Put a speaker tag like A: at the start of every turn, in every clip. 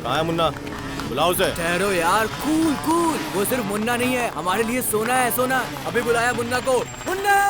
A: कहाँ है मुन्ना? बुलाओ उसे।
B: ठहरो यार, कूल कूल। वो सिर्फ मुन्ना नहीं है, हमारे लिए सोना है सोना। अभी बुलाया मुन्ना को। मुन्ना!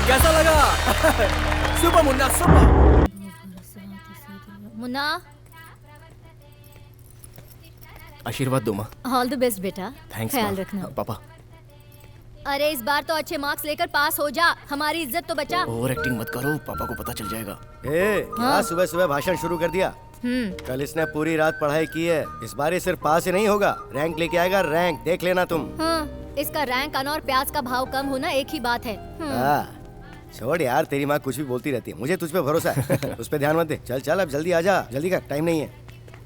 B: कैसा लगा? Super Munna super.
C: मुन्ना,
A: आशीर्वाद दो माँ।
C: ऑल द बेस्ट बेटा।
A: थैंक्स
C: ख्याल
A: माँ।
C: रखना।
A: पापा
C: अरे इस बार तो अच्छे मार्क्स लेकर पास हो जा, हमारी इज्जत तो बचा।
A: ओवर एक्टिंग मत करो, पापा को पता चल जाएगा।
D: क्या सुबह सुबह भाषण शुरू कर दिया? कल इसने पूरी रात पढ़ाई की है। इस बार ये सिर्फ पास ही नहीं होगा, रैंक लेके आएगा। रैंक देख लेना तुम।
C: इसका रैंक आना और प्याज का भाव कम होना एक ही बात है।
D: छोड़ यार, तेरी माँ कुछ भी बोलती रहती है। मुझे तुझ पे भरोसा है। उस पे ध्यान मत दे। चल चल अब जल्दी आजा, जल्दी कर, टाइम नहीं है।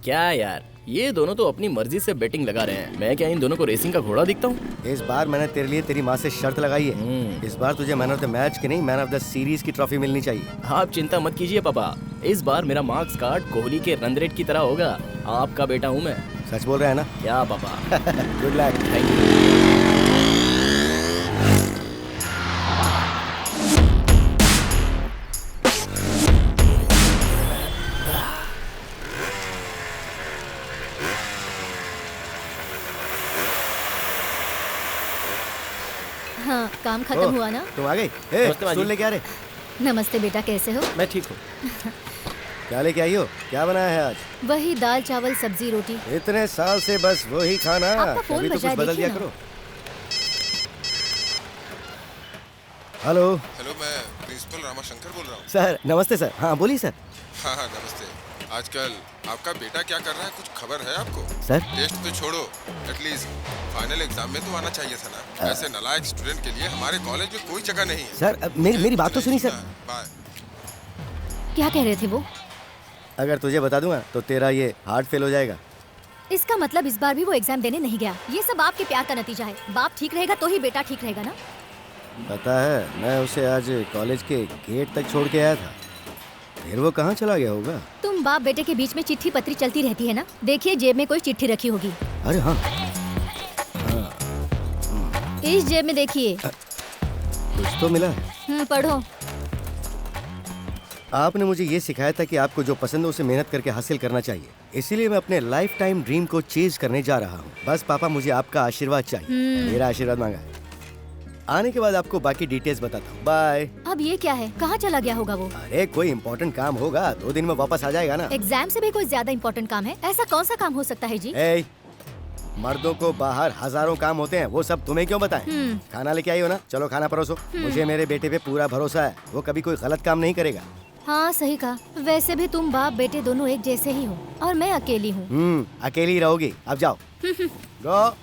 A: क्या यार, ये दोनों तो अपनी मर्जी से बैटिंग लगा रहे हैं। मैं क्या इन दोनों को रेसिंग का घोड़ा दिखता हूँ?
D: इस बार मैंने तेरे लिए तेरी माँ से शर्त लगाई है। इस बार तुझे मैन ऑफ द मैच की नहीं, मैन ऑफ द सीरीज की ट्रॉफी मिलनी चाहिए।
A: आप चिंता मत कीजिए पापा, इस बार मेरा मार्क्स कार्ड कोहली के रन रेट की तरह होगा। आपका बेटा हूँ मैं।
D: सच बोल रहा है ना?
A: क्या पापा?
D: Good luck.
A: Thank you.
C: हाँ, काम खत्म हुआ ना?
D: तुम आ गई? स्टूल लेके आ रहे?
C: नमस्ते बेटा, कैसे हो?
A: मैं ठीक हूँ।
D: क्या लेके आई हो? क्या बनाया है आज?
C: वही दाल चावल सब्जी रोटी।
D: इतने साल से बस वही खाना।
C: आपका फोन
D: कभी तो
C: बजा,
D: कुछ बदल
C: देखिए
D: दिया
C: ना।
D: करो। हेलो
E: हेलो, मैं प्रिंसिपल रामाशंकर बोल रहा हूँ।
D: सर। नमस्ते सर। हाँ बोलिए सर।
E: हाँ हाँ नमस्ते। आजकल आपका बेटा क्या कर रहा है, कुछ खबर है आपको?
D: सर
E: टेस्ट तो छोड़ो, एटलीस्ट फाइनल एग्जाम में तो आना चाहिए था ना। ऐसे नालायक स्टूडेंट के लिए हमारे कॉलेज में कोई जगह नहीं है।
D: सर मेरी बात तो सुनिए सर।
E: बाय।
C: क्या कह रहे थे वो?
D: अगर तुझे बता दूंगा तो तेरा ये हार्ट फेल हो जाएगा।
C: इसका मतलब इस बार भी वो एग्जाम देने नहीं गया। ये सब आपके प्यार का नतीजा है। बाप ठीक रहेगा तो ही बेटा ठीक रहेगा ना।
D: पता है, मैं उसे आज कॉलेज के गेट तक छोड़ के आया था, फिर वो कहाँ चला गया होगा।
C: तुम बाप बेटे के बीच में चिट्ठी पत्री चलती रहती है ना। देखिए जेब में कोई चिट्ठी रखी होगी।
D: अरे हाँ,
C: इस जेब में देखिए।
D: कुछ तो मिला है।
C: पढ़ो।
D: आपने मुझे ये सिखाया था कि आपको जो पसंद है उसे मेहनत करके हासिल करना चाहिए। इसीलिए मैं अपने लाइफ टाइम ड्रीम को चेज करने जा रहा हूँ। बस पापा, मुझे आपका आशीर्वाद चाहिए। मेरा आशीर्वाद मांगा है। आने के बाद आपको बाकी डिटेल्स बताता हूँ। बाय।
C: अब ये क्या है? कहाँ चला गया होगा वो?
D: अरे कोई इम्पोर्टेंट काम होगा, 2 दिन में वापस आ जाएगा ना।
C: एग्जाम से भी कोई ज्यादा इम्पोर्टेंट काम है? ऐसा कौन सा काम हो सकता है जी?
D: मर्दों को बाहर हजारों काम होते हैं, वो सब तुम्हें क्यों बताएं? खाना लेके आई हो ना, चलो खाना परोसो। मुझे मेरे बेटे पे पूरा भरोसा है, वो कभी कोई गलत काम नहीं करेगा।
C: हाँ सही कहा। वैसे भी तुम बाप बेटे दोनों एक जैसे ही हो और मैं अकेली हूँ।
D: अकेली रहोगी। अब जाओ। गो।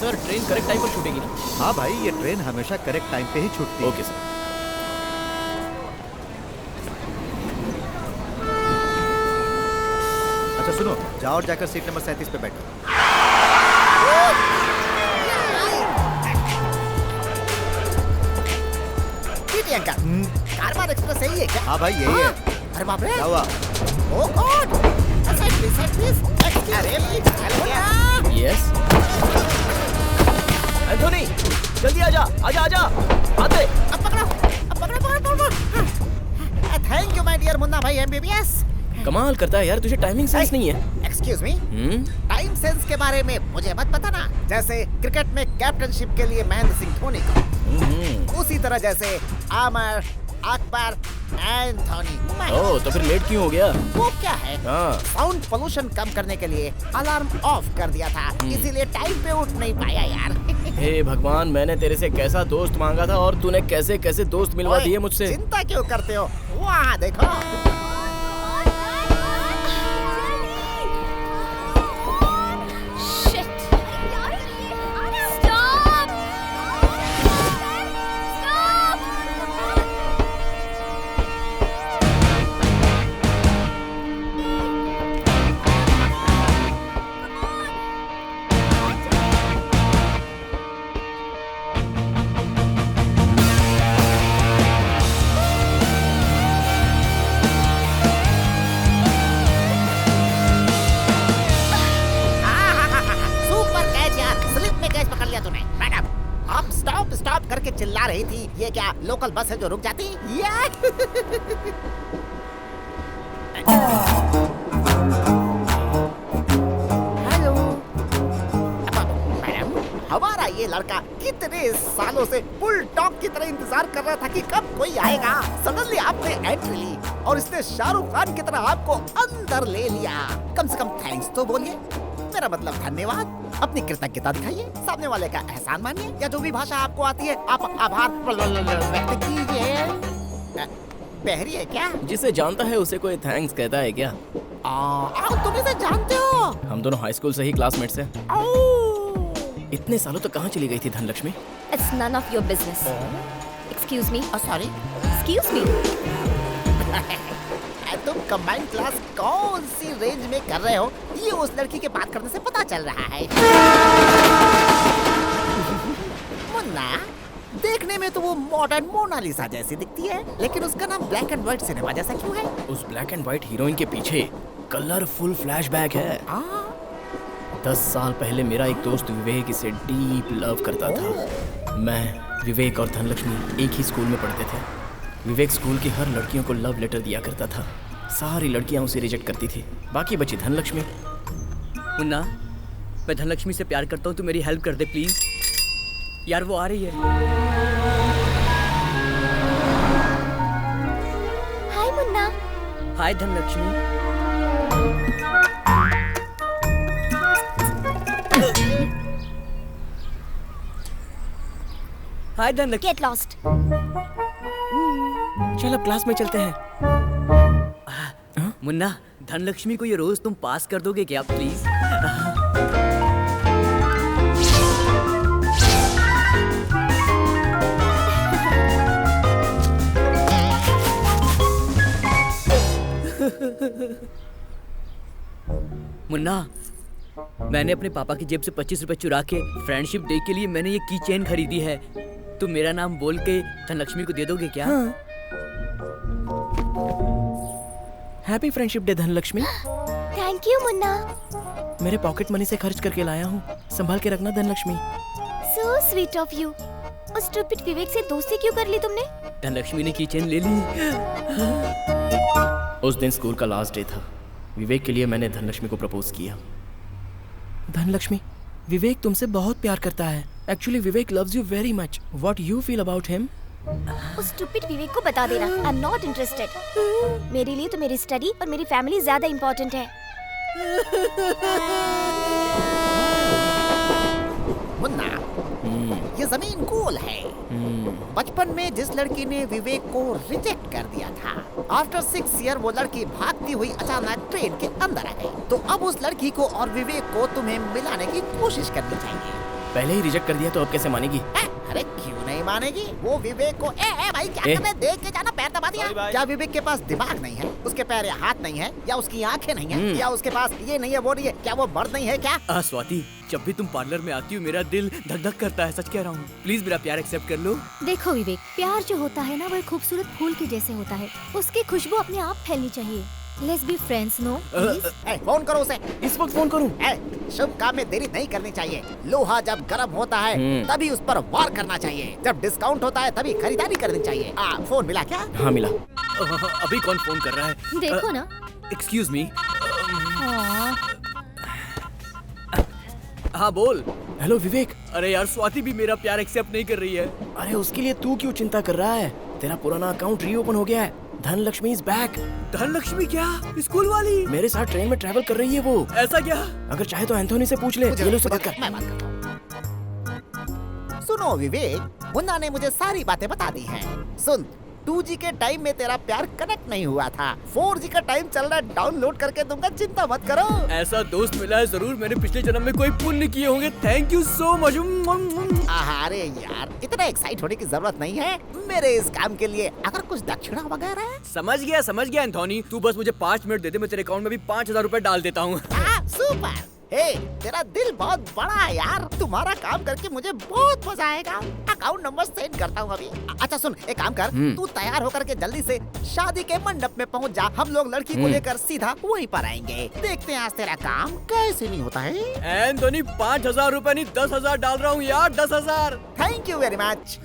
A: सर ट्रेन करेक्ट टाइम पर छूटेगी ना?
F: हाँ भाई, ये ट्रेन हमेशा करेक्ट टाइम पे ही छूटती है।
A: Okay sir.
F: अच्छा सुनो, जाओ और जाकर सीट नंबर 37 पे बैठो।
G: कारवार एक्सप्रेस सही है क्या?
F: हाँ भाई यही है।
G: अरे बाप रे।
F: क्या हुआ?
G: Oh God. Side please. अरे हेलो ना।
A: यस। एंथोनी, जल्दी आजा, आजा आजा। आते।
G: अब पकड़ो। Thank you my dear Munna भाई एमबीबीएस।
A: कमाल करता है यार, तुझे टाइमिंग सेंस नहीं है।
G: एक्सक्यूज मी, टाइम सेंस के बारे में मुझे मत बताना। जैसे क्रिकेट में कैप्टनशिप के लिए महेंद्र सिंह धोनी को, उसी तरह जैसे आमर, अकबर, एंथोनी मैं।
A: ओह, तो फिर लेट क्यों हो गया?
G: वो क्या है,
A: हाँ।
G: साउंड पोल्यूशन कम करने के लिए अलार्म ऑफ कर दिया था, इसीलिए टाइम पे उठ नहीं पाया यार।
A: हे भगवान, मैंने तेरे से कैसा दोस्त मांगा था और तूने कैसे कैसे दोस्त मिलवा
G: ओए,
A: दिए मुझसे।
G: चिंता क्यों करते हो, वहाँ देखो। स्टॉप करके चिल्ला रही थी, ये क्या लोकल बस है जो रुक जाती? हेलो मैडम, हमारा ये लड़का कितने सालों से बुल डॉग की तरह इंतजार कर रहा था कि कब कोई आएगा। सडनली आपने एंट्री ली और इसने शाहरुख खान की तरह आपको अंदर ले लिया। कम से कम थैंक्स तो बोलिए, मेरा मतलब धन्यवाद। अपनी कृतज्ञता दिखाइए, सामने वाले का एहसान मानिए, या जो भी भाषा आपको आती है आप आभार व्यक्त कीजिए। बहरी है क्या?
A: जिसे जानता है उसे कोई थैंक्स कहता है क्या?
G: तुम इसे जानते हो?
A: हम दोनों हाई स्कूल से ही क्लासमेट्स हैं। इतने सालों तक कहाँ चली गई थी Dhanlaxmi?
C: It's none of your business. Excuse me.
G: Sorry,
C: Excuse me.
G: तुम कंबाइंड क्लास कौन सी रेंज में कर रहे हो, ये उस लड़की के बात करने से पता चल रहा है। मुन्ना, देखने में तो वो मॉडर्न मोनालिसा जैसी दिखती है, लेकिन उसका नाम ब्लैक एंड व्हाइट सिनेमा जैसा क्यों है?
A: उस ब्लैक एंड व्हाइट हीरोइन के पीछे कलरफुल फ्लैशबैक है। 10 साल पहले मेरा एक दोस्त विवेक इसे डीप लव करता था। मैं, विवेक और धनलक्ष्मी एक ही स्कूल में पढ़ते थे। विवेक स्कूल की हर लड़कियों को लव लेटर दिया करता था। सारी लड़कियां उसे रिजेक्ट करती थी, बाकी बची धनलक्ष्मी।
B: मुन्ना, मैं धनलक्ष्मी से प्यार करता हूँ, तू मेरी हेल्प कर दे प्लीज। यार वो आ रही है।
C: हाय मुन्ना।
B: हाय धनलक्ष्मी। हाय धनलक्ष्मी।
C: Get lost.
A: चल अब क्लास में चलते हैं।
B: मुन्ना, धनलक्ष्मी को ये रोज तुम पास कर दोगे क्या प्लीज? मुन्ना, मैंने अपने पापा की जेब से 25 रुपए चुरा के फ्रेंडशिप डे के लिए मैंने ये की चेन खरीदी है। तुम मेरा नाम बोल के धनलक्ष्मी को दे दोगे क्या?
A: Happy friendship day Dhanlaxmi.
C: Thank you Munna.
A: मेरे पॉकेट मनी से खर्च करके लाया हूँ, संभाल के रखना Dhanlaxmi.
C: So sweet of you. उस स्टूपिड विवेक से दोस्ती क्यों कर ली तुमने?
B: धनलक्ष्मी ने की चेन ले ली।
A: उस दिन स्कूल का लास्ट डे था। विवेक के लिए मैंने धनलक्ष्मी को प्रपोज किया। धनलक्ष्मी, विवेक तुमसे बहुत प्यार करता है। Actually Vivek loves you very much. What you feel about him?
C: उस स्टूपिड विवेक को बता देना, आई एम नॉट इंटरेस्टेड। मेरे लिए तो मेरी स्टडी और मेरी फैमिली ज्यादा इम्पोर्टेंट है।
G: मुन्ना, ये जमीन गोल है। बचपन में जिस लड़की ने विवेक को रिजेक्ट कर दिया था, आफ्टर 6 ईयर वो लड़की भागती हुई अचानक ट्रेन के अंदर आ गई। तो अब उस लड़की को और विवेक को तुम्हें मिलाने की कोशिश करनी चाहिए।
A: पहले ही रिजेक्ट कर दिया तो अब कैसे मानेगी?
G: अरे क्यों नहीं मानेगी? वो विवेक को भाई क्या कर रहे, देख के जाना, पैर दबा दिया। क्या विवेक के पास दिमाग नहीं है? उसके पैर या हाथ नहीं है? या उसकी आंखें नहीं है? या उसके पास ये नहीं है वो नहीं है? क्या वो मर्द नहीं है क्या?
B: स्वाति, जब भी तुम पार्लर में आती हो मेरा दिल धक धक करता है, सच कह रहा हूँ। प्लीज मेरा प्यार एक्सेप्ट कर लो।
C: देखो विवेक, प्यार जो होता है ना वो एक खूबसूरत फूल के जैसे होता है। उसकी खुशबू अपने आप फैलनी चाहिए। Let's be friends, no?
G: Phone करो उसे।
A: इस वक्त फोन करूं?
G: शुभ काम में देरी नहीं करनी चाहिए। लोहा जब गर्म होता है तभी उस पर वार करना चाहिए। जब डिस्काउंट होता है तभी खरीदारी करनी चाहिए। फोन मिला क्या?
A: हाँ मिला।
B: अभी कौन फोन कर रहा है?
C: देखो ना,
B: एक्सक्यूज मी। हाँ बोल।
A: हेलो विवेक।
B: अरे यार स्वाति भी मेरा प्यार एक्सेप्ट नहीं कर रही है।
A: अरे उसके लिए तू क्यों चिंता कर रहा है? तेरा पुराना अकाउंट रीओपन हो गया है। Dhanlaxmi is back.
B: धनलक्ष्मी क्या? स्कूल वाली?
A: मेरे साथ ट्रेन में ट्रैवल कर रही है वो।
B: ऐसा क्या?
A: अगर चाहे तो एंथोनी से पूछ ले। ये लो से बात कर।
G: मैं बात करता हूँ। सुनो विवेक, मुन्ना ने मुझे सारी बातें बता दी हैं। सुन, 2G के टाइम में तेरा प्यार कनेक्ट नहीं हुआ था। 4G का टाइम चल रहा है, डाउनलोड करके दूंगा, चिंता मत करो।
B: ऐसा दोस्त मिला है जरूर मैंने पिछले जन्म में कोई पुण्य किए होंगे। Thank you so much.
G: अरे यार, इतना एक्साइट होने की जरूरत नहीं है मेरे इस काम के लिए। अगर कुछ दक्षिणा वगैरह।
B: समझ गया एंथोनी। तू बस मुझे 5 मिनट दे दे, मैं तेरे अकाउंट में भी 5,000 रुपए डाल देता हूँ।
G: सुपर। हे, तेरा दिल बहुत बड़ा है यार। तुम्हारा काम करके मुझे बहुत मजा आएगा। अकाउंट नंबर सेंड करता हूँ अभी। अच्छा सुन, एक काम कर, तू तैयार होकर के जल्दी से शादी के मंडप में पहुँच जा। हम लोग लड़की को लेकर सीधा वहीं पर आएंगे। देखते हैं आज तेरा काम कैसे नहीं होता है।
B: एंथोनी 5,000 रुपए नहीं 10,000 डाल रहा हूँ यार, 10,000।
G: Thank you very much.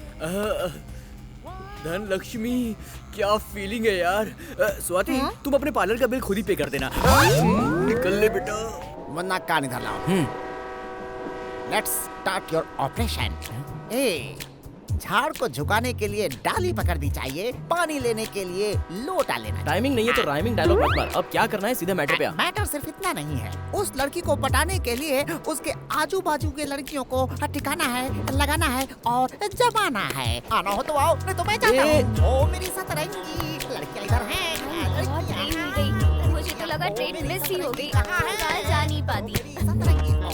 B: Dhanlaxmi, क्या फीलिंग है यार। स्वाति, तुम अपने पार्लर का बिल खुद ही पे कर देना। निकल ले बेटा।
G: मुन्ना कान इधर लाओ। Let's start your operation. ए, झाड़ को झुकाने के लिए डाली पकड़नी चाहिए, पानी लेने के लिए लोटा लेना चाहिए।
A: टाइमिंग नहीं है तो राइमिंग डायलॉग मत मार। अब क्या करना है, सीधे मैटर पे आ।
G: मैटर सिर्फ इतना नहीं है। उस लड़की को पटाने के लिए उसके आजू बाजू के लड़कियों को ठिकाना है, लगाना है और जमाना है। आना हो तो आओ, नहीं तो मैं जाता हूँ। ओ मेरी सतरंगी, लड़कियाँ इधर हैं।
C: मुझे तो लगा ट्रेन मिस ही हो गई। जा नहीं पाती।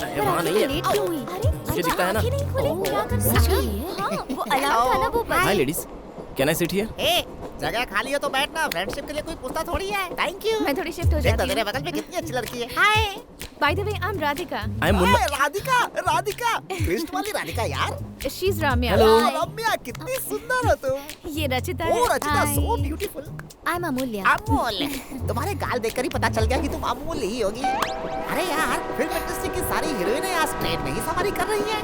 A: अरे वहाँ नहीं है।
C: लेट क्यों हुई?
A: मुझे दिखता है ना।
C: क्या कर सकती है? हाँ, वो अलार्म था ना वो बंद।
A: Hi ladies, can I sit here?
G: ए, जगह खाली हो तो बैठना। फ्रेंडशिप के लिए कोई पूछता थोड़ी है। Thank you.
C: मैं थोड़ी शिफ्ट हो
G: देख तो
C: जाती
G: तेरे
C: हूँ।
G: बगल में कितनी अच्छी लड़की है। Hi.
C: By the way, I am Radhika.
A: I am Munna.
G: Radhika, Radhika, twist वाली राधिका यार।
C: She is Ramya.
G: रम्या, कितनी सुंदर हो तुम।
C: ये रचिता
G: ओ
C: है।
G: Rachita, so beautiful.
C: I am अमूल्य।
G: अमूल्य, तुम्हारे गाल देखकर ही पता चल गया कि तुम अमूल्य ही होगी। अरे यार, फिल्म इंडस्ट्री की सारी हीरोइनें आज ट्रेन में ही सवारी कर रही हैं।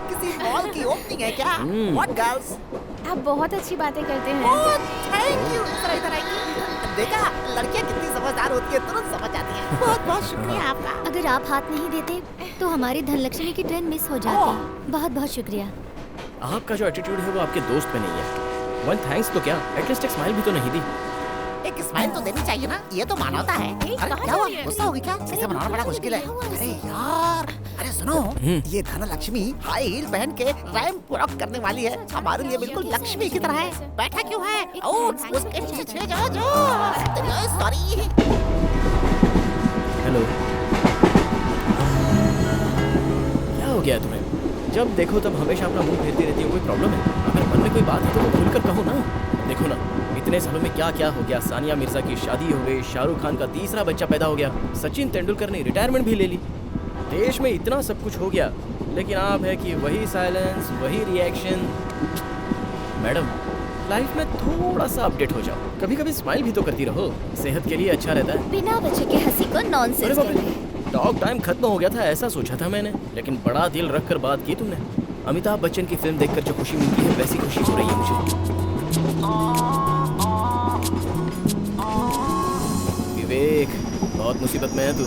G: किसी मॉल की ओपनिंग है क्या? What girls?
C: आप बहुत अच्छी बातें करते हैं।
G: Thank you. इधर आइए। देखा, लड़कियां कितनी समझदार होती है, तुरंत समझ जाती हैं। बहुत बहुत शुक्रिया आपका।
C: अगर आप हाथ नहीं देते तो हमारी धनलक्ष्मी की ट्रेन मिस हो जाती। बहुत बहुत शुक्रिया।
A: आपका जो एटीट्यूड है वो आपके दोस्त पे नहीं है। वन थैंक्स तो क्या, एटलीस्ट एक स्माइल भी तो नहीं दी।
G: एक स्माइल तो देनी चाहिए ना, ये तो मानवता है। अरे क्या हुआ, गुस्सा होगी क्या? इसे मनाना बड़ा मुश्किल है। अरे यार, अरे सुनो, ये धनलक्ष्मी हाई हील पहन के रैंप वॉक करने वाली है। हमारे लिए बिल्कुल लक्ष्मी की तरह है। बैठा क्यों है? ओह, उसके पीछे जो सॉरी।
A: हेलो, क्या हो गया तुम्हें? जब देखो तब हमेशा अपना मुंह फेरती रहती है। कोई प्रॉब्लम है? अगर मन में कोई बात है तो वो खुलकर कहो ना। देखो ना, इतने सालों में क्या क्या हो गया। सानिया मिर्जा की शादी हो गई, शाहरुख खान का तीसरा बच्चा पैदा हो गया, सचिन तेंदुलकर ने रिटायरमेंट भी ले ली। देश में इतना सब कुछ हो गया, लेकिन आप है कि वही साइलेंस, वही रिएक्शन। मैडम, लाइफ में थोड़ा सा अपडेट हो जाओ। कभी कभी स्माइल भी तो करती रहो, सेहत के लिए अच्छा रहता है।
C: बिना वजह के हंसी को नॉनसेंस कहते हैं।
A: टॉक टाइम खत्म हो गया था ऐसा सोचा था मैंने, लेकिन बड़ा दिल रख कर बात की तुमने। अमिताभ बच्चन की फिल्म देखकर जो खुशी मिलती है वैसी खुशी हो रही है मुझे। विवेक, बहुत मुसीबत में है तू।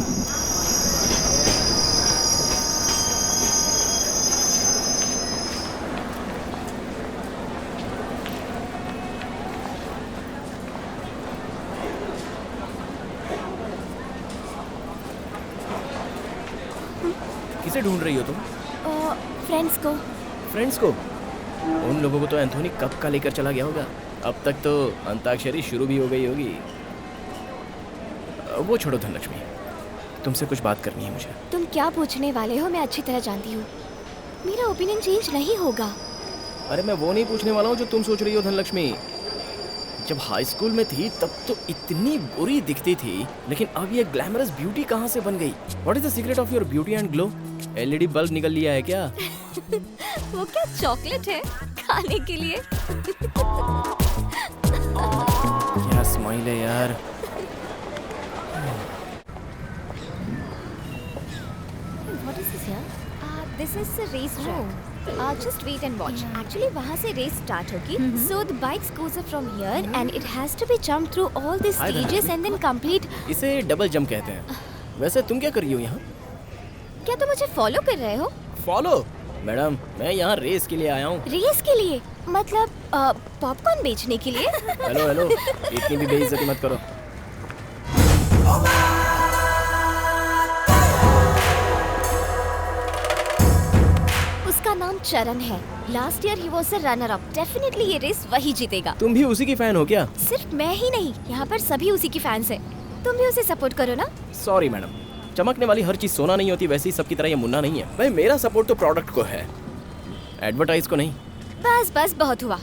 A: किसे ढूंढ रही हो तुम?
C: फ्रेंड्स को।
A: फ्रेंड्स को? उन लोगों को तो एंथोनी कब का लेकर चला गया होगा। अब तक तो अंताक्षरी शुरू भी हो गई होगी। वो छोड़ो धनलक्ष्मी, तुमसे कुछ बात करनी है मुझे।
C: तुम क्या पूछने वाले हो मैं अच्छी तरह जानती हूँ। मेरा ओपिनियन चेंज नहीं होगा।
A: अरे मैं वो नहीं पूछने वाला हूँ जो तुम सोच रही हो धनलक्ष्मी। जब हाई स्कूल में थी तब तो इतनी बुरी दिखती थी, लेकिन अब ये ग्लैमरस ब्यूटी कहाँ से बन गई? What is the secret of your beauty and glow? LED bulb निकल लिया है क्या?
C: वो क्या चॉकलेट है खाने के लिए?
A: क्या स्माइल है यार।
C: What is this here? This is a racetrack. Just wait and watch. Actually, वहाँ से रेस स्टार्ट होगी. So the bikes goes up from here and it has to be jumped through all the
A: Hi,
C: stages and then complete.
A: इसे double jump कहते हैं। वैसे तुम क्या कर रही हो यहाँ?
C: क्या तुम मुझे फॉलो कर रहे हो?
A: फॉलो? मैडम, मैं यहाँ रेस के लिए आया हूँ।
C: रेस के लिए? मतलब पॉपकॉर्न बेचने के लिए?
A: हेलो हेलो, इतनी भी बेइज्जती मत करो।
C: उसका नाम चरण है। Last year he was a runner up. Definitely ये रेस वही जीतेगा।
A: तुम भी उसी की फैन हो क्या?
C: सिर्फ मैं ही नहीं, यहाँ पर सभी उसी की फैंस हैं। तुम भी उसे सपोर्ट करो ना।
A: सॉरी मैडम, चमकने वाली हर चीज सोना नहीं होती, वैसे ही सबकी तरह ये मुन्ना नहीं है। भाई मेरा सपोर्ट तो प्रोडक्ट को है, एडवर्टाइज को नहीं।
C: बस बस बहुत हुआ,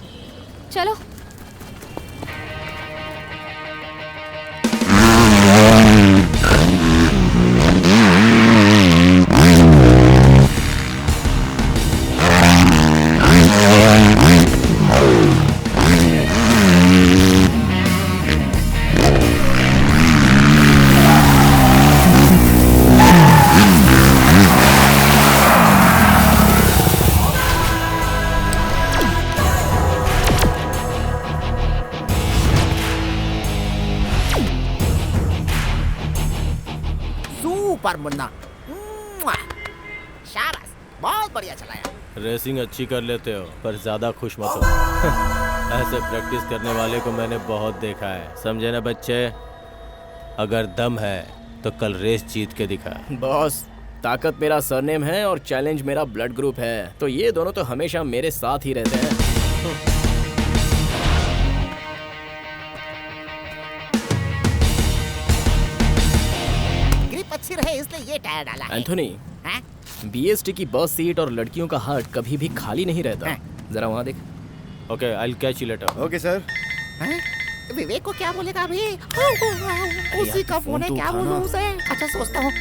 C: चलो।
G: सुपर मुन्ना, शाबाश, बहुत बढ़िया चलाया।
H: रेसिंग अच्छी कर लेते हो पर ज्यादा खुश मत हो। ऐसे प्रैक्टिस करने वाले को मैंने बहुत देखा है, समझे ना बच्चे? अगर दम है तो कल रेस जीत के दिखा।
A: बॉस, ताकत मेरा सरनेम है और चैलेंज मेरा ब्लड ग्रुप है, तो ये दोनों तो हमेशा मेरे साथ ही रहते हैं।
G: ग्रिप अच्छी रहे इसलिए ये टायर डाला है।
A: एंथोनी,
G: हैं?
A: बीएसटी की बस सीट और लड़कियों का हार्ट कभी भी खाली नहीं रहता। जरा वहाँ देख।
H: Okay, I will catch you later.
D: Okay sir.
G: हैं? विवेक को क्या बोलेगा अभी? उसी का फोन है,
A: फोन तो
G: क्या
A: उठाना।
G: बोलूं उसे? अच्छा सोचता हूँ।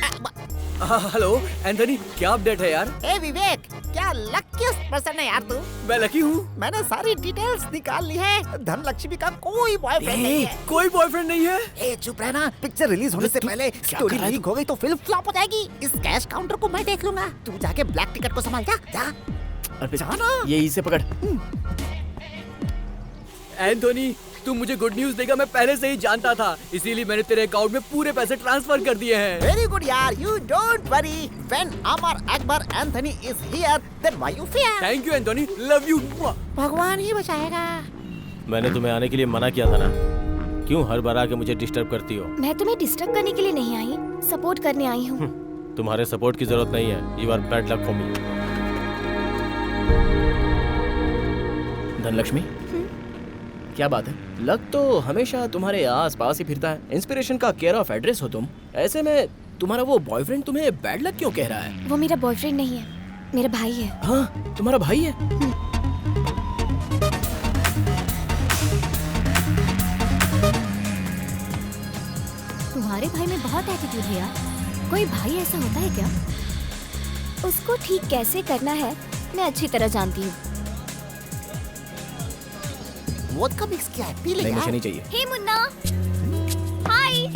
B: हेलो एंथनी, क्या अपडेट है यार?
G: ए विवेक, क्या लकीस्ट पर्सन है यार तू।
B: मैं लकी हूँ।
G: मैंने सारी डिटेल्स निकाल ली है। धनलक्ष्मी का कोई बॉयफ्रेंड नहीं है।
B: कोई बॉयफ्रेंड नहीं है?
G: ए चुप रहना, पिक्चर रिलीज होने से पहले स्टोरी लीक हो गई तो फिल्म फ्लॉप हो जाएगी। इस कैश काउंटर को मैं देख लूंगा, तू जाके ब्लैक टिकट को संभाल। जा जा।
A: अरे
G: जाना।
A: ये इसे पकड़।
B: एंथोनी, तू मुझे गुड न्यूज देगा मैं पहले से ही जानता था, इसीलिए मैंने तेरे अकाउंट में पूरे पैसे ट्रांसफर कर दिए हैं।
G: वेरी गुड यार, you don't worry. When Amar Akbar Anthony is here, then why you fear?
B: Thank you Anthony, love you.
G: भगवान ही बचाएगा।
H: मैंने तुम्हें आने के लिए मना किया था ना, क्यों हर बार आके मुझे डिस्टर्ब करती हो?
C: मैं तुम्हें डिस्टर्ब करने के लिए नहीं आई, सपोर्ट करने आई हूँ।
H: तुम्हारे सपोर्ट की जरूरत नहीं है। You are bad luck for me.
A: Dhanalakshmi, क्या बात है? लक तो हमेशा तुम्हारे आस पास ही फिरता है। इंस्पिरेशन का केयर ऑफ एड्रेस हो तुम। ऐसे में तुम्हारा वो बॉयफ्रेंड तुम्हें बैड लक क्यों कह रहा है?
C: वो मेरा बॉयफ्रेंड नहीं है, मेरा भाई है।
A: हाँ, तुम्हारा भाई है?
C: तुम्हारे भाई में बहुत एटीट्यूड है यार। कोई भाई ऐसा होता है क्या? उसको ठीक कैसे करना है मैं अच्छी तरह जानती हूँ।
G: वोदका मिक्स किया है, पी ले
A: नहीं, मुझे
G: यार।
A: नहीं चाहिए।
C: हे मुन्ना, हाय।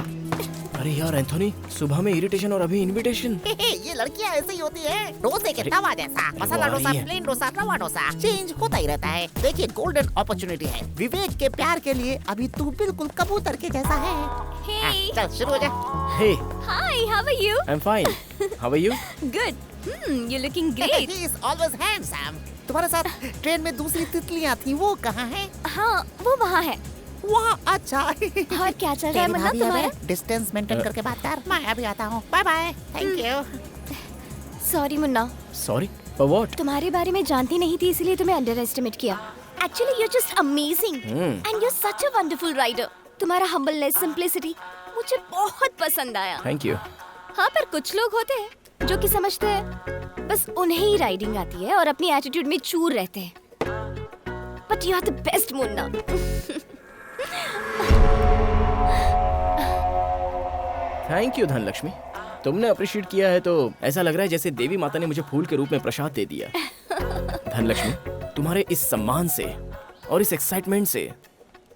A: अरे यार एंथोनी, सुबह में इरिटेशन और अभी इनविटेशन।
G: ये लड़कियां ऐसी ही होती है, डोसे के तवा जैसा। मसाला
A: वो आ
G: डोसा,
A: रही है।
G: प्लेन डोसा, रवा डोसा, चेंज होता ही रहता है। देखिए, गोल्डन अपॉर्चुनिटी है। विवेक के प्यार के लिए अभी तू बिल्कुल कबूतर के जैसा है।
C: हे,
G: चल शुरू हो जा।
A: Hey,
C: hi, how are you?
A: I am fine. How are you?
C: Good. You looking great.
G: He is always handsome. तुम्हारे साथ ट्रेन में दूसरी तितलियां थी, वो कहाँ है?
C: हाँ, वो वहाँ है।
G: वहाँ, अच्छा।
C: और क्या चल रहा है मुन्ना तुम्हारा?
G: डिस्टेंस मेंटेन करके बात कर। मैं अभी आता हूँ। Bye bye. Thank you.
C: Sorry Munna,
A: sorry for what?
C: तुम्हारे बारे में जानती नहीं थी इसलिए तुम्हें अंडर एस्टिमेट किया। Actually you just amazing and you such a wonderful rider. तुम्हारा हम्बलनेस, सिंप्लिसिटी मुझे बहुत पसंद आया।
A: Thank you.
C: हाँ, पर कुछ लोग होते हैं जो कि समझते हैं बस उन्हें ही राइडिंग आती है और अपनी एटीट्यूड में चूर रहते हैं। But you are the best Munna.
A: Thank you Dhanalakshmi, तुमने अप्रिशिएट किया है तो ऐसा लग रहा है जैसे देवी माता ने मुझे फूल के रूप में प्रसाद दे दिया। धनलक्ष्मी, तुम्हारे इस सम्मान से और इस एक्साइटमेंट से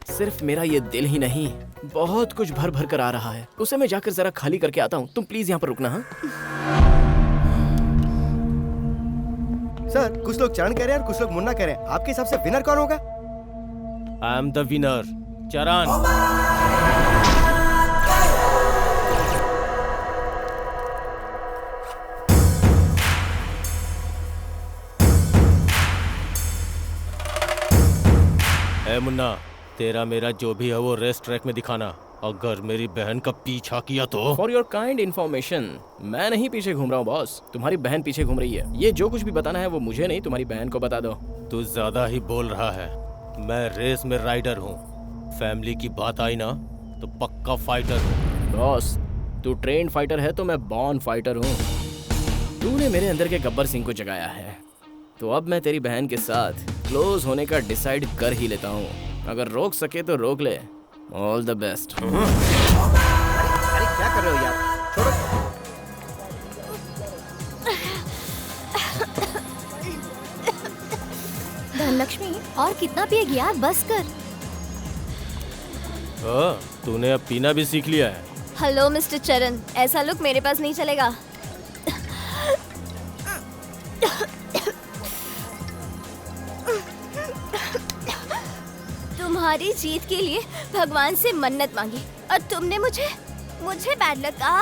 A: सिर्फ मेरा ये दिल ही नहीं, बहुत कुछ भर भर कर आ रहा है। उसे मैं जाकर जरा खाली करके आता हूँ। तुम प्लीज यहाँ पर रुकना। हाँ,
D: सर कुछ लोग चरण कह रहे हैं और कुछ लोग मुन्ना कह रहे हैं, आपके हिसाब से विनर कौन होगा?
H: आई एम द विनर, चरण। ए मुन्ना, तेरा मेरा जो भी है वो रेस ट्रैक में दिखाना। अगर मेरी बहन का पीछा किया तो।
A: फॉर योर काइंड इन्फॉर्मेशन, मैं नहीं पीछे घूम रहा हूँ बॉस, तुम्हारी बहन पीछे घूम रही है। ये जो कुछ भी बताना है वो मुझे नहीं, तुम्हारी बहन को बता दो।
H: तू ज्यादा ही बोल रहा है। मैं रेस में राइडर हूँ, फैमिली की बात आई ना तो पक्का फाइटर हूँ।
A: बॉस, तू ट्रेन फाइटर है तो मैं बॉर्न फाइटर हूँ। तूने मेरे अंदर के गब्बर सिंह को जगाया है, तो अब मैं तेरी बहन के साथ क्लोज होने का डिसाइड कर ही लेता हूँ। अगर रोक सके तो रोक ले। All the best.
F: अरे क्या कर रहे हो यार, छोड़ो।
C: धनलक्ष्मी, और कितना पिएगी यार, बस कर।
H: तूने अब पीना भी सीख लिया है।
C: हेलो मिस्टर चरण, ऐसा लुक मेरे पास नहीं चलेगा। तुम्हारी जीत के लिए भगवान से मन्नत मांगी और तुमने मुझे बैड लक कहा।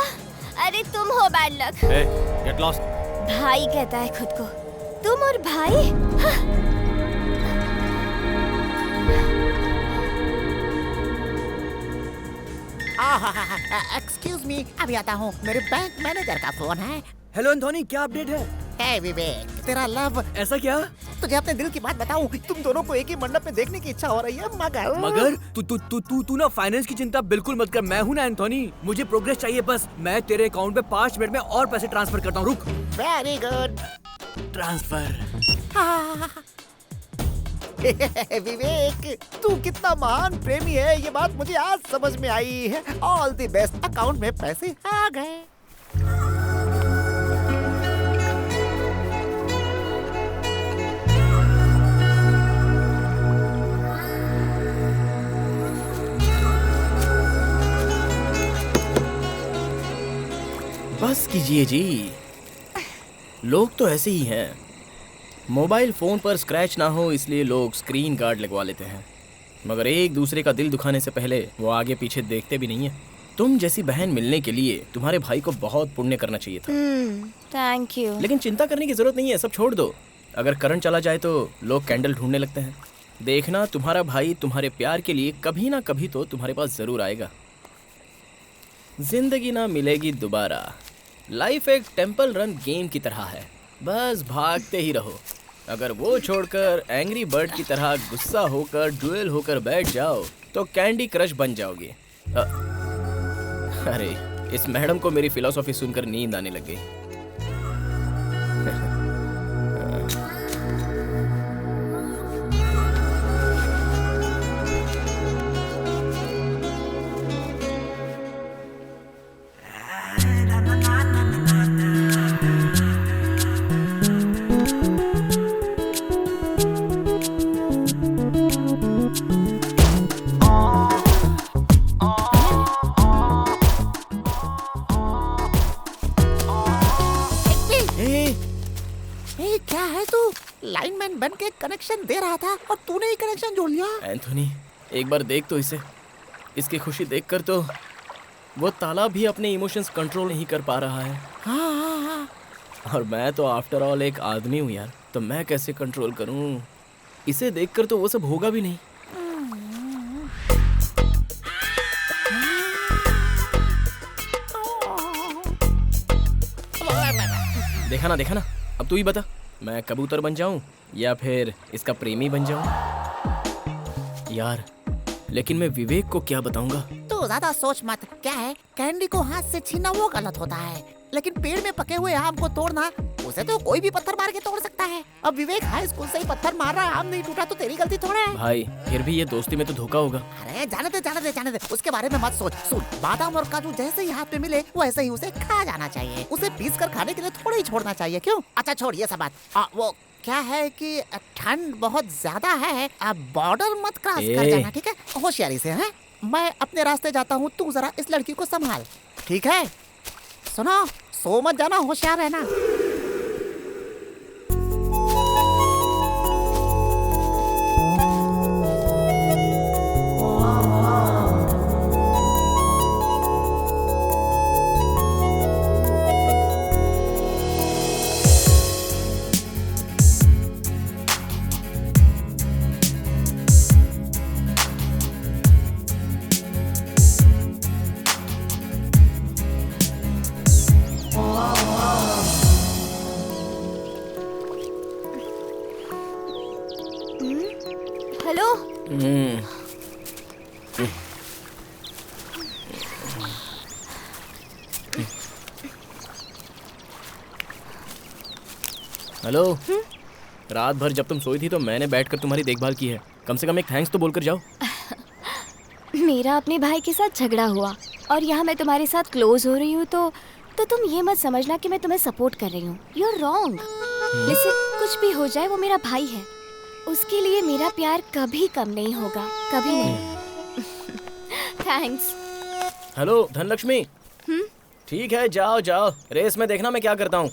C: अरे तुम हो बैड लक।
H: Get lost.
C: भाई कहता है खुद को, तुम और भाई।
G: एक्सक्यूज मी, अभी आता हूँ। मेरे बैंक मैनेजर का फोन है।
B: हेलो एंथोनी, क्या अपडेट है?
G: हे विवेक, तेरा लव।
B: ऐसा क्या?
G: तुझे अपने दिल की बात बताऊं, तुम दोनों को एक ही मंडप में देखने की इच्छा हो रही है, मगर
B: मगर तू ना फाइनेंस की चिंता बिल्कुल मत कर। मैं हूँ ना एंथोनी, मुझे प्रोग्रेस चाहिए बस। मैं तेरे अकाउंट में 5 मिनट में और पैसे ट्रांसफर करता हूँ। रुक।
G: Very good.
B: ट्रांसफर।
G: विवेक, तू कितना महान प्रेमी है, ये बात मुझे आज समझ में आई है। All the best. अकाउंट में पैसे आ गए।
A: बस कीजिए जी, लोग तो ऐसे ही हैं। मोबाइल फोन पर स्क्रैच ना हो इसलिए लोग स्क्रीन गार्ड लगवा लेते हैं, मगर एक दूसरे का दिल दुखाने से पहले वो आगे पीछे देखते भी नहीं है। तुम जैसी बहन मिलने के लिए तुम्हारे भाई को बहुत पुण्य करना चाहिए था।
C: Thank you.
A: लेकिन चिंता करने की जरूरत नहीं है, सब छोड़ दो। अगर करंट चला जाए तो लोग कैंडल ढूंढने लगते हैं। देखना, तुम्हारा भाई तुम्हारे प्यार के लिए कभी ना कभी तो तुम्हारे पास जरूर आएगा। जिंदगी ना मिलेगी दोबारा। लाइफ एक टेंपल रन गेम की तरह है, बस भागते ही रहो। अगर वो छोड़कर एंग्री बर्ड की तरह गुस्सा होकर ड्यूएल होकर बैठ जाओ तो कैंडी क्रश बन जाओगे। अरे, इस मैडम को मेरी फिलॉसफी सुनकर नींद आने लग गई।
G: क्या है तू? लाइनमैन बन के कनेक्शन दे रहा था और तूने ही कनेक्शन जोड़ लिया।
A: एंथोनी, एक बार देख तो इसे। इसकी खुशी देखकर तो वो ताला भी अपने इमोशंस कंट्रोल नहीं कर पा रहा है।
G: हाँ।
A: और मैं तो आफ्टर ऑल एक आदमी हूँ यार, तो मैं कैसे कंट्रोल करूँ? इसे देखकर तो वो सब होगा भी नहीं। देखा ना, अब तू ही बता, मैं कबूतर बन जाऊं या फिर इसका प्रेमी बन जाऊं? यार, लेकिन मैं विवेक को क्या बताऊंगा?
G: तू ज्यादा सोच मत। क्या है, कैंडी को हाथ से छीनना वो गलत होता है, लेकिन पेड़ में पके हुए आम को तोड़ना, उसे तो कोई भी पत्थर मार के तोड़ सकता है। अब विवेक हाई स्कूल से ही पत्थर मार रहा है, आम नहीं टूटा तो तेरी गलती थोड़ा है।
A: भाई, फिर भी ये दोस्ती में तो धोखा होगा।
G: अरे जाने दे, उसके बारे में मत सोच। सुन, बादाम और काजू जैसे ही हाथ में मिले वैसे ही उसे खा जाना चाहिए। उसे पीस कर खाने के लिए थोड़ा ही छोड़ना चाहिए। क्यों? अच्छा छोड़ ये सब बात। वो क्या है कि ठंड बहुत ज्यादा है, अब बॉर्डर मत क्रॉस कर जाना, ठीक है? होशियारी से। हैं? मैं अपने रास्ते जाता हूँ, तू जरा इस लड़की को संभाल, ठीक है? सुनो, सो मत जाना, होशियार रहना।
A: हेलो। रात भर जब तुम सोई थी तो मैंने बैठकर तुम्हारी देखभाल की है। कम से कम एक थैंक्स तो बोलकर जाओ।
C: मेरा अपने भाई के साथ झगड़ा हुआ और यहाँ मैं तुम्हारे साथ क्लोज हो रही हूँ तो तुम ये मत समझना कि मैं तुम्हें सपोर्ट कर रही हूँ। You are wrong. लिसन, कुछ भी हो जाए वो मेरा भाई है। उसके लिए मेरा प्यार कभी कम नहीं होगा, कभी नहीं। थैंक्स।
A: हेलो धनलक्ष्मी। ठीक है, जाओ जाओ, रेस में देखना मैं क्या करता हूँ।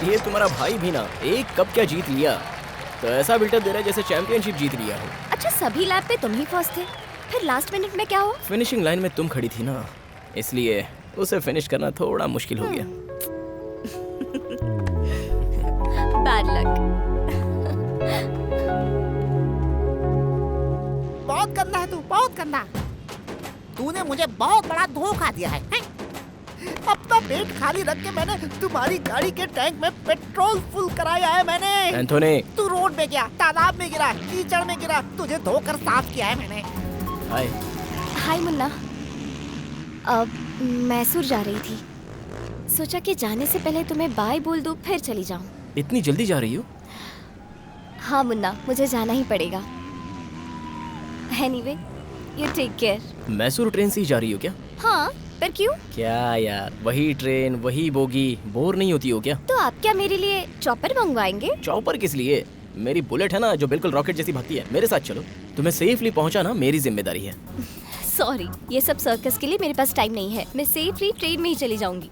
A: ये तुम्हारा भाई भी ना एक कप क्या जीत लिया, तो ऐसा बिल्डअप दे रहा है जैसे चैंपियनशिप जीत लिया हो।
C: अच्छा, सभी लैप पे तुम ही फर्स्ट थे, फिर लास्ट मिनट में क्या हुआ?
A: फिनिशिंग लाइन में तुम खड़ी थी ना, इसलिए उसे फिनिश करना थोड़ा मुश्किल हो गया।
C: Bad luck.
G: बहुत गंदा है तू, बहुत गंदा। तूने मुझे बहुत बड़ा धोखा दिया है, हैं? अपना पेट खाली रख के मैंने तुम्हारी गाड़ी के टैंक में पेट्रोल फुल कराया है मैंने।
A: एंथोनी,
G: तू रोड में गया, तालाब में गिरा, कीचड़ में गिरा, तुझे धोकर साफ किया है मैंने।
A: हाय।
C: हाय मुन्ना। अब मैसूर जा रही थी, सोचा कि जाने से पहले तुम्हें बाय बोल दूं फिर चली जाऊं।
A: इतनी जल्दी जा रही हो?
C: हाँ मुन्ना, मुझे जाना ही पड़ेगा। Anyway, you take care.
A: Mysore train से ही जा रही हो क्या?
C: हाँ, पर क्यों?
A: क्या यार, वही ट्रेन वही बोगी, बोर नहीं होती हो क्या?
C: तो आप क्या मेरे लिए चॉपर मंगवाएंगे?
A: चॉपर किस लिए? मेरी बुलेट है ना जो बिल्कुल रॉकेट जैसी भागती है, मेरे साथ चलो। तुम्हें सेफली पहुंचाना मेरी जिम्मेदारी है।
C: सॉरी, ये सब सर्कस के लिए मेरे पास टाइम नहीं है। मैं सेफली ट्रेन में ही चली जाऊंगी।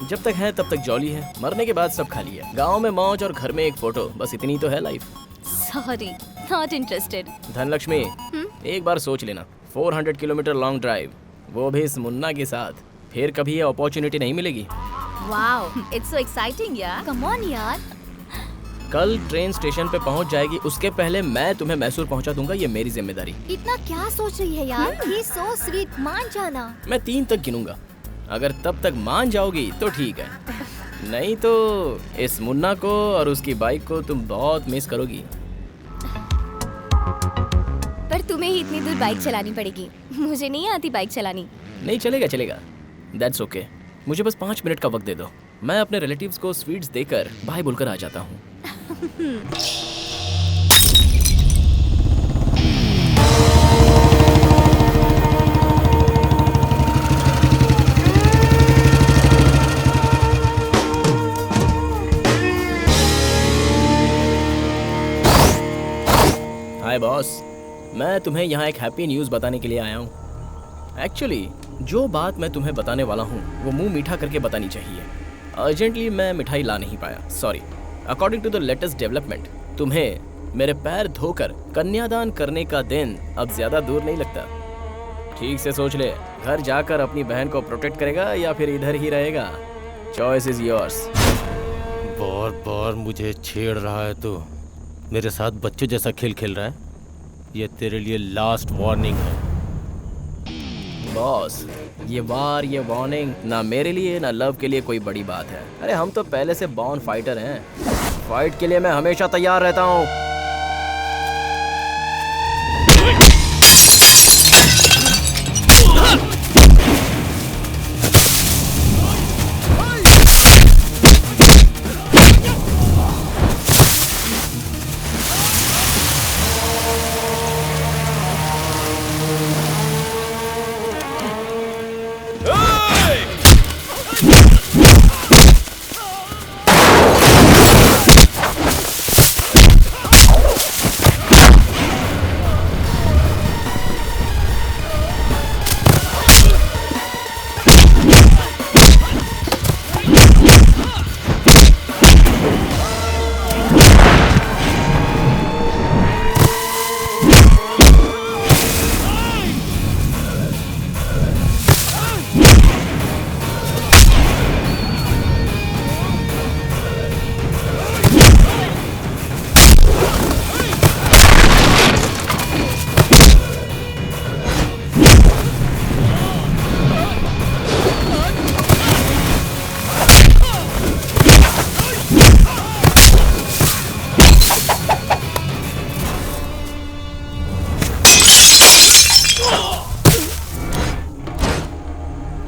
A: जब तक है तब तक जॉली है, मरने के बाद सब खाली है। गाँव में मौज और घर में एक फोटो, बस इतनी तो है life.
C: Sorry, not interested.
A: Dhanlaxmi, एक बार सोच लेना, 400 किलोमीटर लॉन्ग ड्राइव, वो भी इस मुन्ना के साथ, फिर कभी ये अपॉर्चुनिटी नहीं मिलेगी।
C: वाओ, इट्स सो एक्साइटिंग यार। कम ऑन यार।
A: कल ट्रेन स्टेशन पे पहुंच जाएगी, उसके पहले मैं तुम्हें मैसूर पहुंचा दूंगा, ये मेरी जिम्मेदारी।
C: इतना क्या सोच रही है यार? ये सो स्वीट, मान जाना।
A: मैं 3 तक गिनूंगा, अगर तब तक मान जाओगी तो ठीक है, नहीं तो इस मुन्ना को और उसकी बाइक को तुम बहुत मिस करोगी।
C: पर तुम्हें ही इतनी दूर बाइक चलानी पड़ेगी, मुझे नहीं आती बाइक चलानी।
A: नहीं चलेगा, चलेगा, दैट्स ओके। मुझे बस 5 मिनट का वक्त दे दो, मैं अपने रिलेटिव्स को स्वीट्स देकर बाय बोलकर आ जाता हूँ। हाय बॉस, मैं तुम्हें यहाँ एक हैप्पी न्यूज़ बताने के लिए आया हूँ। एक्चुअली जो बात मैं तुम्हें बताने वाला हूँ वो मुंह मीठा करके बतानी चाहिए। अर्जेंटली मैं मिठाई ला नहीं पाया, sorry. According to the latest development, तुम्हें मेरे पैर धोकर कन्यादान करने का दिन अब ज्यादा दूर नहीं लगता। ठीक से सोच ले, घर जाकर अपनी बहन को प्रोटेक्ट करेगा या फिर इधर ही रहेगा? Choice is yours.
H: बार बार मुझे छेड़ रहा है तू, मेरे साथ बच्चे जैसा खेल खेल रहा है। ये तेरे लिए लास्ट वार्निंग है।
A: बॉस, ये वार, ये वार्निंग ना मेरे लिए ना लव के लिए कोई बड़ी बात है। अरे हम तो पहले से बॉर्न फाइटर हैं। फाइट के लिए मैं हमेशा तैयार रहता हूँ।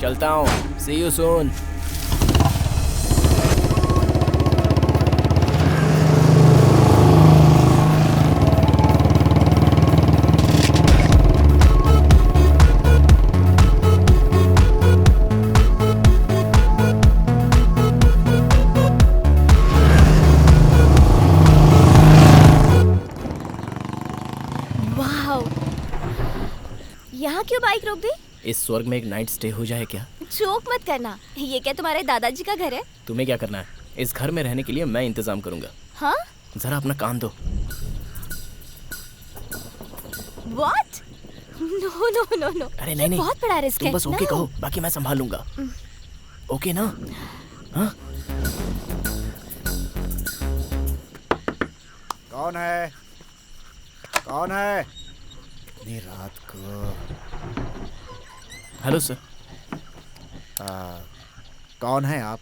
A: चलता हूँ। See you soon.
C: वाओ, यहाँ क्यों बाइक रोक दी?
A: इस स्वर्ग में एक नाइट स्टे हो जाए क्या?
C: जोक मत करना, ये क्या तुम्हारे दादाजी का घर है?
A: तुम्हें क्या करना है? इस घर में रहने के लिए मैं इंतजाम करूंगा।
C: हाँ?
A: जरा अपना कान दो।
C: What? No no no no.
A: अरे नहीं,
C: बहुत बड़ा रिस्क
A: तुम
C: है।
A: बस ओके
C: No.
A: कहो, बाकी मैं संभाल लूंगा। ओके ना? हाँ?
G: कौन है? कौन है? इतनी रात को।
A: Hello sir.
G: कौन है आप?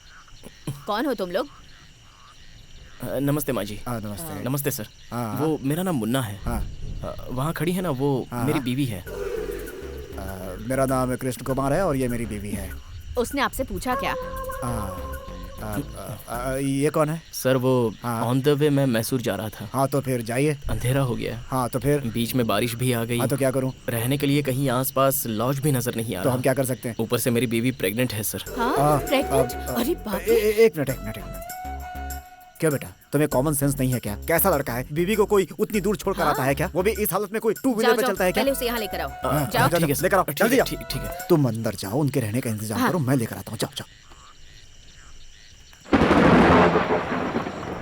C: कौन हो तुम लोग?
A: नमस्ते माँ जी।
G: नमस्ते।
A: नमस्ते सर।
G: हाँ।
A: वो मेरा नाम मुन्ना है।
G: हाँ।
A: वहाँ खड़ी है ना वो मेरी बीवी है।
G: मेरा नाम कृष्ण कुमार है और ये मेरी बीवी है।
C: उसने आपसे पूछा क्या?
G: ये कौन है?
A: सर वो
G: हाँ।
A: ऑन द वे मैं मैसूर जा रहा था।
G: हाँ तो फिर जाइए।
A: अंधेरा हो गया।
G: हाँ तो फिर?
A: बीच में बारिश भी आ गई।
G: हाँ तो क्या करूँ?
A: रहने के लिए कहीं आसपास लॉज भी नजर नहीं आ
G: तो
A: रहा।
G: हम क्या कर सकते हैं?
A: ऊपर से मेरी बीवी प्रेग्नेंट है सर।
C: हाँ? प्रेग्नेंट? अरे बाप रे।
G: एक मिनट। क्या बेटा, तुम्हें कॉमन सेंस नहीं है क्या? कैसा लड़का है? बीवी को कोई उतनी दूर छोड़ कर आता है क्या? वो भी इस हालत में कोई टू व्हीलर पे चलता है क्या?
C: पहले उसे यहाँ लेकर आओ।
G: जाओ,
A: ठीक है सर।
G: लेकर आओ, जल्दी जाओ।
A: ठीक है।
G: तुम अंदर जाओ, उनके रहने का इंतजाम करो, मैं लेकर आता हूँ। जाओ।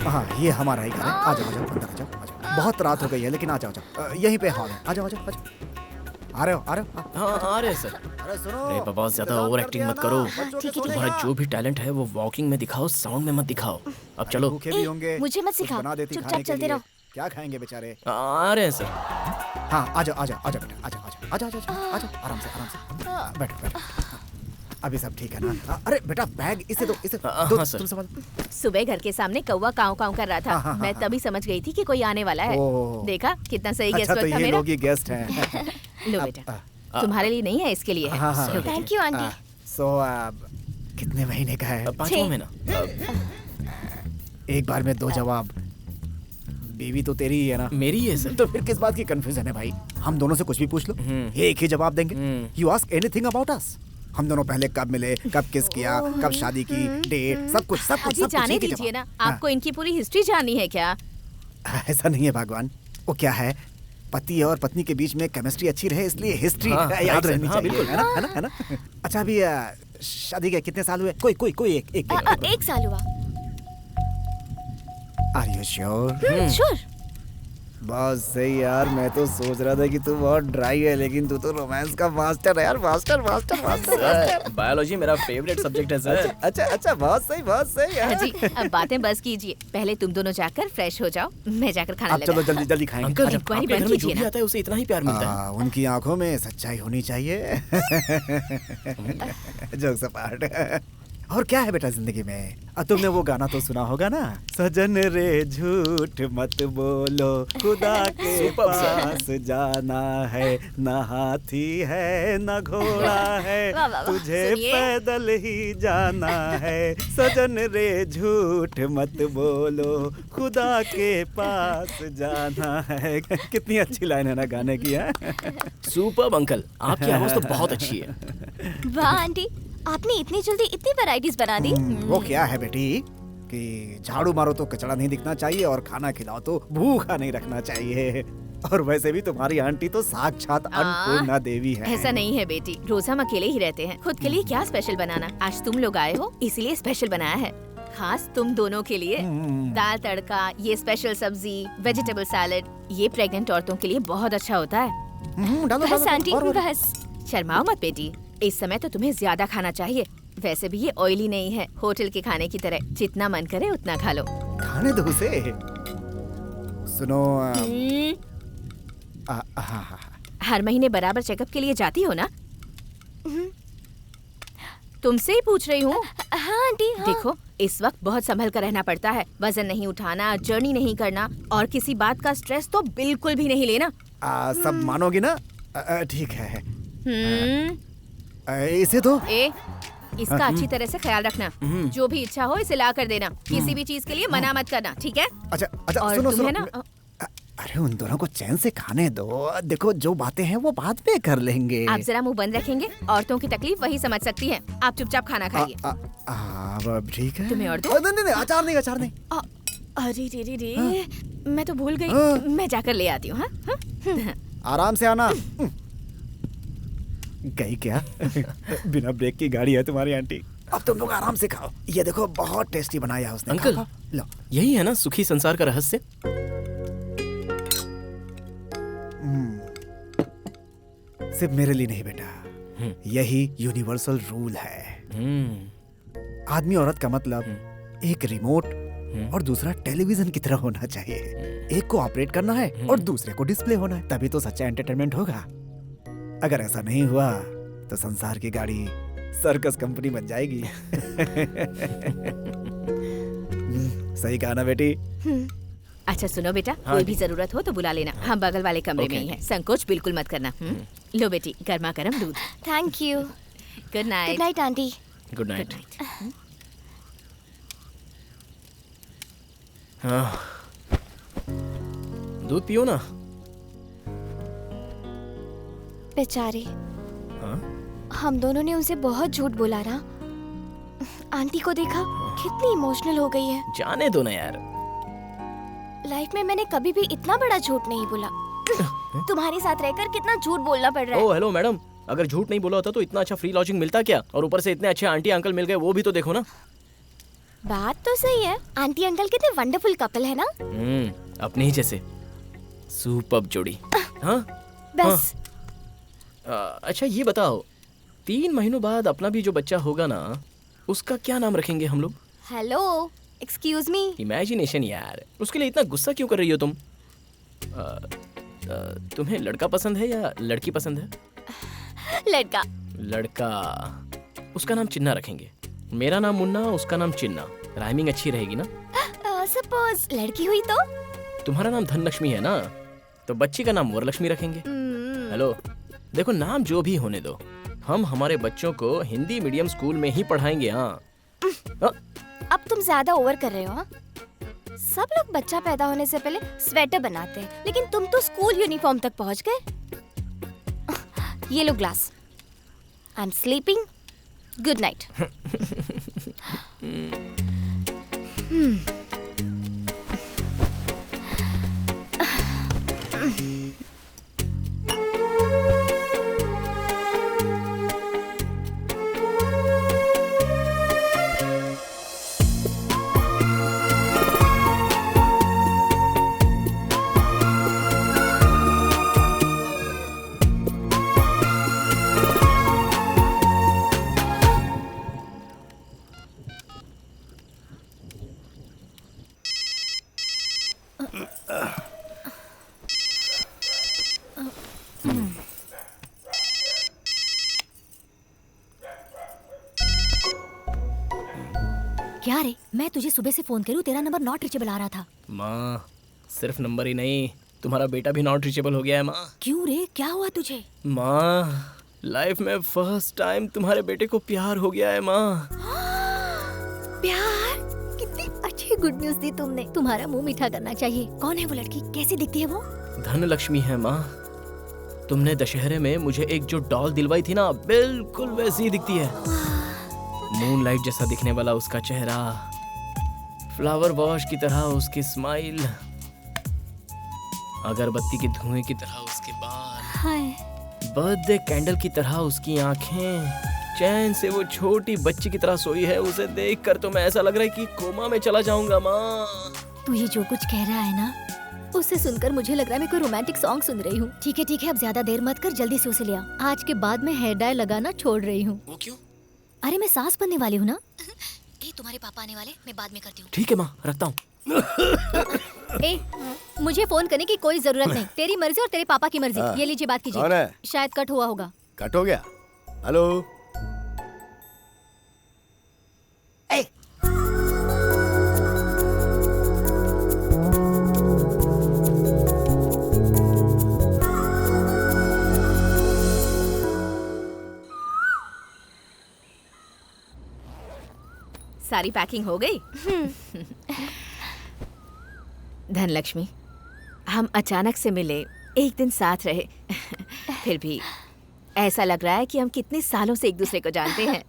G: हाँ, ये हमारा ही घर है। आ जाओ अंदर आ जाओ। बहुत रात हो गई है लेकिन आ जाओ। यहीं पे हॉल है। आ जाओ। आ रहे हो?
A: हाँ आ रहे हैं सर।
G: अरे सुनो।
A: अरे बाबा ज्यादा ओवर एक्टिंग मत करो।
C: ठीक है।
A: तुम्हारा जो भी टैलेंट है वो वॉकिंग में दिखाओ, साउंड में मत दिखाओ। अब चलो।
G: भूखे भी होंगे।
C: मुझे मत
G: कुछ
C: सिखाओ,
G: बना देती
C: चुपचाप
G: खाने के
C: चलते
G: लिए।
C: रहो।
G: क्या खाएंगे बेचारे?
A: आ रहे हैं सर।
G: हाँ आ जाओ बेटा, आ जाओ आराम से। बैठो। अभी सब ठीक है ना? अरे बेटा बैग इसे दो
A: हाँ, सर।
G: तुम संभालो।
C: सुबह घर के सामने कौवा काव काव कर रहा था।
G: हाँ,
C: मैं तभी समझ गई थी कि कोई आने वाला है।
G: ओह।
C: देखा कितना सही गेस्ट
G: अच्छा तो
C: था
G: ये
C: मेरा।
G: लोग ही गेस्ट हैं।
C: लो बेटा, तुम्हारे लिए नहीं है, इसके लिए है।
G: हाँ।
C: Thank you aunty.
G: सो कितने महीने का है?
A: 5वां महीना।
G: एक बार में 2 जवाब। बीवी तो तेरी ही है ना?
A: मेरी है सर।
G: तो फिर किस बात की कंफ्यूजन है भाई? हम दोनों से कुछ भी पूछ लो, एक ही जवाब देंगे। You ask anything about us. हम दोनों पहले कब मिले, कब किस किया, कब शादी की, डेट, सब कुछ
C: अजी जाने दीजिए ना, आपको इनकी पूरी हिस्ट्री जाननी है क्या?
G: ऐसा नहीं है भगवान। वो क्या है, पति और पत्नी के बीच में केमिस्ट्री अच्छी रहे इसलिए हिस्ट्री याद रहनी चाहिए।
A: बिल्कुल।
G: है ना? अच्छा अभी शादी के कितने साल हुए? कोई एक
C: 1 साल हुआ।
G: Are you sure?
C: श्योर।
F: बहुत सही यार, मैं तो सोच रहा था कि तू बहुत ड्राई है, लेकिन तू तो रोमांस का मास्टर है यार, मास्टर मास्टर मास्टर।
A: बायोलॉजी मेरा फेवरेट सब्जेक्ट है सर।
F: अच्छा अच्छा, बहुत सही यार।
I: जी अब बातें बस कीजिए, पहले तुम दोनों जाकर फ्रेश हो जाओ, मैं जाकर खाना
F: अब चलो
I: लगा।
F: जल्दी जल्दी खाएंगे।
A: अंकल
I: इंक्वायरी
A: आपके घर
I: बंद
A: में जो
I: कीजिए
A: भी
I: ना।
A: आता है उसे इतना ही प्यार मिलता है।
F: उनकी आंखों में सच्चाई होनी चाहिए। Jokes apart. और क्या है बेटा जिंदगी में? तुमने वो गाना तो सुना होगा ना, सजन रे झूठ मत बोलो, खुदा के
A: Superb, sir.
F: पास जाना है, न हाथी है न घोड़ा है,
C: वाह, वाह, वाह।
F: तुझे
I: सुनिए।
F: पैदल ही जाना है, सजन रे झूठ मत बोलो, खुदा के पास जाना है। कितनी अच्छी लाइन है ना गाने की है।
A: सुपर्ब अंकल, आपकी आवाज तो बहुत अच्छी है।
C: वाह आंटी, आपने इतनी जल्दी इतनी वैरायटीज बना दी।
F: वो क्या है बेटी कि झाड़ू मारो तो कचरा नहीं दिखना चाहिए और खाना खिलाओ तो भूखा नहीं रखना चाहिए। और वैसे भी तुम्हारी आंटी तो साक्षात अन्नपूर्णा देवी है।
I: ऐसा नहीं है बेटी, रोज हम अकेले ही रहते हैं, खुद के लिए क्या स्पेशल बनाना। आज तुम लोग आए हो इसलिए स्पेशल बनाया है, खास तुम दोनों के लिए। दाल तड़का, ये स्पेशल सब्जी, वेजिटेबल सैलेड, ये प्रेग्नेंट औरतों के लिए बहुत अच्छा होता है।
F: डालो
C: बस आंटी
F: और-
C: बस।
I: शर्माओ मत बेटी, इस समय तो तुम्हें ज्यादा खाना चाहिए। वैसे भी ये ऑयली नहीं है, होटल के खाने की तरह, जितना मन करे उतना खा लो।
F: खाने दो उसे। सुनो
I: हम्म,
F: हाँ।
I: हर महीने बराबर चेकअप के लिए जाती हो ना? तुमसे ही पूछ रही हूँ।
C: हाँ आंटी, हाँ।
I: देखो इस वक्त बहुत संभल कर रहना पड़ता है, वजन नहीं उठाना, जर्नी नहीं करना, और किसी बात का स्ट्रेस तो बिल्कुल भी नहीं लेना।
F: सब मानोगी ना? ठीक है।
I: हम्म,
F: इसे दो।
I: इसका अच्छी तरह से ख्याल रखना, जो भी इच्छा हो इसे ला कर देना, किसी भी चीज के लिए मना मत करना, ठीक है?
F: अच्छा
I: और
F: सुनो
I: तुम्हें
F: सुनो।
I: ना
F: अरे उन दोनों को चैन से खाने दो। देखो जो बातें हैं वो बाद में कर लेंगे।
I: आप जरा मुंह बंद रखेंगे, औरतों की तकलीफ वही समझ सकती है। आप चुपचाप खाना खाइए।
F: अब ठीक है।
I: तुम्हें और दो?
F: नहीं, अचार नहीं।
I: अरे रे, मैं तो भूल गई, मैं जाकर ले आती हूँ। हाँ?
F: आराम से आना। गई क्या? बिना ब्रेक की गाड़ी है तुम्हारी आंटी। अब तुम लोग आराम से खाओ। ये देखो बहुत टेस्टी बनाया है उसने।
A: अंकल,
F: खाओ, लो।
A: यही है ना सुखी संसार का रहस्य।
F: सिर्फ मेरे लिए नहीं बेटा, यही यूनिवर्सल रूल है। आदमी औरत का मतलब एक रिमोट और दूसरा टेलीविजन की तरह होना चाहिए। एक को ऑपरेट करना है और दूसरे को डिस्प्ले होना है, तभी तो सच्चा एंटरटेनमेंट होगा। अगर ऐसा नहीं हुआ तो संसार की गाड़ी सर्कस कंपनी बन जाएगी। सही कहा ना बेटी?
I: अच्छा सुनो बेटा,
A: हाँ
I: कोई
A: जी।
I: भी जरूरत हो तो बुला लेना, हम बगल वाले कमरे में
A: ओके।
I: ही हैं, संकोच बिल्कुल मत करना। लो बेटी, गर्मा गर्म दूध।
C: Thank you.
I: Good
C: good
I: night.
C: Night aunty.
A: Good night. हाँ, दूध पियो ना।
C: बेचारे,
A: हाँ?
C: हम दोनों ने उनसे बहुत झूठ बोला ना। आंटी को देखा, कितनी इमोशनल हो गई है।
A: जाने दो ना यार।
C: लाइफ में मैंने कभी भी इतना बड़ा झूठ नहीं बोला। तुम्हारे साथ रहकर कितना झूठ बोलना पड़ रहा है।
A: ओ हेलो मैडम, अगर झूठ नहीं बोला होता तो इतना अच्छा फ्री लॉजिंग मिलता क्या? और ऊपर से इतने अच्छे आंटी अंकल मिल गए, वो भी तो देखो ना।
C: बात तो सही है, आंटी अंकल कितने वंडरफुल कपल है ना।
A: अपने ही जैसे सुपर्ब जोड़ी। हाँ?
C: बस
A: अच्छा ये बताओ, 3 महीनों बाद अपना भी जो बच्चा होगा ना, उसका क्या नाम रखेंगे हम लोग?
C: Hello, excuse me.
A: इमेजिनेशन यार, उसके लिए इतना गुस्सा क्यों कर रही हो तुम? तुम्हें लड़का पसंद है या लड़की पसंद है?
C: लड़का।
A: लड़का, उसका नाम चिन्ना रखेंगे। मेरा नाम मुन्ना, उसका नाम चिन्ना। राइमिंग अच्छी रहेगी ना?
C: सपोज लड़की हुई तो?
A: तुम्हारा नाम धनलक्ष्मी है ना, तो बच्ची का नाम वरलक्ष्मी रखेंगे। हेलो, देखो नाम जो भी होने दो, हम हमारे बच्चों को हिंदी मीडियम स्कूल में ही पढ़ाएंगे। हाँ,
C: अब तुम ज्यादा ओवर कर रहे हो। हाँ? सब लोग बच्चा पैदा होने से पहले स्वेटर बनाते हैं, लेकिन तुम तो स्कूल यूनिफॉर्म तक पहुंच गए। ये लो glass. I am sleeping. Good night.
J: क्या रे, मैं तुझे सुबह से फोन करूँ, तेरा नंबर नॉट रीचेबल आ रहा था।
A: माँ सिर्फ नंबर ही नहीं, तुम्हारा बेटा भी नॉट रीचेबल हो गया है माँ।
J: क्यों रे, क्या हुआ तुझे?
A: माँ लाइफ में फर्स्ट टाइम तुम्हारे बेटे को प्यार हो गया है माँ।
J: प्यार? कितनी अच्छी गुड न्यूज दी तुमने। तुम्हारा मुंह मीठा करना चाहिए। कौन है वो लड़की, कैसी दिखती है वो?
A: धनलक्ष्मी है माँ। तुमने दशहरे में मुझे एक जो डॉल दिलवाई थी ना, बिल्कुल वैसी ही दिखती है। मूनलाइट जैसा दिखने वाला उसका चेहरा, फ्लावर वॉश की तरह उसकी स्माइल, अगरबत्ती के धुएं की तरह उसके बाल,
J: हाय।
A: बर्थडे कैंडल की तरह उसकी आंखें, चैन से वो छोटी बच्ची की तरह सोई है। उसे देखकर तो मैं ऐसा लग रहा है कि कोमा में चला जाऊंगा माँ।
J: तू ये जो कुछ कह रहा है ना, उससे सुनकर मुझे लग रहा है मैं कोई रोमांटिक सॉन्ग सुन रही हूँ। ठीक है, अब ज्यादा देर मत कर, जल्दी से उसे ले आ। आज के बाद मैं हेयर डाई लगाना छोड़ रही हूँ।
A: वो क्यों?
J: अरे मैं सास बनने वाली हूँ ना। तुम्हारे पापा आने वाले, मैं बाद में करती हूँ।
A: ठीक है माँ, रखता हूँ।
J: ए, मुझे फोन करने की कोई जरूरत नहीं। तेरी मर्जी और तेरे पापा की मर्जी। ये लीजिए, बात कीजिए।
D: कौन है?
J: शायद कट हुआ होगा।
D: कट हो गया? हेलो।
I: सारी पैकिंग हो गई? धनलक्ष्मी, हम अचानक से मिले, एक दिन साथ रहे, फिर भी ऐसा लग रहा है कि हम कितने सालों से एक दूसरे को जानते हैं।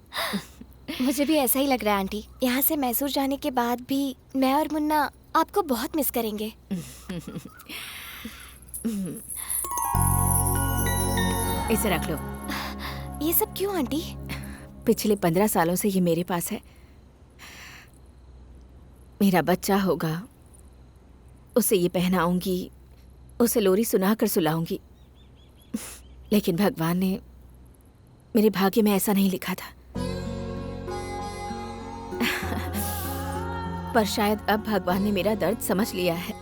C: मुझे भी ऐसा ही लग रहा है आंटी। यहाँ से मैसूर जाने के बाद भी मैं और मुन्ना आपको बहुत मिस करेंगे।
I: इसे रख लो।
C: ये सब क्यों आंटी?
I: पिछले 15 सालों से ये मेरे पास है। मेरा बच्चा होगा, उसे ये पहनाऊंगी, उसे लोरी सुनाकर सुलाऊंगी। लेकिन भगवान ने मेरे भाग्य में ऐसा नहीं लिखा था। पर शायद अब भगवान ने मेरा दर्द समझ लिया है,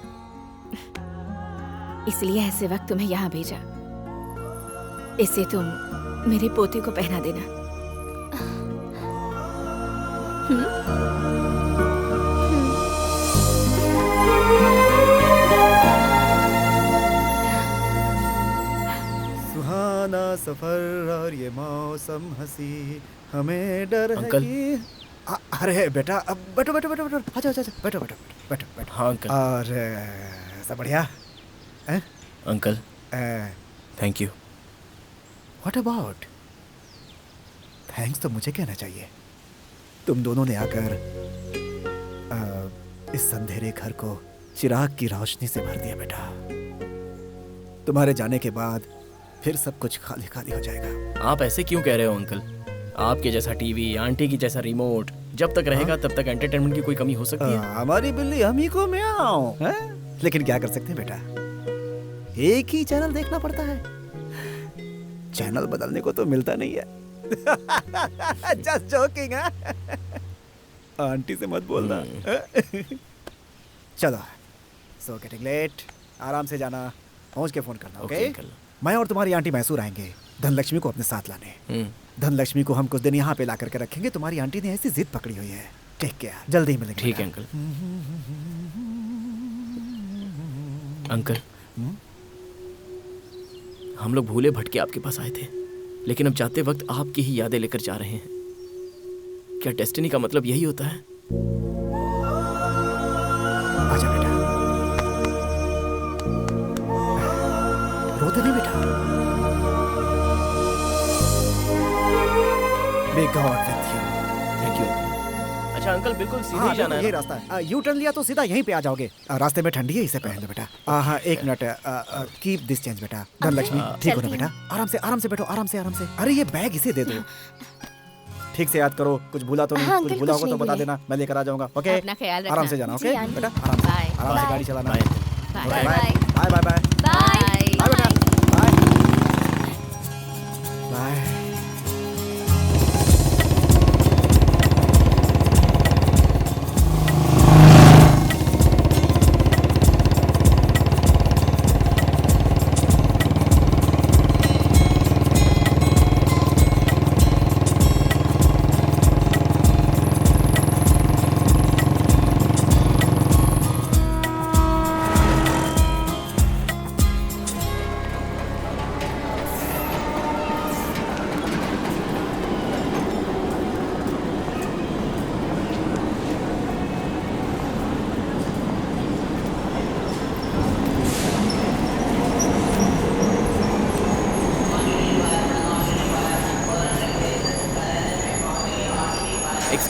I: इसलिए ऐसे वक्त तुम्हें यहाँ भेजा। इसे तुम मेरे पोते को पहना देना।
F: सुहाना सफर और ये मौसम हंसी, हमें डर है
A: अंकल।
F: कि अरे बेटा, अब बैठो बैठो बैठो बैठो, अच्छा अच्छा अच्छा, बैठो बैठो बैठो बैठो।
A: हाँ अंकल।
F: और सब बढ़िया हैं?
A: Uncle thank you.
F: What about thanks? तो मुझे कहना चाहिए। तुम दोनों ने आकर इस अंधेरे घर को चिराग की रोशनी से भर दिया बेटा। तुम्हारे जाने के बाद फिर सब कुछ खाली खाली हो जाएगा।
A: आप ऐसे क्यों कह रहे हो अंकल? आपके जैसा टीवी, आंटी की जैसा रिमोट जब तक रहेगा तब तक एंटरटेनमेंट की कोई कमी हो सकती है?
F: हमारी बिल्ली हम ही को म्याऊं, हैं? लेकिन क्या कर सकते हैं बेटा, एक ही चैनल देखना पड़ता है। चैनल बदलने को तो मिलता नहीं है। जस्ट जोकिंग है। आंटी से मत बोलना। चलो, सो गेटिंग लेट, आराम से जाना, पहुंच के फोन करना। Okay
A: uncle.
F: मैं और तुम्हारी आंटी मैसूर आएंगे धनलक्ष्मी को अपने साथ लाने। धनलक्ष्मी को हम कुछ दिन यहाँ पे ला करके रखेंगे। तुम्हारी आंटी ने ऐसी जिद पकड़ी हुई है। टेक केयर, जल्दी ही मिलेंगे।
A: ठीक है अंकल। अंकल, हम लोग भूले भटके आपके पास आए थे, लेकिन अब जाते वक्त आपकी ही यादें लेकर जा रहे हैं। क्या डेस्टिनी का मतलब यही होता है?
F: आजा बेटा, रोते नहीं बेटा। May God with you.
A: Thank you. अच्छा अंकल, बिल्कुल सीधे ही जाना है।
F: ये रास्ता है। यू टर्न लिया तो सीधा यहीं पे आ जाओगे। रास्ते में ठंडी है, इसे पहन लो बेटा। हाँ, एक मिनट, कीप दिस चेंज बेटा। धनलक्ष्मी, ठीक हो ना बेटा? आराम से बैठो, आराम से। अरे ये बैग इसे दे दो। ठीक से याद करो, कुछ भूला तो नहीं?
C: हाँ,
F: कुछ
C: अंकल,
F: भूला
C: कुछ
F: होगा तो
C: नहीं
F: बता
C: भूले।
F: देना, मैं लेकर आ जाऊंगा। ओके,
I: अपना ख्याल रखना।
F: आराम से जाना। Okay
C: ji, aunty.
F: बेटा, आराम से गाड़ी चलाना।
A: Bye.
I: Bye
F: bye
I: bye
F: bye bye bye
I: bye.
F: Bye बेटा, bye bye.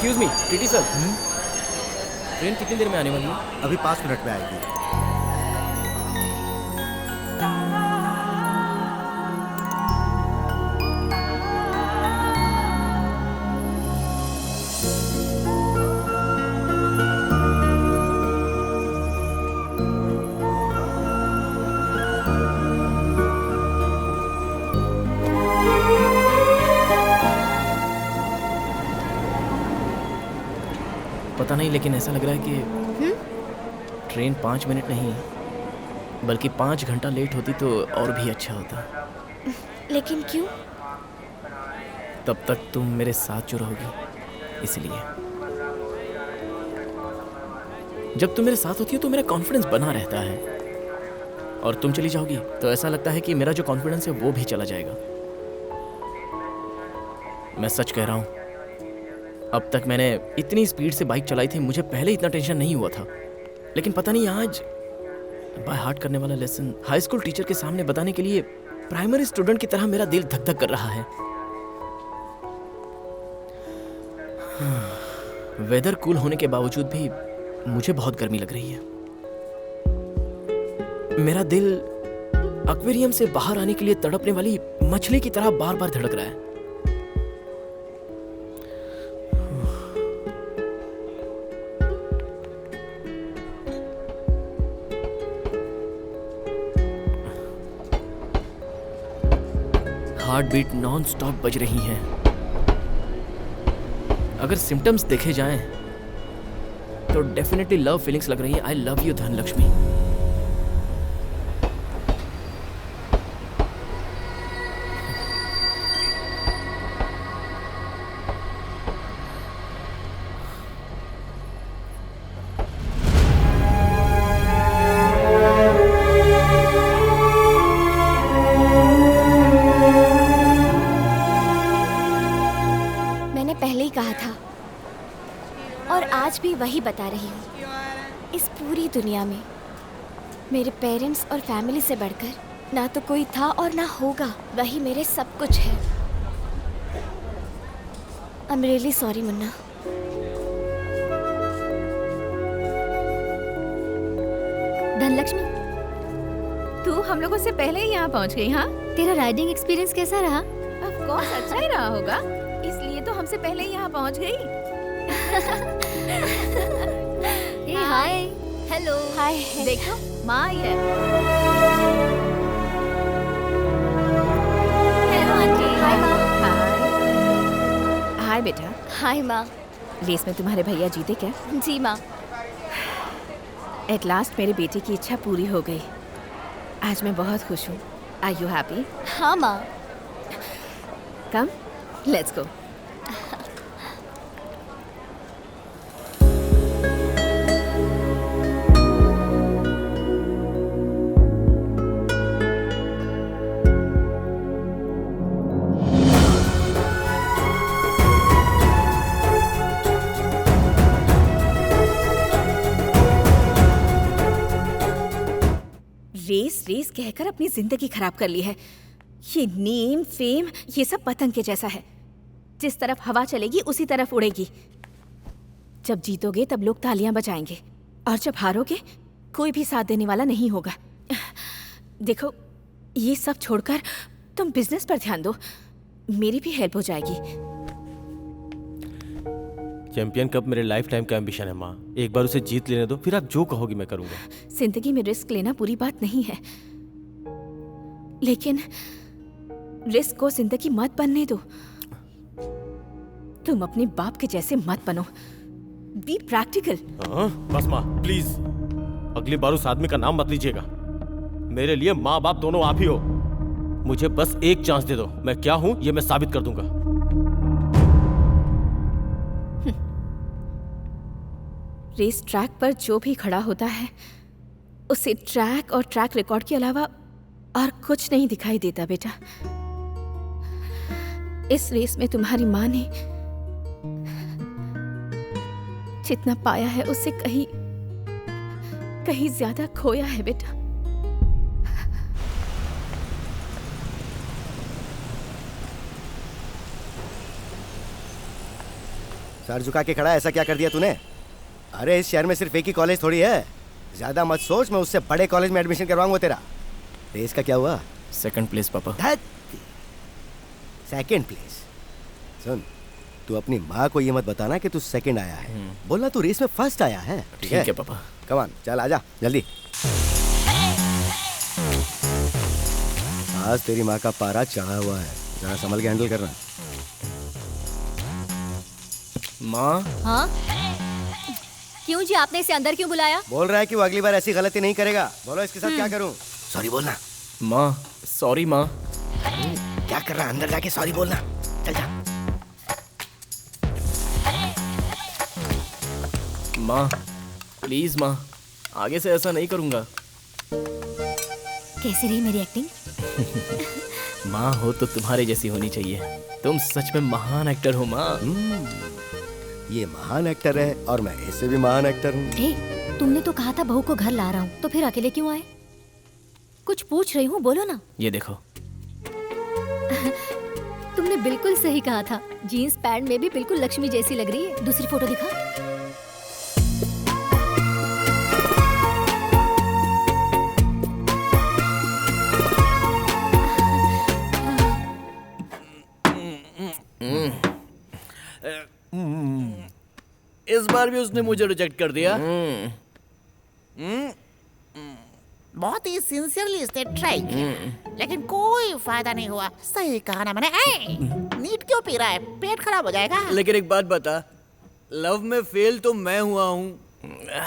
A: Excuse me TT sir, train कितनी देर में आने वाली है?
F: अभी 5 मिनट में आएगी।
A: पता नहीं, लेकिन ऐसा लग रहा है कि ट्रेन 5 मिनट नहीं बल्कि 5 घंटा लेट होती तो और भी अच्छा होता।
C: लेकिन क्यों?
A: तब तक तुम मेरे साथ जो रहोगी, इसलिए। जब तुम मेरे साथ होती हो तो मेरा कॉन्फिडेंस बना रहता है, और तुम चली जाओगी तो ऐसा लगता है कि मेरा जो कॉन्फिडेंस है वो भी चला जाएगा। मैं सच कह रहा हूं, अब तक मैंने इतनी स्पीड से बाइक चलाई थी, मुझे पहले इतना टेंशन नहीं हुआ था, लेकिन पता नहीं आज बाय हार्ट करने वाला लेसन हाई स्कूल टीचर के सामने बताने के लिए प्राइमरी स्टूडेंट की तरह मेरा दिल धक धक कर रहा है। वेदर कूल होने के बावजूद भी मुझे बहुत गर्मी लग रही है। मेरा दिल एक्वेरियम से बाहर आने के लिए तड़पने वाली मछली की तरह बार बार धड़क रहा है। हार्ट बीट नॉन स्टॉप बज रही हैं। अगर सिम्टम्स देखे जाएं तो डेफिनेटली लव फीलिंग्स लग रही है। आई लव यू धनलक्ष्मी।
C: मैंने पहले ही कहा था और आज भी वही बता रही हूँ, इस पूरी दुनिया में मेरे पेरेंट्स और फैमिली से बढ़कर ना तो कोई था और ना होगा। वही मेरे सब कुछ है। I am really sorry Munna.
J: Dhanlaxmi,
I: तू हम लोगों से पहले ही यहाँ पहुँच गई। हाँ,
J: तेरा राइडिंग एक्सपीरियंस कैसा रहा?
I: ऑफ कोर्स अच्छा ही रहा होगा, इसलिए तो हमसे पहले ही यहाँ पहुँच गई।
J: ए हाय, हेलो।
C: हाय।
I: देखो माँ आई है।
J: Hello aunty.
C: हाय माँ।
I: हाय। हाय बेटा।
C: हाय माँ।
I: रेस में तुम्हारे भैया जीते क्या?
C: जी माँ।
I: एट लास्ट मेरे बेटे की इच्छा पूरी हो गई। आज मैं बहुत खुश हूँ। Are you happy?
C: हाँ माँ।
I: Come, let's go. Race race कहकर अपनी जिंदगी खराब कर ली है। ये नेम फेम ये सब पतंग के जैसा है, जिस तरफ हवा चलेगी उसी तरफ उड़ेगी। जब जीतोगे तब लोग तालियां बजाएंगे, और जब हारोगे कोई भी साथ देने वाला नहीं होगा। देखो, ये सब छोड़कर तुम बिजनेस पर ध्यान दो, मेरी भी हेल्प हो जाएगी।
H: चैंपियन कप मेरे लाइफ टाइम का एम्बिशन है माँ। एक बार उसे जीत लेने दो, फिर आप जो कहोगी मैं करूंगा।
I: जिंदगी में रिस्क लेना बुरी बात नहीं है, लेकिन रिस्क को जिंदगी मत बनने दो। तुम अपने बाप के जैसे मत बनो। Be practical.
H: बस माँ प्लीज, अगली बार उस आदमी का नाम मत लीजिएगा। मेरे लिए माँ बाप दोनों आप ही हो। मुझे बस एक चांस दे दो, मैं क्या हूँ ये मैं साबित कर दूंगा।
I: रेस ट्रैक पर जो भी खड़ा होता है उसे ट्रैक और ट्रैक रिकॉर्ड के अलावा और कुछ नहीं दिखाई देता बेटा। इस रेस में तुम्हारी माँ ने जितना पाया है उससे कहीं कहीं ज्यादा खोया है बेटा।
D: सर झुका के खड़ा है, ऐसा क्या कर दिया तूने? अरे इस शहर में सिर्फ एक ही कॉलेज थोड़ी है, ज्यादा मत सोच, मैं उससे बड़े कॉलेज में एडमिशन करवाऊंगा तेरा। रेस का क्या हुआ?
A: सेकंड प्लेस पापा।
D: Second place? सुन, तू अपनी माँ को ये मत बताना कि तू सेकंड आया है, बोलना तू रेस में फर्स्ट आया है।
A: ठीक है पापा।
D: कम ऑन, चल आजा जल्दी। आज तेरी माँ का पारा चढ़ा हुआ है, जरा संभल के हैंडल करना।
A: माँ।
J: हाँ क्यों जी, आपने इसे अंदर क्यों बुलाया?
D: बोल रहा है कि वो अगली बार ऐसी गलती नहीं करेगा। बोलो इसके साथ क्या करूं? सॉरी बोलना।
A: माँ सॉरी माँ।
D: क्या कर रहा है? अंदर जाके सॉरी बोलना। चल जा।
A: माँ प्लीज माँ, आगे से ऐसा नहीं करूँगा।
J: कैसी रही मेरी एक्टिंग?
A: माँ हो तो तुम्हारे जैसी होनी चाहिए, तुम सच में महान एक्टर हो माँ।
D: ये महान एक्टर है और मैं इससे भी महान एक्टर हूँ।
J: ए, तुमने तो कहा था बहू को घर ला रहा हूँ, तो फिर अकेले क्यों आए? कुछ पूछ रही हूँ, बोलो ना।
A: ये देखो।
J: तुमने बिल्कुल सही कहा था, जीन्स पैंट में भी बिल्कुल लक्ष्मी जैसी लग रही है। दूसरी फोटो दिखा।
B: इस बार भी उसने मुझे रिजेक्ट कर दिया।
G: बहुत ही सिंसियरली इसने ट्राई किया, लेकिन कोई फायदा नहीं हुआ। सही कहा ना मैंने। नीट क्यों पी रहा है? पेट खराब हो जाएगा।
B: लेकिन एक बात बता, लव में फेल तो मैं हुआ हूँ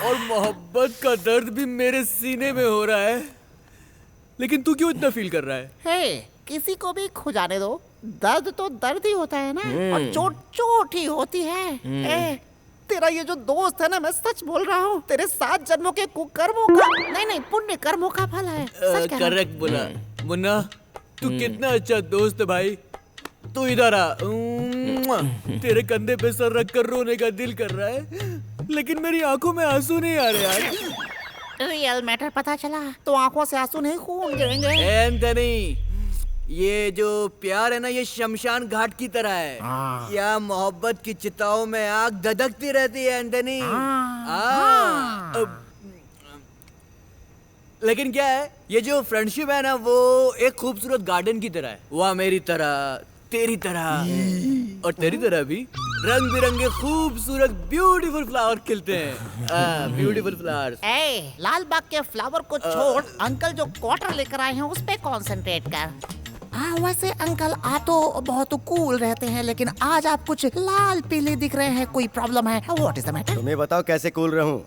B: और मोहब्बत का दर्द भी मेरे सीने में हो रहा है, लेकिन तू क्यों इतना फील कर रहा है?
G: हे, किसी को भी खो जाने दो, दर्द तो दर्द ही होता है ना, और चोट चोट ही होती है। तेरा ये जो दोस्त है ना, मैं सच बोल रहा हूँ, तेरे 7 जन्मों के कुकर्मों का नहीं पुण्य कर्मों का फल है। सच कह रहा हूं।
B: करेक्ट बोला मुन्ना, तू कितना अच्छा दोस्त है भाई। तू इधर आ, तेरे कंधे पे सर रख कर रोने का दिल कर रहा है, लेकिन मेरी आंखों में आंसू नहीं आ रहे यार।
G: रियल मैटर पता चला तो आंखों से आंसू नहीं, खून गिरेंगे।
B: एंथनी, ये जो प्यार है ना, ये शमशान घाट की तरह है। या मोहब्बत की चिताओं में आग धधकती रहती है एंथनी। लेकिन क्या है, ये जो फ्रेंडशिप है ना, वो एक खूबसूरत गार्डन की तरह है। वह मेरी तरह, तेरी तरह और तेरी तरह भी रंग बिरंगे खूबसूरत ब्यूटीफुल फ्लावर खिलते हैं। Beautiful flowers.
G: लाल बाग के फ्लावर को छोड़, अंकल जो क्वार्टर लेकर आए हैं उस पे कंसंट्रेट कर। हाँ वैसे अंकल आप तो बहुत कूल रहते हैं, लेकिन आज आप कुछ लाल पीले दिख रहे हैं। कोई प्रॉब्लम है? What is the matter?
D: तुम्हें बताओ कैसे कूल रहूं?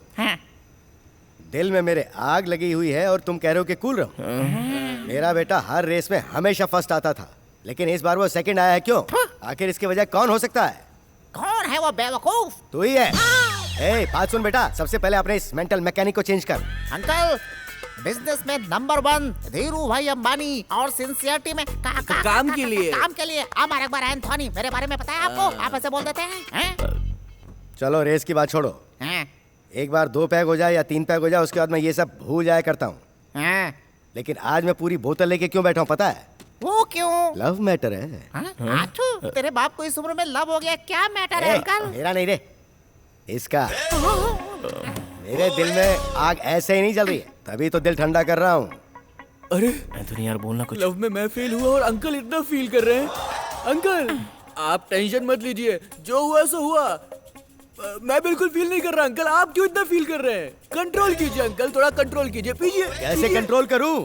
D: दिल में मेरे आग लगी हुई है और तुम कह रहे हो कि कूल रहूं? मेरा बेटा हर रेस में हमेशा फर्स्ट आता था, लेकिन इस बार वो सेकंड आया है। क्यों? आखिर इसके वजह कौन हो सकता है?
G: कौन है वो बेवकूफ?
D: तू ही है। बात सुन बेटा, सबसे पहले अपने इस मेंटल मैकेनिक को चेंज कर।
G: अंकल, बिजनेस में नंबर 1 धीरू भाई अंबानी, और सिंसियरिटी में
B: काम के लिए।
G: काम के लिए अमर अकबर एंथोनी। मेरे बारे में पता है आपको? आप ऐसे बोल देते हैं?
D: चलो रेस की बात छोड़ो, एक बार 2 पैग हो जाए या 3 पैग हो जाए, उसके बाद मैं ये सब भूल जाया करता हूँ। लेकिन आज मैं पूरी बोतल लेके क्यों बैठा हूँ पता है?
G: वो क्यों?
D: लव मैटर है।
G: आठू, तेरे बाप को इस उम्र में लव हो गया, क्या मैटर है अंकल?
D: मेरा नहीं रे, इसका। मेरे दिल में आग ऐसे ही नहीं जल रही है, तभी तो दिल ठंडा कर रहा हूँ।
B: अरे
A: एंथनी यार बोलना कुछ।
B: लव में मैं फेल हुआ और अंकल इतना फील कर रहे हैं। अंकल आप टेंशन मत लीजिए, जो हुआ सो हुआ। मैं बिल्कुल फील नहीं कर रहा अंकल, आप क्यों इतना फील कर रहे हैं? कंट्रोल कीजिए अंकल, थोड़ा कंट्रोल कीजिए। पीजिए।
D: कैसे कंट्रोल करूं?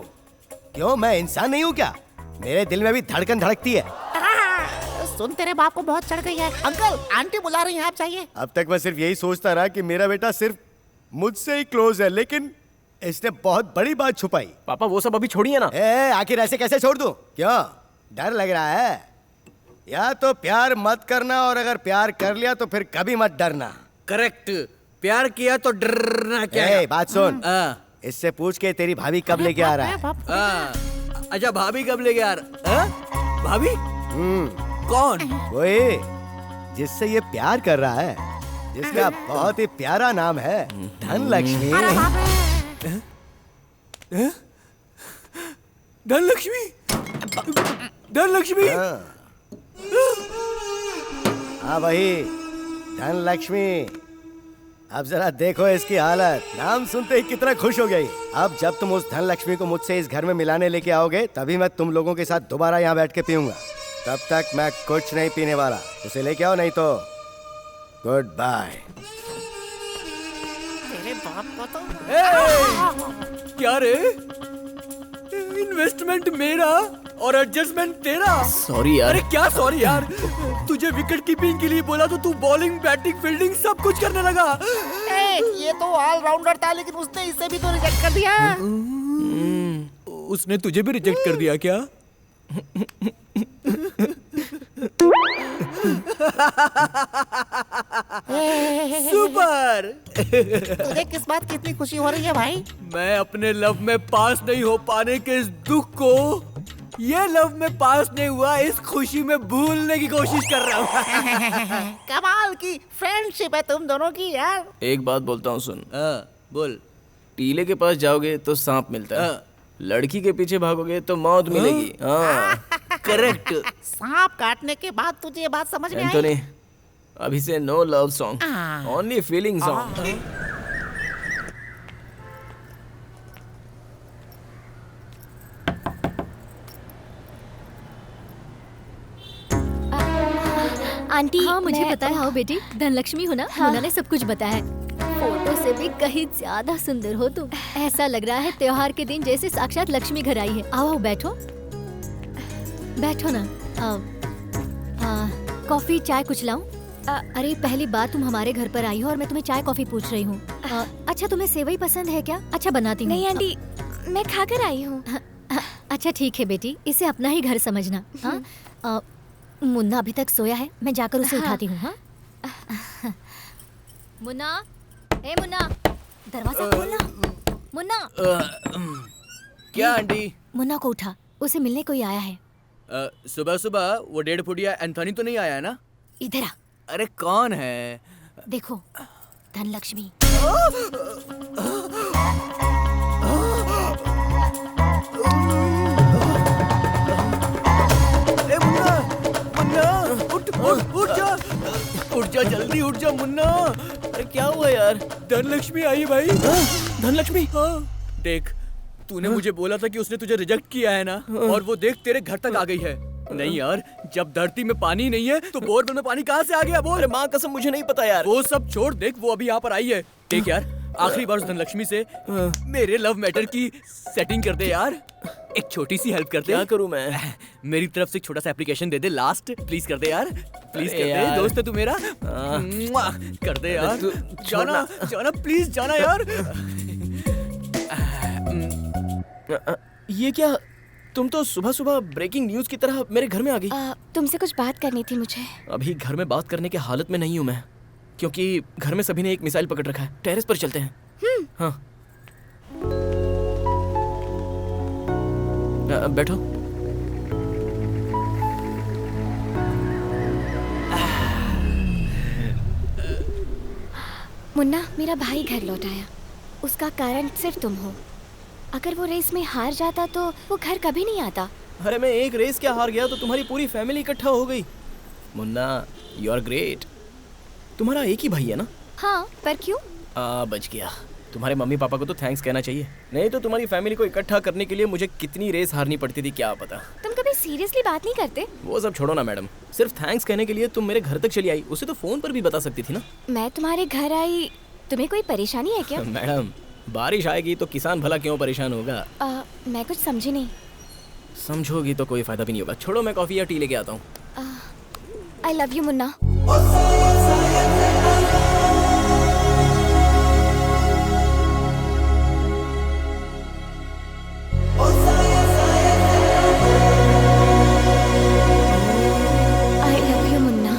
D: क्यों, मैं इंसान नहीं हूँ क्या? मेरे दिल में भी धड़कन धड़कती है।
G: सुन, तेरे बाप को बहुत चढ़ गई है। अंकल, आंटी बुला रही हैं, आप चाहिए?
D: अब तक मैं सिर्फ यही सोचता रहा कि मेरा बेटा सिर्फ मुझसे ही क्लोज है, लेकिन इसने बहुत बड़ी बात छुपाई।
A: पापा वो सब अभी छोड़िए ना।
D: आखिर ऐसे कैसे छोड़ दूं? क्यों, डर लग रहा है? या तो प्यार मत करना, और अगर प्यार कर लिया तो फिर कभी मत डरना।
B: करेक्ट, प्यार किया तो डरना क्या है?
D: बात सुन, इससे पूछ के तेरी भाभी कब लेके आ रहा है?
B: अच्छा भाभी कब लेके आ रहा? भाभी? कौन?
D: वही जिससे ये प्यार कर रहा है, जिसका बहुत ही प्यारा नाम है धनलक्ष्मी।
B: धनलक्ष्मी? धनलक्ष्मी?
D: हाँ वही धनलक्ष्मी, अब जरा देखो इसकी हालत। नाम सुनते ही कितना खुश हो गई। अब जब तुम उस धनलक्ष्मी को मुझसे इस घर में मिलाने लेके आओगे तभी मैं तुम लोगों के साथ दोबारा यहाँ बैठ के पीऊंगा। तब तक मैं कुछ नहीं पीने वाला। उसे लेके आओ, नहीं तो गुड बाय।
G: तेरे बाप को तो
B: क्या रे, इन्वेस्टमेंट मेरा और एडजस्टमेंट तेरा।
A: सॉरी यार।
B: अरे क्या सॉरी यार, तुझे विकेट कीपिंग के लिए बोला तो तू बॉलिंग बैटिंग फील्डिंग सब कुछ करने लगा।
G: ये तो ऑलराउंडर था, लेकिन उसने इसे भी तो रिजेक्ट कर दिया।
B: उसने तुझे भी रिजेक्ट कर दिया क्या? सुपर।
G: तुझे किस बात की इतनी खुशी हो रही है भाई?
B: मैं अपने लव में पास नहीं हो पाने के इस दुख को ये लव में पास नहीं हुआ इस खुशी में भूलने की कोशिश कर रहा हूँ।
G: कमाल की फ्रेंडशिप है तुम दोनों की यार।
A: एक बात बोलता हूँ, सुन।
B: बोल।
A: टीले के पास जाओगे तो सांप मिलता है, लड़की के पीछे भागोगे तो मौत मिलेगी। हाँ
B: करेक्ट।
G: सांप काटने के बाद तुझे ये बात समझ में आई?
A: एंथोनी, अभी से no love song, only feeling song.
C: Aunty
J: हाँ मुझे
C: मैं-
J: पता है। आओ बेटी, धनलक्ष्मी हो ना?
C: हाँ।
J: मुन्ना ने सब कुछ बताया है। फोटो से भी कहीं ज्यादा सुंदर हो तुम। ऐसा लग रहा है त्योहार के दिन जैसे साक्षात लक्ष्मी घर आई है। आओ आओ बैठो, बैठो ना। कॉफी चाय कुछ लाऊं? अरे पहली बार तुम हमारे घर पर आई हो और मैं तुम्हें चाय कॉफी पूछ रही हूँ। अच्छा तुम्हें सेवई पसंद है क्या? अच्छा बनाती हूँ।
C: नहीं आंटी, मैं खाकर आई हूँ।
J: अच्छा ठीक है बेटी, इसे अपना ही घर समझना। हाँ मुन्ना अभी तक सोया है, मैं जाकर उसे उठाती हूँ। हाँ मुन्ना, ए मुन्ना, दरवाजा खोलना। मुन्ना।
B: क्या आंटी?
J: मुन्ना को उठा, उसे मिलने कोई आया है।
B: सुबह सुबह वो 1.5 फुटिया एंथोनी तो नहीं आया है ना?
J: इधर आ।
B: अरे कौन है?
J: देखो, धनलक्ष्मी।
B: ए मुन्ना, मुन्ना उठ जा, उठ जा जल्दी, उठ जा मुन्ना।
A: अरे क्या हुआ यार?
B: धनलक्ष्मी आई भाई।
A: धनलक्ष्मी?
B: हाँ देख, तूने मुझे बोला था कि उसने तुझे रिजेक्ट किया है ना, और वो देख तेरे घर तक आ गई है। नहीं यार, जब धरती में पानी नहीं है तो बोरवेल में पानी कहाँ से आ गया बोल?
A: अरे माँ कसम मुझे नहीं पता यार।
B: वो सब छोड़, देख वो अभी यहाँ पर आई है। देख यार, आखिरी बार उस धनलक्ष्मी से मेरे लव मैटर की सेटिंग कर दे यार। एक छोटी सी हेल्प कर दे।
A: क्या करूँ मैं?
B: मेरी तरफ से छोटा सा application they they, last please कर दे यार, प्लीज कर दे।
A: यार।
B: दोस्त है तू मेरा, मुआ, कर दे यार।
A: तू
B: जाना जाना प्लीज जाना यार।
A: ये क्या? तुम तो सुबह सुबह ब्रेकिंग न्यूज की तरह मेरे घर में आ गई।
C: तुमसे कुछ बात करनी थी मुझे।
A: अभी घर में बात करने के हालत में नहीं हूँ मैं, क्योंकि घर में सभी ने एक मिसाइल पकड़ रखा है। टेरेस पर चलते हैं। हाँ बैठो।
C: मुन्ना, मेरा भाई घर लौट आया। उसका कारण सिर्फ तुम हो। अगर वो रेस में हार जाता तो वो घर कभी नहीं आता।
A: अरे मैं एक रेस क्या हार गया तो तुम्हारी पूरी फैमिली इकट्ठा हो गई। Munna, you are great. तुम्हारा एक ही भाई है ना?
C: हाँ, पर क्यों?
A: बच गया। तुम्हारे मम्मी पापा को तो थैंक्स कहना चाहिए, नहीं तो तुम्हारी फैमिली को इकट्ठा करने के लिए मुझे कितनी रेस हारनी पड़ती थी क्या पता।
C: तुम कभी सीरियसली बात नहीं करते?
A: वो सब छोड़ो ना मैडम, सिर्फ थैंक्स कहने के लिए तुम मेरे घर तक चली आई। उसे तो फोन पर भी बता सकती थी ना।
C: मैं तुम्हारे घर आई, तुम्हें कोई परेशानी है क्या?
A: मैडम, बारिश आएगी तो किसान भला क्यों परेशान होगा?
C: मैं कुछ समझी नहीं।
A: समझोगी तो कोई फायदा भी नहीं होगा। छोड़ो, मैं कॉफी या टी लेके आता हूँ।
C: आई love you Munna. I love you Munna.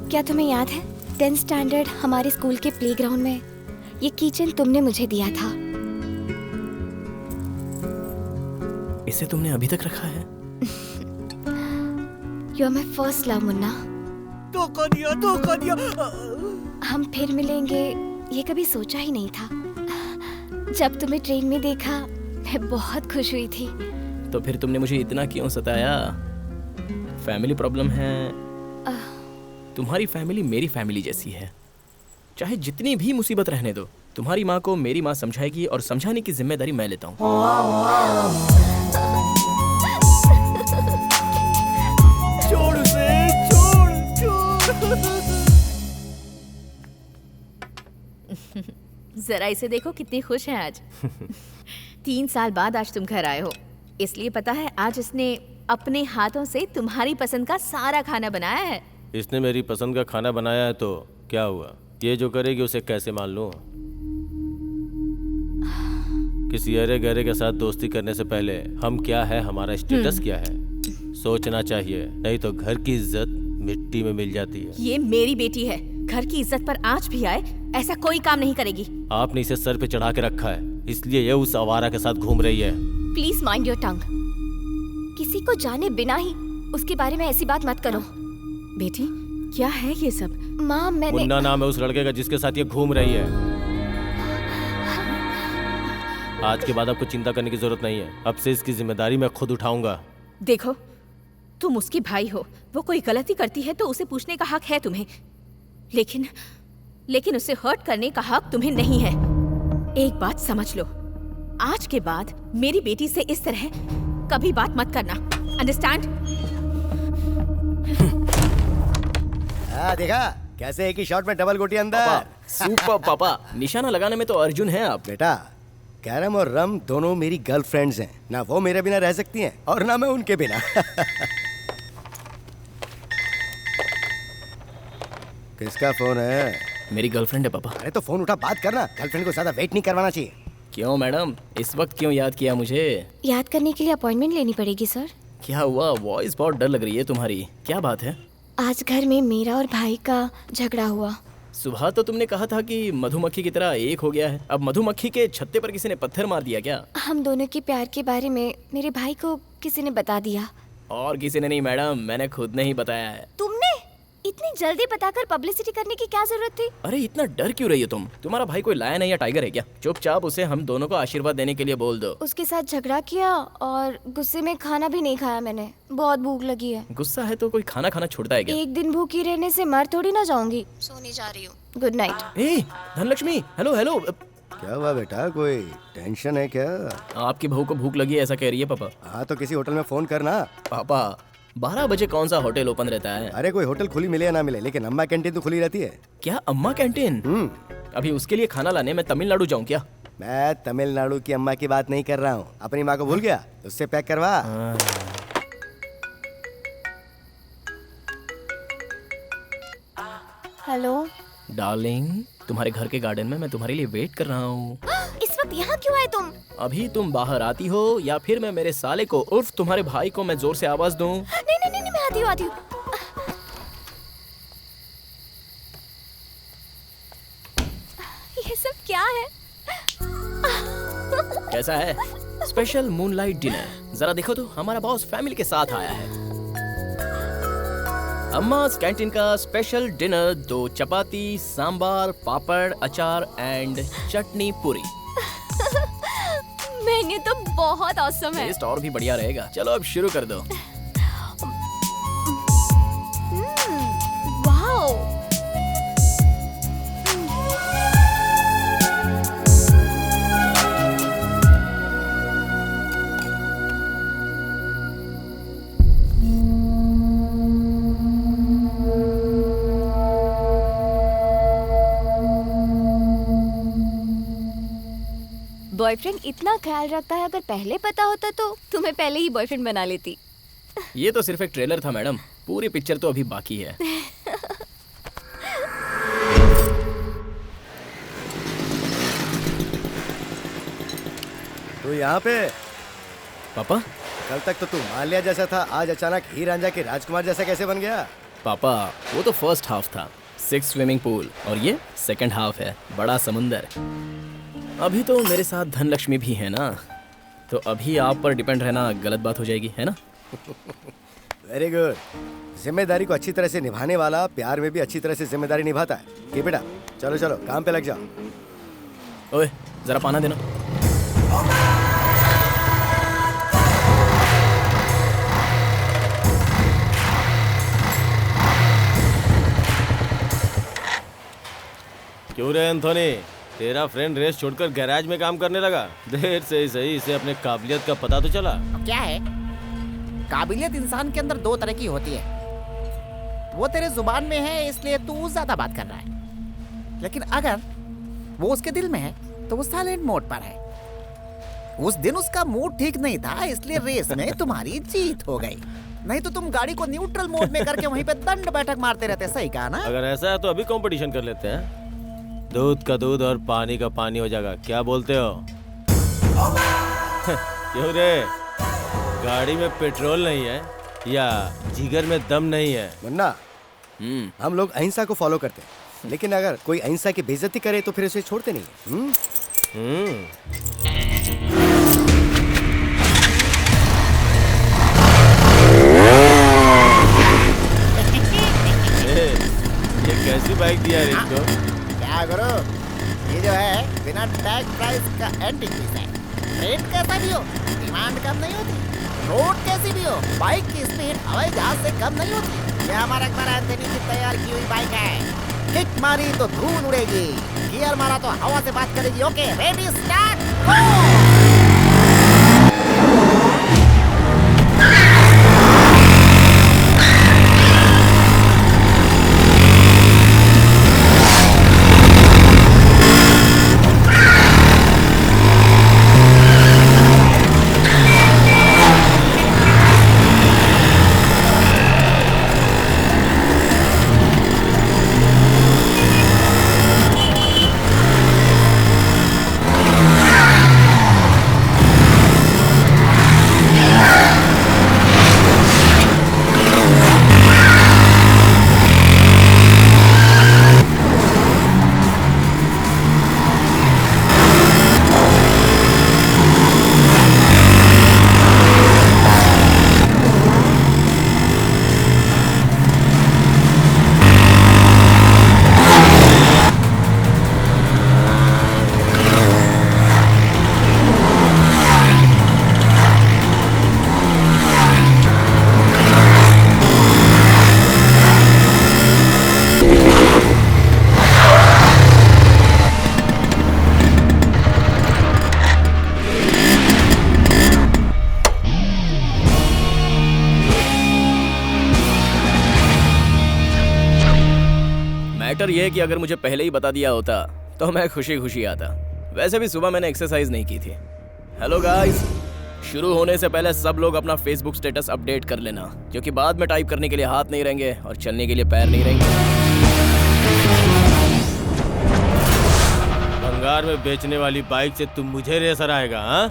C: क्या तुम्हें याद है 10th स्टैंडर्ड हमारे स्कूल के प्लेग्राउंड में ये किचन तुमने मुझे दिया था?
A: इसे तुमने अभी तक रखा है?
C: You are my first love Munna.
B: धोखा दिया, धोखा दिया।
C: हम फिर मिलेंगे ये कभी सोचा ही नहीं था। जब तुम्हें ट्रेन में देखा मैं बहुत खुश हुई थी।
A: तो फिर तुमने मुझे इतना क्यों सताया? फैमिली प्रॉब्लम है? तुम्हारी फैमिली मेरी फैमिली जैसी है। चाहे जितनी भी मुसीबत रहने दो, तुम्हारी माँ को मेरी माँ समझाएगी और समझाने की जिम्मेदारी मैं लेता हूँ। छोड़ उसे, छोड़।
I: जरा इसे देखो कितनी खुश है आज। 3 साल बाद आज तुम घर आए हो, इसलिए पता है आज इसने अपने हाथों से तुम्हारी पसंद का सारा खाना बनाया है।
H: इसने मेरी पसंद का खाना बनाया है तो क्या हुआ? ये जो करेगी उसे कैसे मान लूं? किसी अरे गहरे के साथ दोस्ती करने से पहले हम क्या है, हमारा स्टेटस क्या है, सोचना चाहिए, नहीं तो घर की इज्जत मिट्टी में मिल जाती है।
I: ये मेरी बेटी है, घर की इज्जत पर आंच भी आए ऐसा कोई काम नहीं करेगी।
H: आपने इसे सर पे चढ़ा के रखा है, इसलिए ये उस आवारा के साथ घूम रही है।
C: Please mind your tongue. किसी को जाने बिना ही उसके बारे में ऐसी बात मत करो।
I: बेटी क्या है ये सब?
C: माँ मैंने
H: मुन्ना नाम है उस लड़के का जिसके साथ ये घूम रही है। आज के बाद आपको चिंता करने की जरूरत नहीं है, अब से इसकी जिम्मेदारी मैं खुद उठाऊंगा।
I: देखो तुम उसके भाई हो, वो कोई गलती करती है तो उसे पूछने का हक है तुम्हें, लेकिन उसे हर्ट करने का हक तुम्हें नहीं है। एक बात समझ लो, आज के बाद मेरी बेटी से इस तरह कभी बात मत करना, अंडरस्टैंड?
D: देखा कैसे एक ही शॉट में डबल गोटी अंदर।
A: पापा, सुपर पापा। निशाना लगाने में तो अर्जुन है आप।
D: बेटा कैरम और रम दोनों मेरी गर्लफ्रेंड्स हैं, ना वो मेरे बिना रह सकती हैं और ना मैं उनके बिना। किसका फोन है?
A: मेरी गर्लफ्रेंड है पापा।
D: अरे तो फोन उठा, बात करना। गर्लफ्रेंड को ज्यादा वेट नहीं करवाना चाहिए।
A: क्यों मैडम, इस वक्त क्यों याद किया मुझे?
C: याद करने के लिए अपॉइंटमेंट लेनी पड़ेगी सर।
A: क्या हुआ? वॉइस बहुत डर लग रही है तुम्हारी, क्या बात है?
C: आज घर में मेरा और भाई का झगड़ा हुआ।
A: सुबह तो तुमने कहा था कि मधुमक्खी की तरह एक हो गया है, अब मधुमक्खी के छत्ते पर किसी ने पत्थर मार दिया क्या?
C: हम दोनों के प्यार के बारे में मेरे भाई को किसी ने बता दिया।
A: और किसी ने नहीं मैडम, मैंने खुद ने ही बताया है।
C: तुमने इतनी जल्दी बताकर पब्लिसिटी करने की क्या जरूरत थी?
A: अरे इतना डर क्यों रही हो तुम? तुम्हारा भाई कोई लायन है या टाइगर है क्या? चुपचाप उसे हम दोनों को आशीर्वाद देने के लिए बोल दो।
C: उसके साथ झगड़ा किया और गुस्से में खाना भी नहीं खाया मैंने, बहुत भूख लगी है।
A: गुस्सा है तो कोई खाना खाना छोड़ता है क्या?
C: एक दिन भूखी रहने से मर थोड़ी ना जाऊंगी। सोने जा रही हूँ, गुड नाइट।
A: ए धनलक्ष्मी, हेलो हेलो।
D: क्या हुआ बेटा, कोई टेंशन है क्या?
A: आपकी बहू को भूख लगी है ऐसा कह रही है पापा।
D: हाँ तो किसी होटल में फोन करना।
A: पापा 12 बजे कौन सा होटल ओपन रहता है?
D: अरे कोई होटल खुली मिले या ना मिले, लेकिन अम्मा कैंटीन तो खुली रहती है।
A: क्या अम्मा कैंटीन? अभी उसके लिए खाना लाने मैं तमिलनाडु जाऊँ क्या?
D: मैं तमिलनाडु की अम्मा की बात नहीं कर रहा हूँ, अपनी माँ को भूल गया, उससे पैक करवा।
C: हेलो
A: डार्लिंग, तुम्हारे घर के गार्डन में मैं तुम्हारे लिए वेट कर रहा हूँ।
C: इस वक्त यहाँ क्यों आए तुम?
A: अभी तुम बाहर आती हो या फिर मैं मेरे साले को उर्फ तुम्हारे भाई को मैं जोर से आवाज दूं?
C: नहीं नहीं नहीं, मैं आती हूँ। ये सब क्या है?
A: कैसा है स्पेशल मूनलाइट डिनर? जरा देखो तो, हमारा बॉस फैमिली के साथ आया है। अम्मा's कैंटीन का स्पेशल डिनर, 2 चपाती, सांबार, पापड़, अचार एंड चटनी पूरी।
C: मेन्यू तो बहुत ऑसम है।
A: टेस्ट और भी बढ़िया रहेगा। चलो अब शुरू कर दो।
C: वाओ, बॉयफ्रेंड इतना ख्याल रखता है, अगर पहले पता होता तो तुम्हें पहले ही बॉयफ्रेंड बना लेती।
A: ये तो सिर्फ एक ट्रेलर था मैडम, पूरी पिक्चर तो अभी बाकी है।
D: तू यहाँ पे?
A: पापा,
D: कल तक तो तू माल्या जैसा था, आज अचानक हीर रांझा के राजकुमार जैसा कैसे बन गया?
A: पापा वो तो फर्स्ट हाफ था, 6 स्विमिंग पूल, और ये सेकंड हाफ है, बड़ा समुंदर। अभी तो मेरे साथ धनलक्ष्मी भी है ना, तो अभी आप पर डिपेंड रहना गलत बात हो जाएगी, है ना?
D: Very good. जिम्मेदारी को अच्छी तरह से निभाने वाला प्यार में भी अच्छी तरह से जिम्मेदारी निभाता है। कि बेटा चलो चलो काम पे लग जाओ।
A: ओए जरा पाना देना।
H: क्यों रे एंथोनी, तेरा फ्रेंड रेस छोड़कर गैराज में काम करने लगा? देर से ही सही, इसे अपने काबिलियत का पता तो चला।
G: क्या है, काबिलियत इंसान के अंदर दो तरह की होती है। वो तेरे जुबान में है इसलिए तू ज्यादा बात कर रहा है, लेकिन अगर वो उसके दिल में है तो वो साइलेंट मोड पर है। उस दिन उसका मूड ठीक नहीं था इसलिए रेस में तुम्हारी जीत हो गई, नहीं तो तुम गाड़ी को न्यूट्रल मोड में करके वहीं पे दंड बैठक मारते रहते। सही कहा ना?
H: अगर ऐसा है तो अभी कंपटीशन कर लेते हैं। दूध का दूध और पानी का पानी हो जाएगा, क्या बोलते हो? क्यों रे, गाड़ी में पेट्रोल नहीं है या जिगर में दम नहीं है?
D: मुन्ना, हम लोग अहिंसा को फॉलो करते हैं, लेकिन अगर कोई अहिंसा की बेइज्जती करे तो फिर उसे छोड़ते नहीं।
H: ये कैसी बाइक दिया है इसको?
G: क्या करो, ये जो है बिना टैग प्राइस का एंटी पीस है। रेट कैसा भी हो, डिमांड कम नहीं होती। रोड कैसी भी हो, बाइक की स्पीड हवाई जहाज से कम नहीं होती। ये हमारा अकबर एंथनी की तैयार की हुई बाइक है। किक मारी तो धूल उड़ेगी, गियर मारा तो हवा से बात करेगी। ओके, रेडी स्टार्ट गो।
A: मैटर ये है कि अगर मुझे पहले ही बता दिया होता तो मैं खुशी खुशी आता। वैसे भी सुबह मैंने एक्सरसाइज नहीं की थी। हेलो गाइस, शुरू होने से पहले सब लोग अपना फेसबुक स्टेटस अपडेट कर लेना, क्योंकि बाद में टाइप करने के लिए हाथ नहीं रहेंगे और चलने के लिए पैर नहीं रहेंगे।
H: भंगार में बेचने वाली बाइक से तुम मुझे रेसर आएगा? हाँ,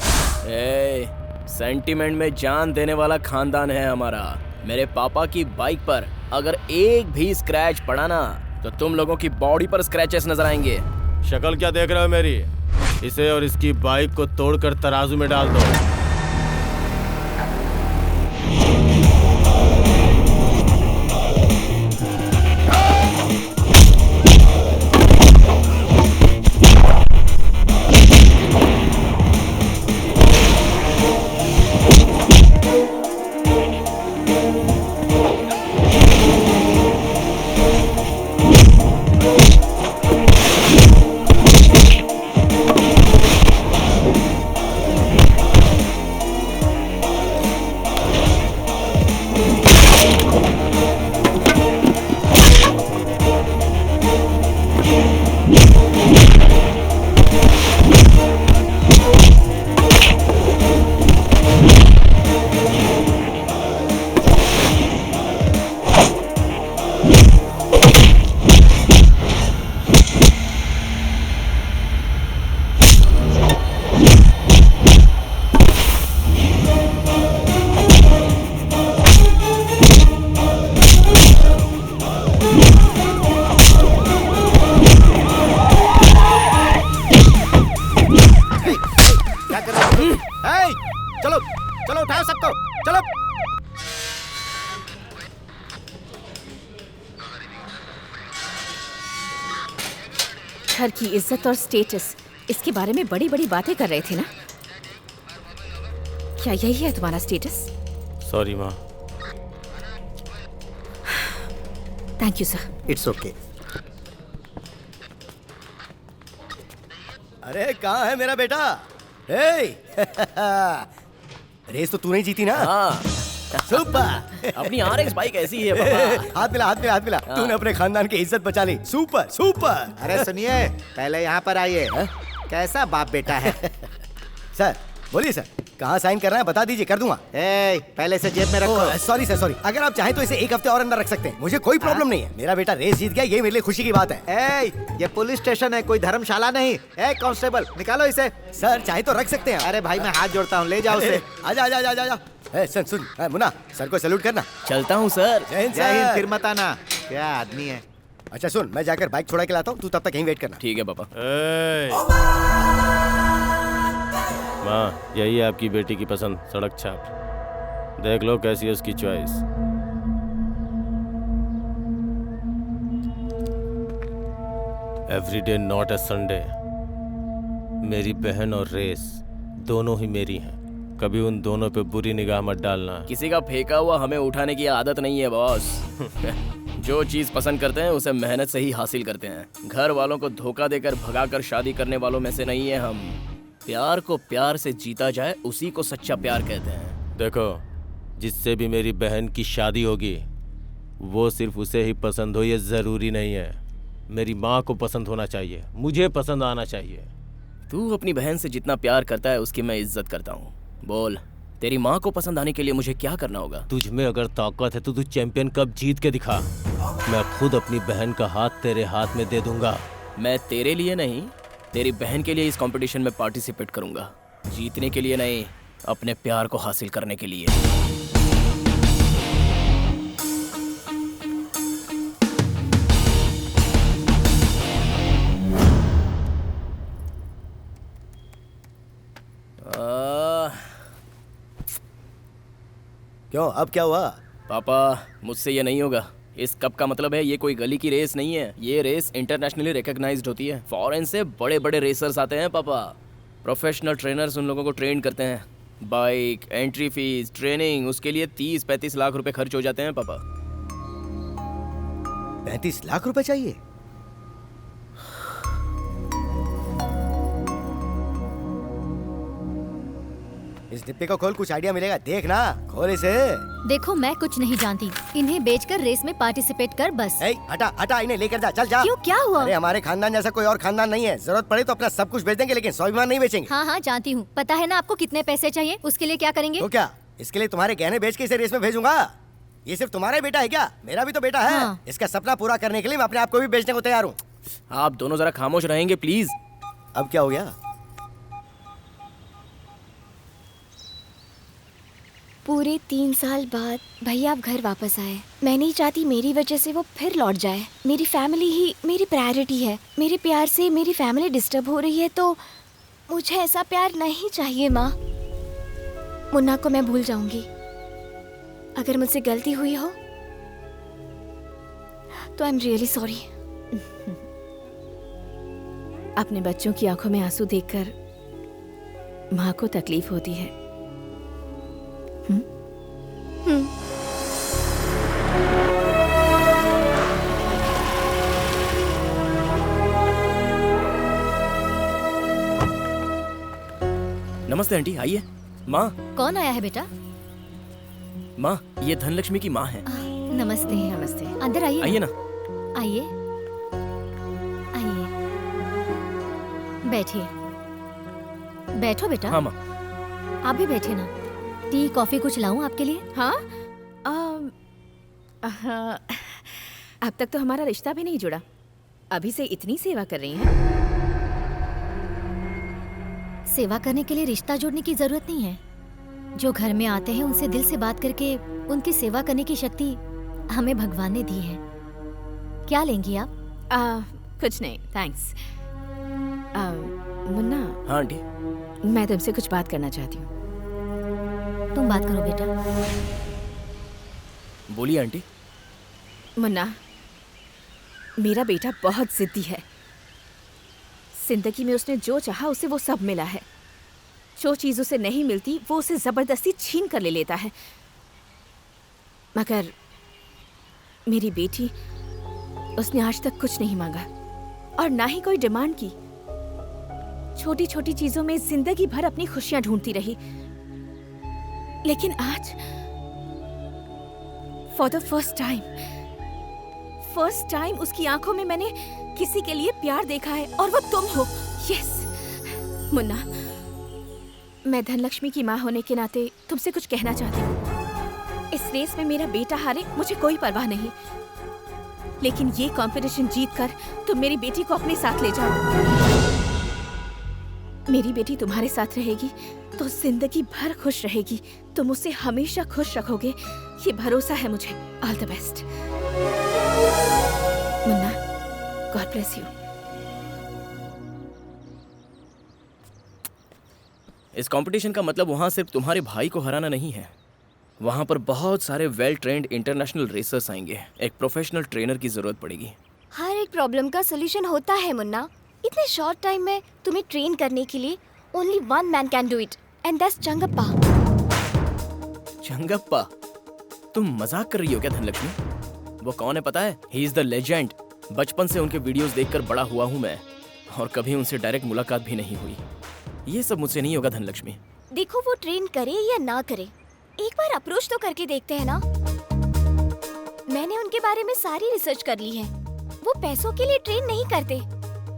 A: सेंटीमेंट में जान देने वाला खानदान है हमारा। मेरे पापा की बाइक पर अगर एक भी स्क्रैच पड़ा ना तो तुम लोगों की बॉडी पर स्क्रैचेस नजर आएंगे।
H: शक्ल क्या देख रहे हो मेरी? इसे और इसकी बाइक को तोड़कर तराजू में डाल दो।
G: चलो चलो, उठाओ सबको, चलो।
I: घर की इज्जत और स्टेटस, इसके बारे में बड़ी बड़ी बातें कर रहे थे ना? क्या यही है तुम्हारा स्टेटस?
H: सॉरी माँ।
I: Thank you sir.
G: It's okay.
D: अरे कहाँ है मेरा बेटा? हे रेस तो तूने ही जीती ना?
A: हाँ
D: सुपर।
A: अपनी RX बाइक ऐसी है पापा।
D: हाथ मिला, हाथ मिला, हाथ मिला। तूने अपने खानदान की इज्जत बचा ली। Super super.
G: अरे सुनिए, पहले यहाँ पर आइए। कैसा बाप बेटा है?
D: सर बोलिए सर, कहाँ साइन करना है बता दीजिए, कर दूंगा।
G: पहले से जेब में रखो।
D: Sorry sir, sorry. अगर आप चाहें तो इसे 1 हफ्ते और अंदर रख सकते हैं, मुझे कोई प्रॉब्लम नहीं है। मेरा बेटा रेस जीत गया, ये मेरे लिए खुशी की बात है।
G: ये पुलिस स्टेशन है, कोई धर्मशाला नहीं। कांस्टेबल निकालो इसे।
D: सर चाहे तो रख सकते हैं।
G: अरे भाई मैं हाथ जोड़ता हूँ, ले जाओ उसे।
D: आजा आजा आजा आजा। सुन सुन मुन्ना, सर को सैल्यूट करना।
A: चलता हूँ सर।
D: जय हिंद
G: जय हिंद,
D: सर।
G: फिर मत आना। क्या आदमी है।
D: अच्छा सुन, मैं जाकर बाइक छोड़ा के लाता हूँ, तू तब तक यहीं वेट करना।
A: ठीक है पापा।
H: माँ, यही है आपकी बेटी की पसंद, सड़क छाप। देख लो कैसी है उसकी choice. Every day not a Sunday. मेरी बहन और रेस दोनों ही मेरी हैं। कभी उन दोनों पे बुरी निगाह मत डालना।
A: किसी का फेंका हुआ हमें उठाने की आदत नहीं है बॉस। जो चीज पसंद करते हैं उसे मेहनत से ही हासिल करते हैं। घर वालों को धोखा देकर भगाकर शादी करने वालों में से नहीं है हम। प्यार को प्यार से जीता जाए, उसी को सच्चा प्यार कहते हैं।
H: देखो, जिससे भी मेरी बहन की शादी होगी वो सिर्फ उसे ही पसंद हो ये जरूरी नहीं है। मेरी माँ को पसंद होना चाहिए, मुझे पसंद आना चाहिए।
A: तू अपनी बहन से जितना प्यार करता है उसकी मैं इज्जत करता हूँ। बोल, तेरी माँ को पसंद आने के लिए मुझे क्या करना होगा?
H: तुझ में अगर ताकत है तो तू चैंपियन कप जीत के दिखा। मैं खुद अपनी बहन का हाथ तेरे हाथ में दे दूंगा।
A: मैं तेरे लिए नहीं, तेरी बहन के लिए इस कंपटीशन में पार्टिसिपेट करूंगा। जीतने के लिए नहीं, अपने प्यार को हासिल करने के लिए।
D: क्यों, अब क्या हुआ?
A: पापा, मुझसे ये नहीं होगा। इस कप का मतलब है ये कोई गली की रेस नहीं है। ये रेस इंटरनेशनली रिकॉग्नाइज्ड होती है। फॉरेन से बड़े बड़े रेसर्स आते हैं पापा। प्रोफेशनल ट्रेनर्स उन लोगों को ट्रेन करते हैं। बाइक, एंट्री फीस, ट्रेनिंग, उसके लिए 30-35 लाख रुपए खर्च हो जाते हैं पापा।
D: 35 लाख रुपए चाहिए? इस डिब्बे को खोल, कुछ आइडिया मिलेगा। देख ना, खोल इसे।
J: देखो मैं कुछ नहीं जानती, इन्हें बेचकर रेस में पार्टिसिपेट कर बस।
D: हटा हटा, इन्हें लेकर जा, चल जा।
J: क्यों, क्या हुआ?
D: अरे हमारे खानदान जैसा कोई और खानदान नहीं है। जरूरत पड़े तो अपना सब कुछ बेच देंगे, लेकिन स्वाभिमान नहीं बेचेंगे।
J: हाँ हाँ जानती हूँ। पता है ना आपको कितने पैसे चाहिए? उसके लिए क्या करेंगे?
D: तो क्या, इसके लिए तुम्हारे गहने बेच के इसे रेस में भेजूंगा? ये सिर्फ तुम्हारा ही बेटा है क्या? मेरा भी तो बेटा है।
J: हाँ।
D: इसका सपना पूरा करने के लिए मैं अपने आप को भी बेचने को तैयार हूँ।
A: आप दोनों जरा खामोश रहेंगे प्लीज।
D: अब क्या हो गया?
C: पूरे 3 साल बाद भैया आप घर वापस आए। मैं नहीं चाहती मेरी वजह से वो फिर लौट जाए। मेरी फैमिली ही मेरी प्रायोरिटी है। मेरे प्यार से मेरी फैमिली डिस्टर्ब हो रही है, तो मुझे ऐसा प्यार नहीं चाहिए माँ। मुन्ना को मैं भूल जाऊंगी। अगर मुझसे गलती हुई हो तो आई एम रियली सॉरी।
I: अपने बच्चों की आंखों में आंसू देखकर माँ को तकलीफ होती है।
A: नमस्ते आंटी, आइए। माँ,
J: कौन आया है बेटा?
A: माँ, ये धनलक्ष्मी की माँ है।
J: नमस्ते।
I: नमस्ते।
J: अंदर आइए।
A: आइए ना।
J: आइए आइए, बैठिए। बैठो बेटा।
A: हाँ माँ।
J: आप भी बैठिए ना। टी कॉफी कुछ लाऊं आपके लिए?
I: हाँ, अब तक तो हमारा रिश्ता भी नहीं जुड़ा, अभी से इतनी सेवा कर रही हैं।
J: सेवा करने के लिए रिश्ता जोड़ने की जरूरत नहीं है। जो घर में आते हैं उनसे दिल से बात करके उनकी सेवा करने की शक्ति हमें भगवान ने दी है। क्या लेंगी आप?
I: कुछ नहीं, थैंक्स। मुन्ना।
A: हाँ आंटी।
I: मैं तुमसे कुछ बात करना चाहती हूँ।
J: तुम बात करो बेटा।
A: बोलिए आंटी।
I: मुन्ना, मेरा बेटा बहुत जिद्दी है। जिंदगी में उसने जो चाहा उसे वो सब मिला है। जो चीज उसे नहीं मिलती वो उसे जबरदस्ती छीन कर ले लेता है। मगर मेरी बेटी, उसने आज तक कुछ नहीं मांगा और ना ही कोई डिमांड की। छोटी छोटी चीजों में जिंदगी भर अपनी खुशियां ढूंढती रही, लेकिन आज फॉर द फर्स्ट टाइम उसकी आंखों में मैंने किसी के लिए प्यार देखा है, और वो तुम हो। यस मुन्ना, मैं धनलक्ष्मी की माँ होने के नाते तुमसे कुछ कहना चाहती हूँ। इस रेस में मेरा बेटा हारे मुझे कोई परवाह नहीं, लेकिन ये कंपटीशन जीतकर तुम मेरी बेटी को अपने साथ ले जाओ। मेरी बेटी तुम्हारे साथ रहेगी तो जिंदगी भर खुश रहेगी। तुम उसे हमेशा खुश रखोगे, ये भरोसा है मुझे। All the best Munna, God bless you.
A: इस कंपटीशन का मतलब वहाँ सिर्फ तुम्हारे भाई को हराना नहीं है, वहाँ पर बहुत सारे वेल ट्रेंड इंटरनेशनल रेसर्स आएंगे। एक प्रोफेशनल ट्रेनर की जरूरत पड़ेगी।
C: हर एक प्रॉब्लम का सोल्यूशन होता है मुन्ना। इतने शॉर्ट टाइम में तुम्हें ट्रेन करने के लिए only one man can do it, and that's Changappa.
A: Changappa? तुम मजाक कर रही हो क्या धनलक्ष्मी? वो कौन है पता है? He is the legend. बचपन से उनके वीडियोस देखकर बड़ा हुआ हूँ मैं, और कभी उनसे डायरेक्ट मुलाकात भी नहीं हुई। ये सब मुझसे नहीं होगा धनलक्ष्मी।
C: देखो, वो ट्रेन करे या ना करे, एक बार अप्रोच तो करके देखते हैं ना। मैंने उनके बारे में सारी रिसर्च कर ली है। वो पैसों के लिए ट्रेन नहीं करते।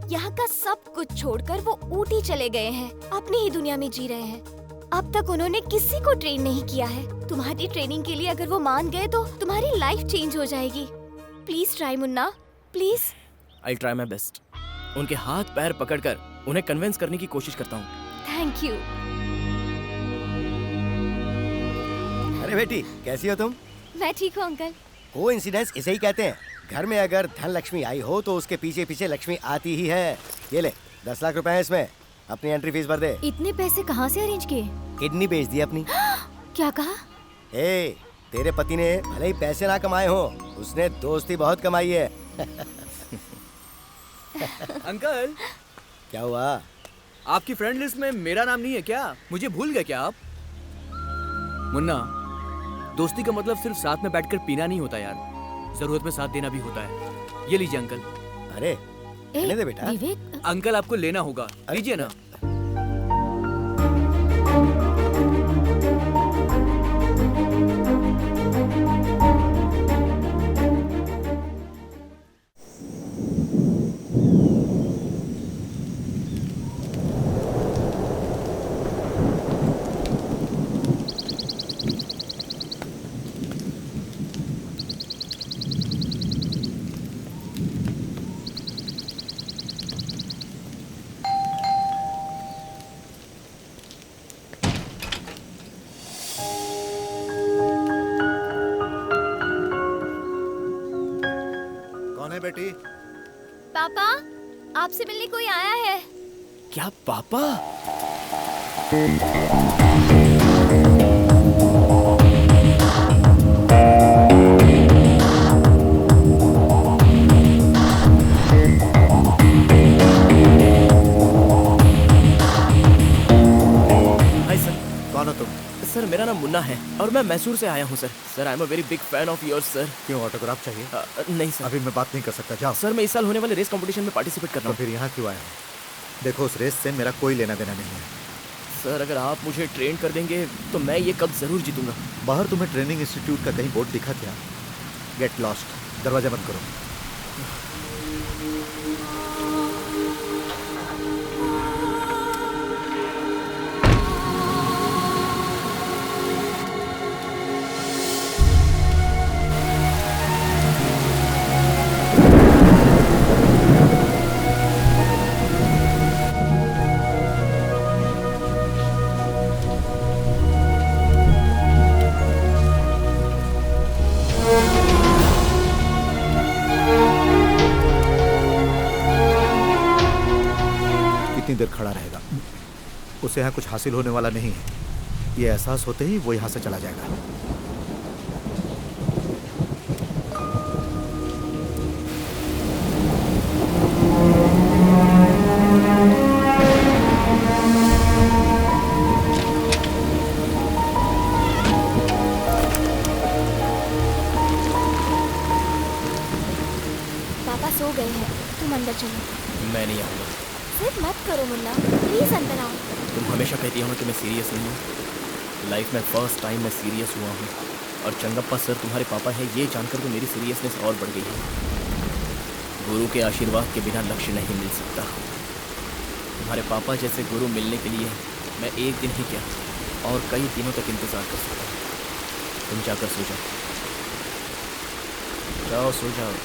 C: यहाँ का सब कुछ छोड़कर वो ऊटी चले गए हैं, अपनी ही दुनिया में जी रहे हैं। अब तक उन्होंने किसी को ट्रेन नहीं किया है। तुम्हारी ट्रेनिंग के लिए अगर वो मान गए तो तुम्हारी लाइफ चेंज हो जाएगी। Please try Munna, please.
A: I try my best. उनके हाथ पैर पकड़कर उन्हें कन्विंस करने की कोशिश करता हूँ।
C: Thank you.
D: अरे बेटी, कैसी हो तुम?
C: मैं ठीक हूँ अंकल।
D: कोइंसिडेंस इसे ही कहते हैं। घर में अगर धन लक्ष्मी आई हो तो उसके पीछे पीछे लक्ष्मी आती ही है। ये ले, 10 लाख रुपए है इसमें, अपनी एंट्री फीस भर दे।
J: इतने पैसे कहाँ से अरेंज किए?
D: किडनी बेच दी अपनी।
J: क्या कहा?
D: तेरे पति ने भले ही पैसे ना कमाए हो, उसने दोस्ती बहुत कमाई है।
B: अंकल,
D: क्या हुआ?
B: आपकी फ्रेंड लिस्ट में मेरा नाम नहीं है क्या? मुझे भूल गए क्या आप? मुन्ना, दोस्ती का मतलब सिर्फ साथ में बैठकर पीना नहीं होता यार, जरूरत में साथ देना भी होता है। ये लीजिए अंकल।
D: अरे रहने दे बेटा।
J: विवेक,
B: अंकल आपको लेना होगा, लीजिए ना।
F: बेटी।
C: पापा, आपसे मिलने कोई आया है।
A: क्या पापा? Hi sir.
F: कौन हो तुम?
A: सर मेरा नाम मुन्ना है और मैं मैसूर से आया हूँ sir. Sir I am a very big fan of yours sir.
F: क्यों, ऑटोग्राफ चाहिए?
A: नहीं सर।
F: अभी मैं बात नहीं कर सकता, जाओ।
A: सर मैं इस साल होने वाले रेस कंपटीशन में पार्टिसिपेट कर रहा हूँ।
F: तो फिर यहाँ क्यों आया? देखो, उस रेस से मेरा कोई लेना देना नहीं है।
A: सर अगर आप मुझे ट्रेन कर देंगे तो मैं ये कप जरूर जीतूंगा।
F: बाहर तुम्हें ट्रेनिंग इंस्टीट्यूट का कहीं बोर्ड दिखा क्या? Get lost. दरवाजा बंद करो। कितनी देर खड़ा रहेगा? उसे यहाँ कुछ हासिल होने वाला नहीं है। ये एहसास होते ही वो यहाँ से चला जाएगा।
C: पापा सो गए हैं, तुम अंदर चलो।
A: मैं नहीं आऊंगा।
C: सिर्फ जिद मत करो मुन्ना, प्लीज अंदर आओ।
A: तुम हमेशा कहती हो ना कि मैं सीरियस नहीं हूँ। लाइफ में फर्स्ट टाइम मैं सीरियस हुआ हूँ और चंगप्पा सर तुम्हारे पापा है ये जानकर तो मेरी सीरियसनेस और बढ़ गई है। गुरु के आशीर्वाद के बिना लक्ष्य नहीं मिल सकता। तुम्हारे पापा जैसे गुरु मिलने के लिए मैं एक दिन ही क्या और कई दिनों तक इंतजार कर सकता हूँ। तुम जाकर सो जाओ, जाओ सो जाओ।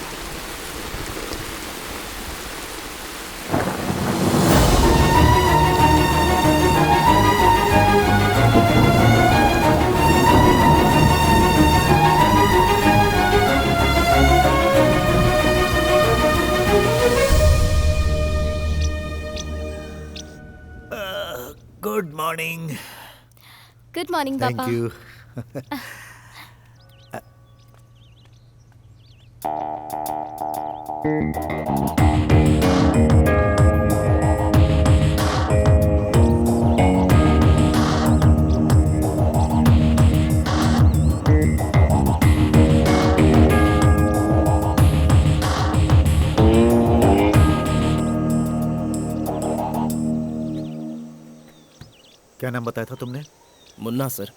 F: Good morning.
C: गुड मॉर्निंग पापा।
F: Thank you. क्या नाम बताया था तुमने?
A: मुन्ना सर।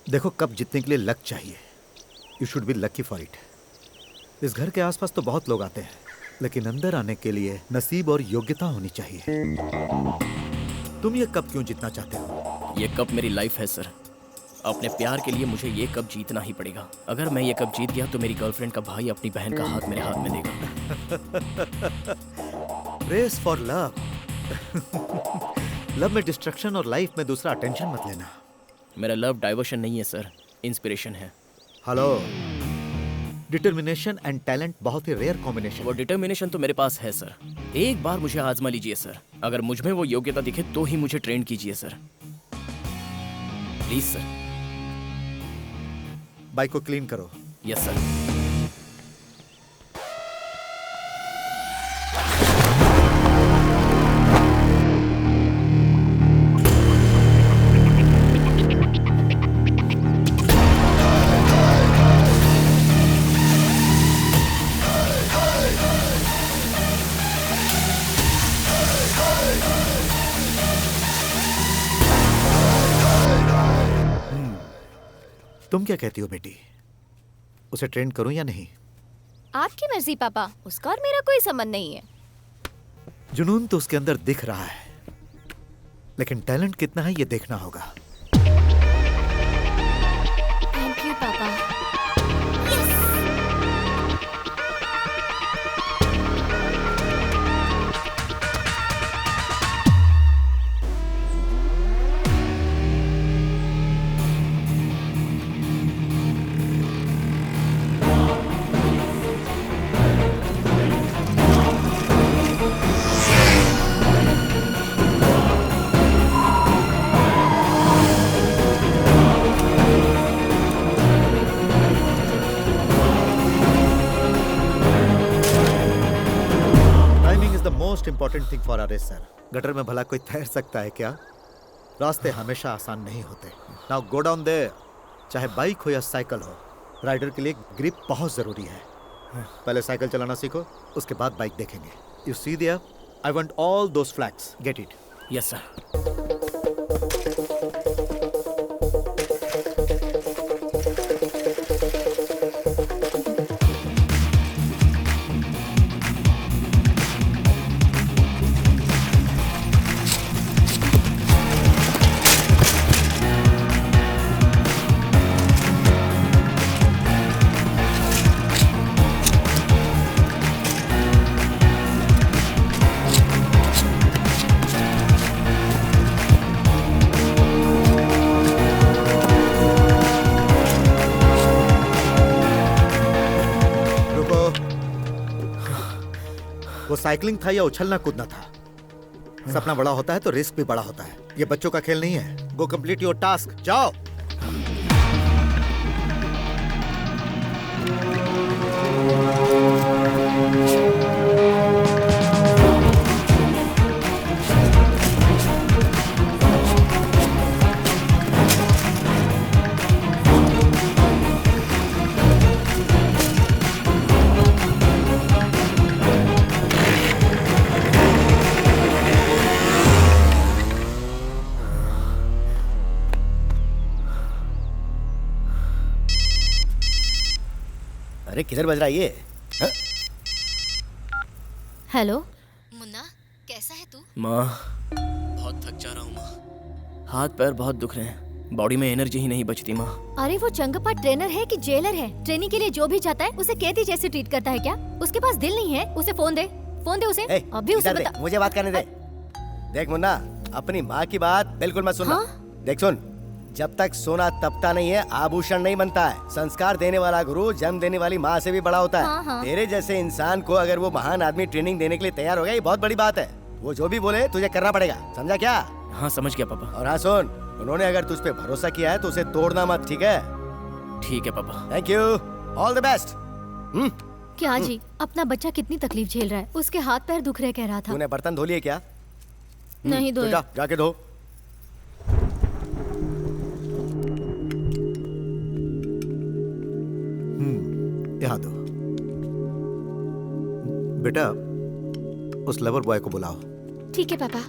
F: देखो, कप जीतने के लिए लक चाहिए। You should be lucky for it. इस घर के आसपास तो बहुत लोग आते हैं, लेकिन अंदर आने के लिए नसीब और योग्यता होनी चाहिए। तुम ये कप क्यों जीतना चाहते हो?
A: ये कप मेरी लाइफ है सर। अपने प्यार के लिए मुझे ये कप जीतना ही पड़ेगा। अगर मैं ये कप जीत गया तो मेरी गर्लफ्रेंड का भाई अपनी बहन का हाथ मेरे हाथ में देगा।
F: Race for love. लव में डिस्ट्रक्शन और लाइफ में दूसरा अटेंशन मत लेना।
A: मेरा लव डाइवर्शन नहीं है सर, इंस्पिरेशन है।
F: हेलो, डिटर्मिनेशन एंड टैलेंट बहुत ही रेयर कॉम्बिनेशन।
A: वो डिटर्मिनेशन तो मेरे पास है सर। एक बार मुझे आजमा लीजिए सर। अगर मुझ में वो योग्यता दिखे तो ही मुझे ट्रेन कीजिए सर, प्लीज सर।
F: बाइक को क्लीन करो।
A: Yes sir.
F: तुम क्या कहती हो बेटी? उसे ट्रेन करूं या नहीं?
C: आपकी मर्जी पापा, उसका और मेरा कोई संबंध नहीं है।
F: जुनून तो उसके अंदर दिख रहा है, लेकिन टैलेंट कितना है ये देखना होगा।
C: थैंक यू पापा।
F: Most important thing for a racer. Gutter में भला कोई तैर सकता है क्या? रास्ते हमेशा आसान नहीं होते। Now go down there. चाहे बाइक हो या साइकिल हो, राइडर के लिए ग्रिप बहुत जरूरी है। पहले साइकिल चलाना सीखो, उसके बाद बाइक देखेंगे। You see there, I want all those flags. Get it?
A: Yes sir.
F: वो साइकिलिंग था या उछलना कूदना था? सपना बड़ा होता है तो रिस्क भी बड़ा होता है। ये बच्चों का खेल नहीं है। गो कंप्लीट योर टास्क, जाओ।
D: अरे किधर बज रहा है ये? हाँ?
J: हेलो मुन्ना, कैसा है तू?
A: माँ बहुत थक जा रहा हूँ माँ, हाथ पैर बहुत दुख रहे हैं, बॉडी में एनर्जी ही नहीं बचती माँ।
J: अरे वो चंगप्पा ट्रेनर है कि जेलर है? ट्रेनिंग के लिए जो भी जाता है उसे कैदी जैसे ट्रीट करता है क्या? उसके पास दिल नहीं है? उसे फोन दे उसे। अभी उसे
D: इधर दे,
J: बता।
D: मुझे बात करने दे। देख मुन्ना, अपनी माँ की बात बिल्कुल मत सुनना। देख सुन, जब तक सोना तपता नहीं है आभूषण नहीं बनता है। संस्कार देने वाला गुरु जन्म देने वाली माँ से भी बड़ा होता है।
J: हाँ।
D: तेरे जैसे इंसान को अगर वो महान आदमी ट्रेनिंग देने के लिए तैयार हो गया, ये बहुत बड़ी बात है। वो जो भी बोले तुझे करना पड़ेगा, समझा क्या?
A: हाँ समझ गया पापा।
D: और हाँ सुन, उन्होंने अगर तुझ पे भरोसा किया है तो उसे तोड़ना मत, ठीक है?
A: ठीक है पापा।
D: Thank you, all the best.
J: क्या जी, अपना बच्चा कितनी तकलीफ झेल रहा है, उसके हाथ पैर दुख रहे कह रहा था।
D: तूने बर्तन धो लिए क्या?
J: नहीं धोए।
D: तो जा, जाके धो।
F: यहाँ दो। बेटा उस लवर बॉय को बुलाओ।
C: ठीक है पापा।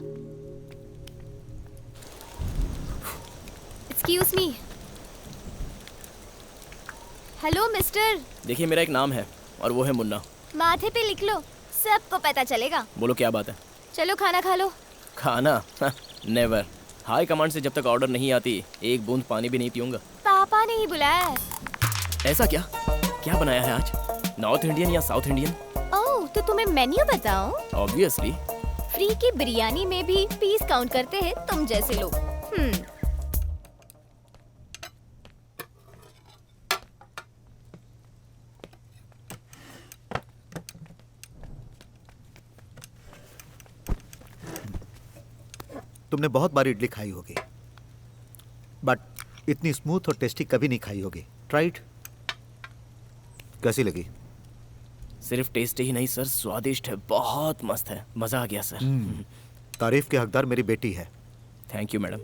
C: Excuse me. Hello mister.
A: देखिए मेरा एक नाम है और वो है मुन्ना।
C: माथे पे लिख लो, सबको पता चलेगा।
A: बोलो क्या बात है?
C: चलो खाना खा लो।
A: खाना? नेवर। हाई कमांड से जब तक ऑर्डर नहीं आती एक बूंद पानी भी नहीं पीऊंगा।
C: पापा ने ही बुलाया है।
A: ऐसा क्या? क्या बनाया है आज? नॉर्थ इंडियन या साउथ इंडियन?
C: ओह, तो तुम्हें मेन्यू बताऊं?
A: ऑब्वियसली।
C: फ्री की बिरयानी में भी पीस काउंट करते हैं तुम जैसे लोग।
F: तुमने बहुत बार इडली खाई होगी, बट इतनी स्मूथ और टेस्टी कभी नहीं खाई होगी। ट्राइड? कैसी लगी?
A: सिर्फ टेस्ट ही नहीं सर, स्वादिष्ट है, बहुत मस्त है, मजा आ गया सर।
F: तारीफ के हकदार मेरी बेटी है।
A: Thank you madam.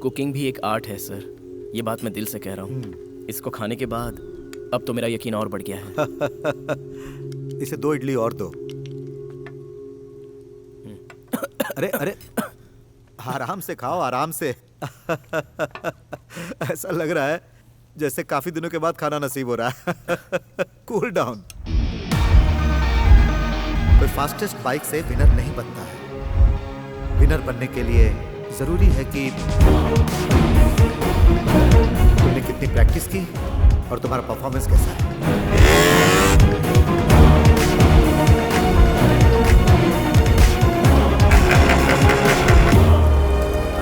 A: कुकिंग भी एक आर्ट है सर, ये बात मैं दिल से कह रहा हूँ। इसको खाने के बाद अब तो मेरा यकीन और बढ़ गया है।
F: इसे 2 इडली और दो। अरे अरे, आराम से खाओ, आराम से। ऐसा लग रहा है जैसे काफी दिनों के बाद खाना नसीब हो रहा है। Cool down. कोई फास्टेस्ट बाइक से विनर नहीं बनता है। विनर बनने के लिए जरूरी है कि तुमने कितनी प्रैक्टिस की और तुम्हारा परफॉर्मेंस कैसा है।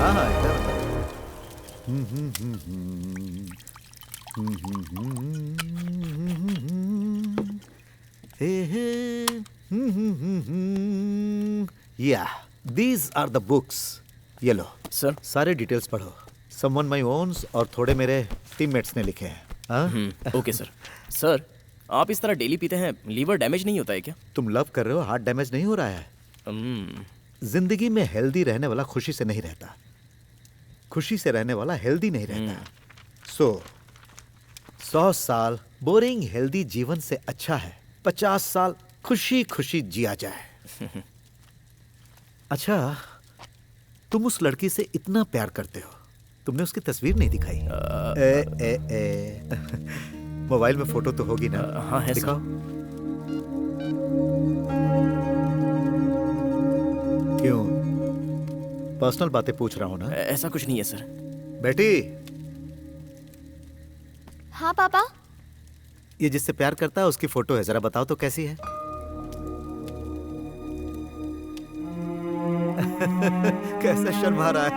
F: हाँ, इधर Yeah, these are the books. ये लो
A: सर।
F: सारे डिटेल्स पढ़ो। Someone my owns और थोड़े मेरे टीममेट्स ने लिखे हैं। हाँ?
A: Okay sir. सर आप इस तरह डेली पीते हैं, लीवर डैमेज नहीं होता है क्या?
F: तुम लव कर रहे हो, हार्ट डैमेज नहीं हो रहा है। जिंदगी में हेल्दी रहने वाला खुशी से नहीं रहता, खुशी से रहने वाला हेल्दी नहीं रहता। सो 100 साल बोरिंग हेल्दी जीवन से अच्छा है 50 साल खुशी खुशी जिया जाए। अच्छा, तुम उस लड़की से इतना प्यार करते हो, तुमने उसकी तस्वीर नहीं दिखाई? मोबाइल में फोटो तो होगी ना?
A: हाँ है
F: दिखाओ। क्यों, पर्सनल बातें पूछ रहा हूं ना?
A: ऐसा कुछ नहीं है सर।
F: बेटी,
C: हाँ पापा।
F: ये जिससे प्यार करता है उसकी फोटो है, जरा बताओ तो कैसी है? कैसा शर्मा रहा है।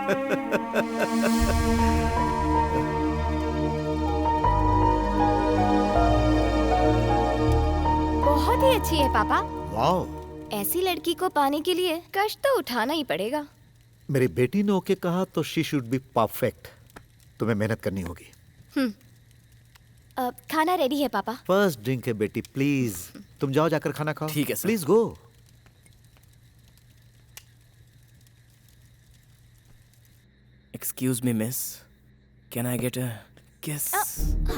C: बहुत ही अच्छी है पापा।
F: वाओ,
C: ऐसी लड़की को पाने के लिए कष्ट तो उठाना ही पड़ेगा।
F: मेरी बेटी ने ओके कहा तो शी शुड बी परफेक्ट। तुम्हें मेहनत करनी होगी।
C: खाना रेडी है पापा।
F: फर्स्ट ड्रिंक है बेटी, प्लीज तुम जाओ जाकर खाना खाओ।
A: ठीक है sir.
F: Please go.
A: Excuse me miss, can I get a किस?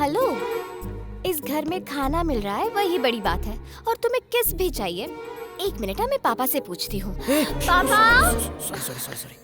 C: हेलो, इस घर में खाना मिल रहा है वही बड़ी बात है, और तुम्हें किस भी चाहिए? 1 मिनट, मैं पापा से पूछती हूँ। पापा।
A: Sorry.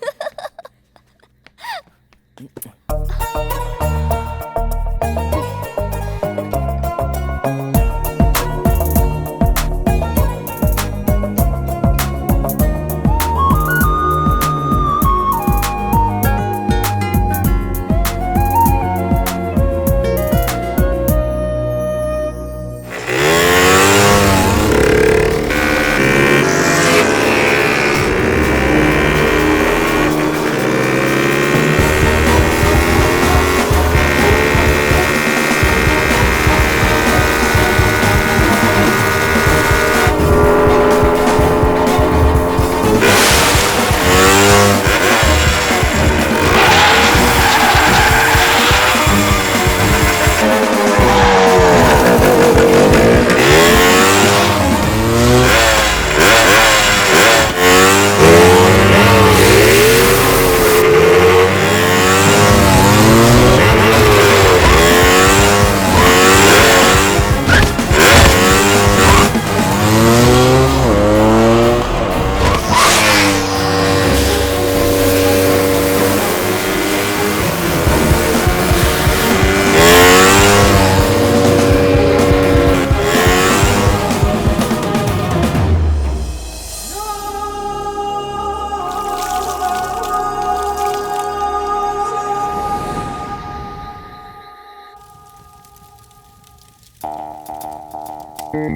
F: These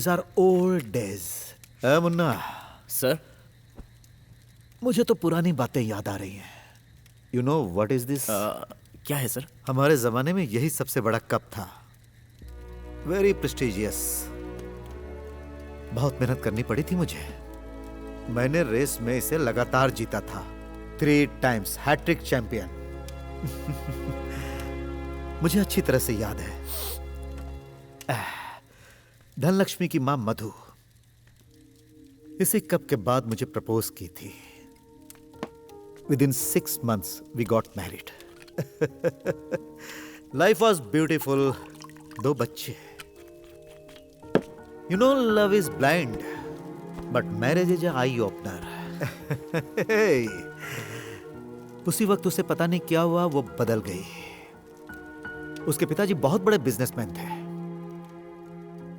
F: are old days. Munna,
A: sir
F: मुझे तो पुरानी बातें याद आ रही हैं. You know what is this?
A: क्या है सर?
F: हमारे जमाने में यही सबसे बड़ा कप था. Very prestigious. बहुत मेहनत करनी पड़ी थी मुझे. मैंने रेस में इसे लगातार जीता था. 3 times हैट्रिक चैंपियन. मुझे अच्छी तरह से याद है. धनलक्ष्मी की मां मधु इसी कप के बाद मुझे प्रपोज की थी. Within 6 months we got married. Life was beautiful. 2 बच्चे. You know love is blind, but marriage is an eye opener. Hey. उसी वक्त उसे पता नहीं क्या हुआ, वो बदल गई. उसके पिताजी बहुत बड़े बिजनेसमैन थे.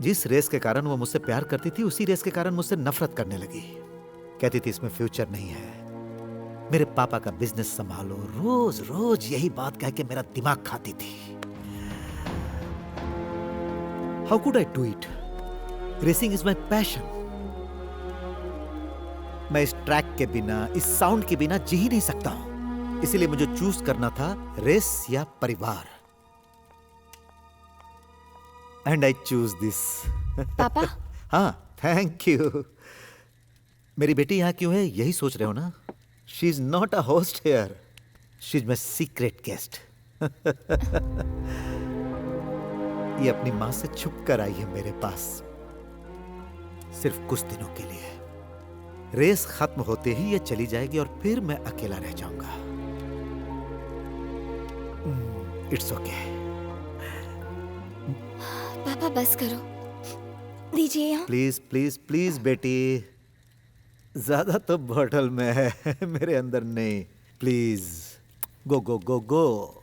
F: जिस रेस के कारण वो मुझसे प्यार करती थी, उसी रेस के कारण मुझसे नफरत करने लगी. कहती थी इसमें फ्यूचर नहीं है, मेरे पापा का बिजनेस संभालो. रोज रोज यही बात कह के मेरा दिमाग खाती थी. How could I do it? Racing is my passion. मैं इस ट्रैक के बिना, इस साउंड के बिना जी ही नहीं सकता हूं. इसीलिए मुझे चूज करना था रेस या परिवार. And I choose this.
C: पापा
F: हाँ, थैंक यू. मेरी बेटी यहाँ क्यों है, यही सोच रहे हो ना? She is not a host here. She is my secret guest. ये अपनी मां से छुप कर आई है मेरे पास, सिर्फ कुछ दिनों के लिए. रेस खत्म होते ही ये चली जाएगी और फिर मैं अकेला रह जाऊंगा. It's okay.
C: पापा बस करो, दीजिए यहाँ.
F: प्लीज प्लीज प्लीज बेटी, ज्यादा तो बॉटल में है, मेरे अंदर नहीं. प्लीज गो गो गो गो.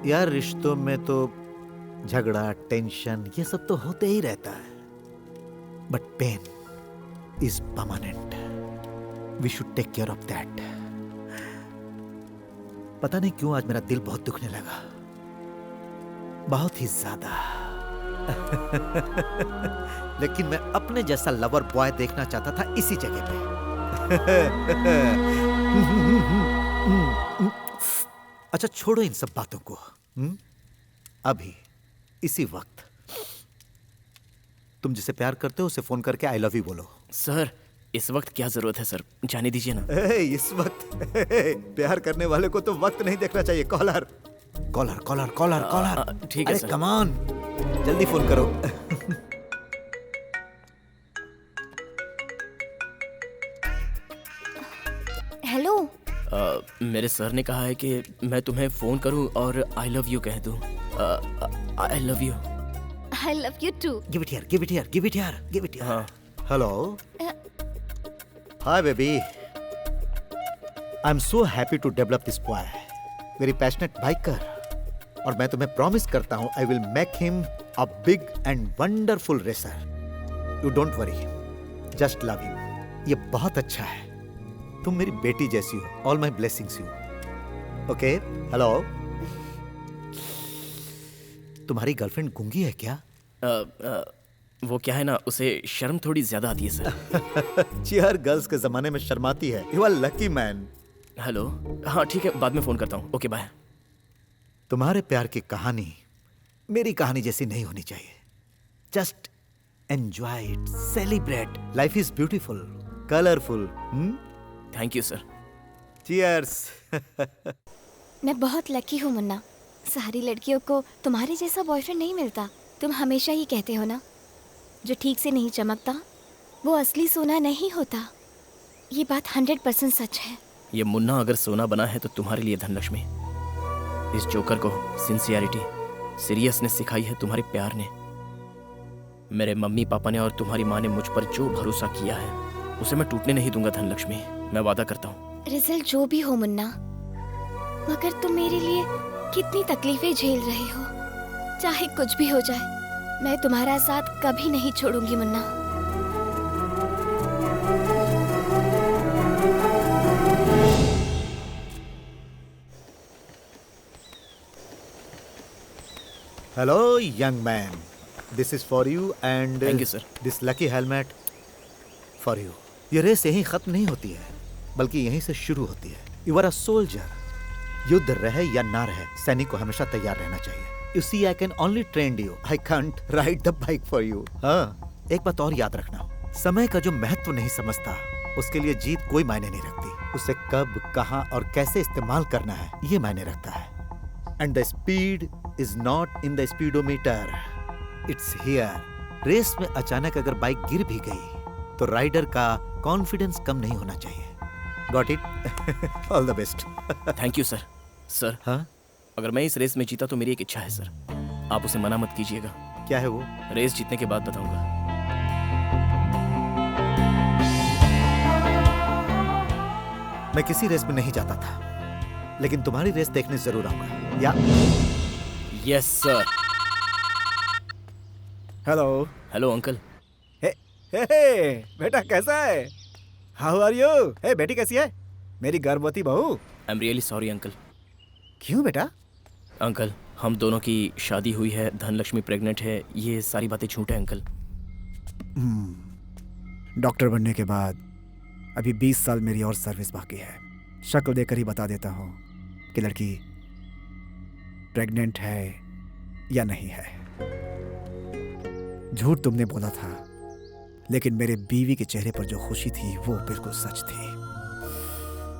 F: यार रिश्तों में तो झगड़ा, टेंशन, ये सब तो होते ही रहता है. But pain is permanent. We should take care of that. पता नहीं क्यों आज मेरा दिल बहुत दुखने लगा, बहुत ही ज्यादा. लेकिन मैं अपने जैसा लवर बॉय देखना चाहता था इसी जगह पे. अच्छा छोड़ो इन सब बातों को. अभी इसी वक्त तुम जिसे प्यार करते हो उसे फोन करके आई लव यू बोलो.
A: सर इस वक्त क्या जरूरत है सर, जाने दीजिए ना.
F: इस वक्त प्यार करने वाले को तो वक्त नहीं देखना चाहिए. Caller caller caller caller caller.
A: ठीक है
F: अरे
A: सर.
F: कम ऑन, जल्दी फोन करो.
C: हेलो.
A: मेरे सर ने कहा है कि मैं तुम्हें फोन करूं और आई लव यू कह दूं. I love you.
C: I love you too.
F: Give it here, give it here, give it here, give it here.
A: हाँ.
F: Hello. Hi baby. I am so happy to develop this boy. Very passionate biker. और मैं तुम्हें promise करता हूं I will make him a big and wonderful racer. You don't worry, just love him. ये बहुत अच्छा है. तुम मेरी बेटी जैसी हो. All my blessings you. Okay. Hello. तुम्हारी गर्लफ्रेंड गूंगी है क्या?
A: वो क्या है ना, उसे शर्म थोड़ी ज्यादा आती है सर.
F: चियर गर्ल्स के जमाने में शर्माती है. You are lucky man.
A: Hello. हाँ ठीक है, बाद में फोन करता हूँ. Okay bye.
F: तुम्हारे प्यार की कहानी मेरी कहानी जैसी नहीं होनी चाहिए. Just enjoy it, celebrate. Life is beautiful, colourful.
A: Thank you sir.
F: Cheers.
C: मैं बहुत लकी हूँ मुन्ना. सारी लड़कियों को तुम्हारे जैसा बॉयफ्रेंड नहीं मिलता. तुम हमेशा ही कहते हो ना, जो ठीक से नहीं चमकता वो असली सोना नहीं होता. ये बात 100% सच है.
A: ये मुन्ना अगर सोना बना है तो तुम्हारे लिए धनलक्ष्मी. इस जोकर को सिंसियरिटी, सीरियसनेस सिखाई है तुम्हारे प्यार ने. मेरे मम्मी पापा ने और तुम्हारी माँ ने मुझ पर जो भरोसा किया है उसे मैं टूटने नहीं दूंगा धनलक्ष्मी. मैं वादा करता हूँ
C: रिजल्ट जो भी हो मुन्ना, मगर तुम मेरे लिए कितनी तकलीफें झेल रहे हो। चाहे कुछ भी हो जाए, मैं तुम्हारा साथ कभी नहीं छोड़ूंगी Munna.
F: Hello young man, this is for you and
A: Thank you, sir.
F: This lucky helmet for you. ये रेस यहीं खत्म नहीं होती है, बल्कि यहीं से शुरू होती है। You are a soldier. युद्ध रहे या ना रहे, सैनिक को हमेशा तैयार रहना चाहिए। You see, I can only train you, I can't ride the bike for you. हाँ, एक बात और याद रखना, समय का जो महत्व नहीं समझता, उसके लिए जीत कोई मायने नहीं रखती। उसे कब, कहाँ और कैसे इस्तेमाल करना है, ये मायने रखता है। And the speed is not in the speedometer, it's here. Race में अचानक अगर बाइक गिर भी गई तो राइडर का कॉन्फिडेंस कम नहीं होना चाहिए। Got it? All the best.
A: Thank you sir. Sir,
F: हाँ,
A: अगर मैं इस रेस में जीता तो मेरी एक इच्छा है सर, आप उसे मना मत कीजिएगा।
F: क्या है वो?
A: रेस जीतने के बाद बताऊंगा।
F: मैं किसी रेस में नहीं जाता था, लेकिन तुम्हारी रेस देखने जरूर आऊंगा। या
A: yes sir.
F: Hello.
A: Hello uncle.
F: Hey बेटा कैसा है? How are you? हे बेटी कैसी है? मेरी गर्भवती बहू।
A: I am really sorry uncle.
F: क्यों बेटा?
A: अंकल, हम दोनों की शादी हुई है, धनलक्ष्मी प्रेग्नेंट है, ये सारी बातें झूठ है अंकल।
F: डॉक्टर बनने के बाद अभी 20 साल मेरी और सर्विस बाकी है। शक्ल देकर ही बता देता हूँ कि लड़की प्रेग्नेंट है या नहीं है। झूठ तुमने बोला था, लेकिन मेरे बीवी के चेहरे पर जो खुशी थी वो बिल्कुल सच थी,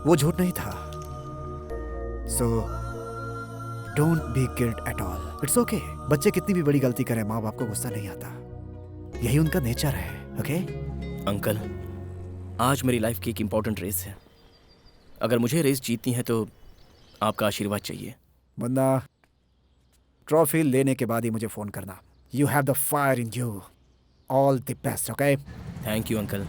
F: वो झूठ नहीं था। So don't be guilt at all, it's okay. बच्चे कितनी भी बड़ी गलती करें, माँ बाप को गुस्सा नहीं आता, यही उनका नेचर है। ओके
A: अंकल, आज मेरी लाइफ की एक इम्पोर्टेंट रेस है। अगर मुझे रेस जीतनी है तो आपका आशीर्वाद चाहिए।
F: बंदा, ट्रॉफी लेने के बाद ही मुझे फोन करना। You have the fire in you. All the best. Okay,
A: thank you uncle.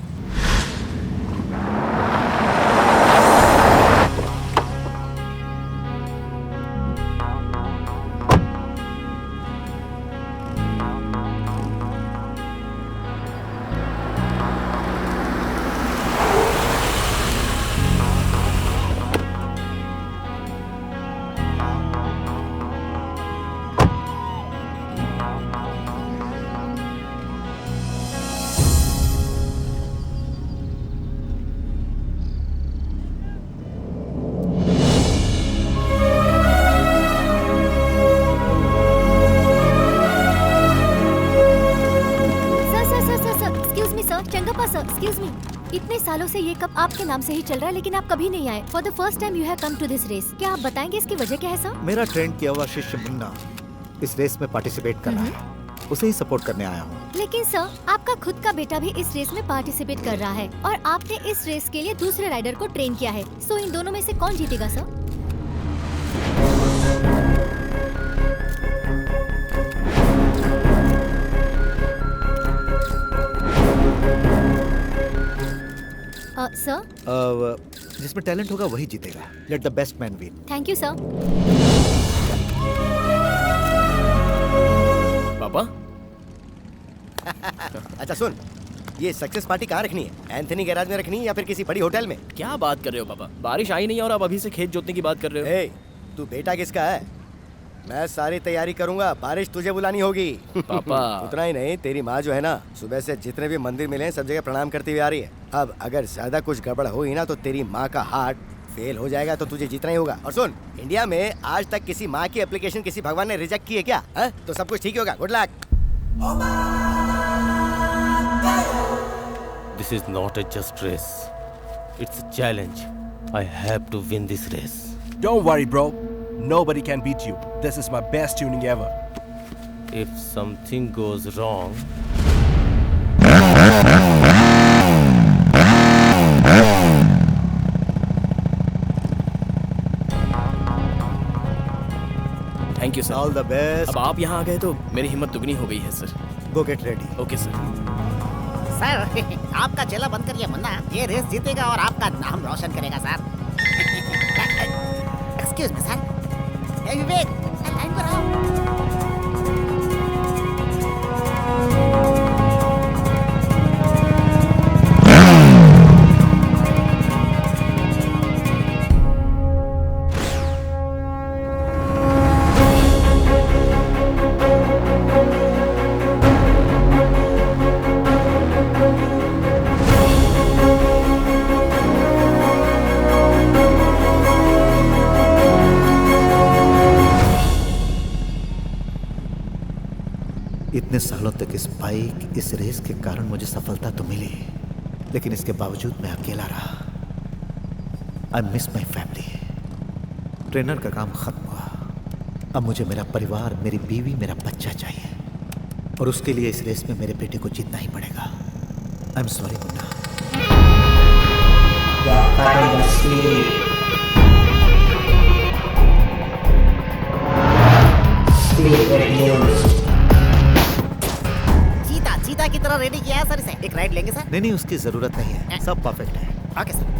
J: Excuse me, इतने सालों से ये कप आपके नाम से ही चल रहा है, लेकिन आप कभी नहीं आए। For the first time you have come to this race. क्या आप बताएंगे इसकी वजह क्या है सर?
F: मेरा ट्रेंड किया हुआ शिष्य मुन्ना इस रेस में पार्टिसिपेट कर रहा है, उसे ही सपोर्ट करने आया हूँ।
J: लेकिन सर, आपका खुद का बेटा भी इस रेस में पार्टिसिपेट कर रहा है और आपने इस रेस के लिए दूसरे राइडर को ट्रेन किया है। सो इन दोनों में से कौन जीतेगा सर?
F: सर, जिसमें टैलेंट होगा वही जीतेगा। Let the best man win.
J: Thank you sir.
A: पापा।
D: अच्छा सुन, ये सक्सेस पार्टी कहाँ रखनी है? एंथनी गैराज में रखनी है या फिर किसी बड़ी होटल में?
A: क्या बात कर रहे हो पापा? बारिश आई नहीं और आप अभी से खेत जोतने की बात कर रहे हो।
D: ए, तू बेटा किसका है? मैं सारी तैयारी करूंगा, बारिश तुझे बुलानी होगी।
A: पापा।
D: उतना ही नहीं, तेरी माँ जो है ना, सुबह से जितने भी मंदिर मिले हैं सब जगह प्रणाम करती हुई आ रही है। अब अगर ज्यादा कुछ गड़बड़ हुई ना तो तेरी माँ का हार्ट फेल हो जाएगा, तो तुझे जीतना ही होगा। और सुन, इंडिया में आज तक किसी माँ की एप्लीकेशन किसी भगवान ने रिजेक्ट की है क्या? है? तो सब कुछ ठीक होगा। Good luck.
H: This is not a just race. It's a challenge. I have to win this race.
K: Don't worry, bro. Nobody can beat you. This is my best tuning ever.
H: If something goes wrong,
A: thank you sir.
F: All the best.
A: अब आप यहाँ आ गए तो मेरी हिम्मत दुगनी हो गई है सर।
F: गो get ready.
A: Okay sir.
G: Sir, आपका चेला बनकर ये मुन्ना ये रेस जीतेगा और आपका नाम रोशन करेगा सर। Excuse me sir. ए विवेक, लाइन पर आओ।
F: इतने सालों तक इस बाइक, इस रेस के कारण मुझे सफलता तो मिली, लेकिन इसके बावजूद मैं अकेला रहा। I miss my family. Trainer का काम खत्म हुआ। अब मुझे मेरा परिवार, मेरी बीवी, मेरा बच्चा चाहिए, और उसके लिए इस रेस में मेरे बेटे को जीतना ही पड़ेगा। I am sorry Munna.
G: चीता की तरह रेडी किया है सर इसे। एक राइड लेंगे सर?
F: नहीं, उसकी जरूरत नहीं है, सब परफेक्ट है।
G: Okay sir.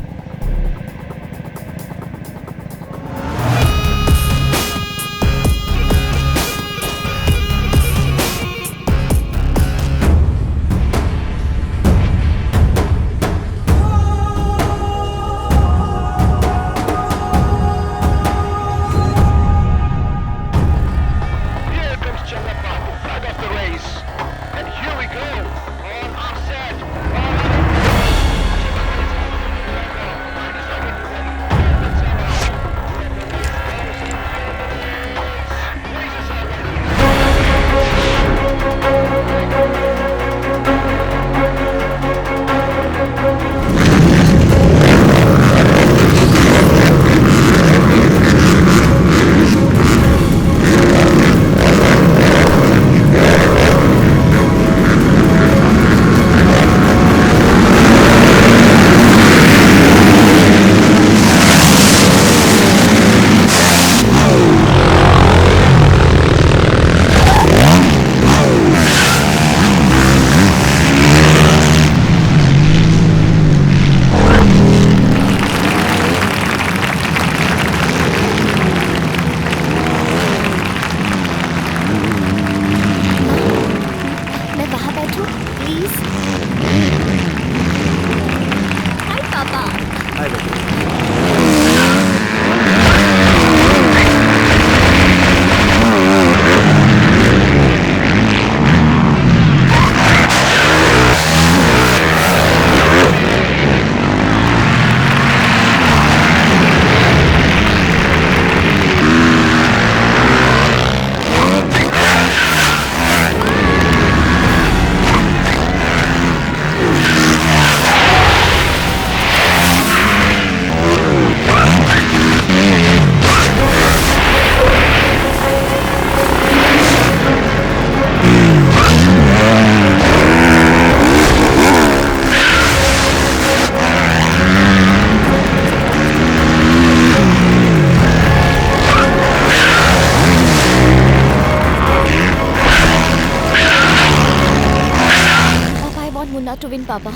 C: टू विन पापा।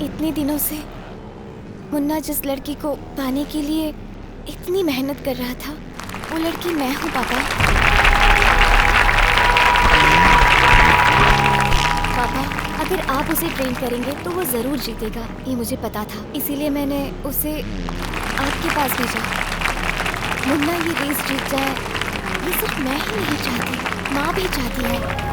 C: इतने दिनों से मुन्ना जिस लड़की को पाने के लिए इतनी मेहनत कर रहा था, वो लड़की मैं हूँ पापा। पापा, अगर आप उसे ट्रेन करेंगे तो वो जरूर जीतेगा, ये मुझे पता था, इसीलिए मैंने उसे आपके पास भेजा। मुन्ना ये रेस जीत जाए, ये सिर्फ मैं ही नहीं चाहती, माँ भी चाहती है।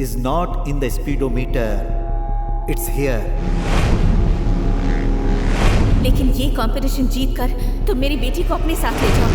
F: is not in the speedometer. It's here.
I: लेकिन ये कंपटीशन जीत कर तुम मेरी बेटी को अपने साथ ले जाओ।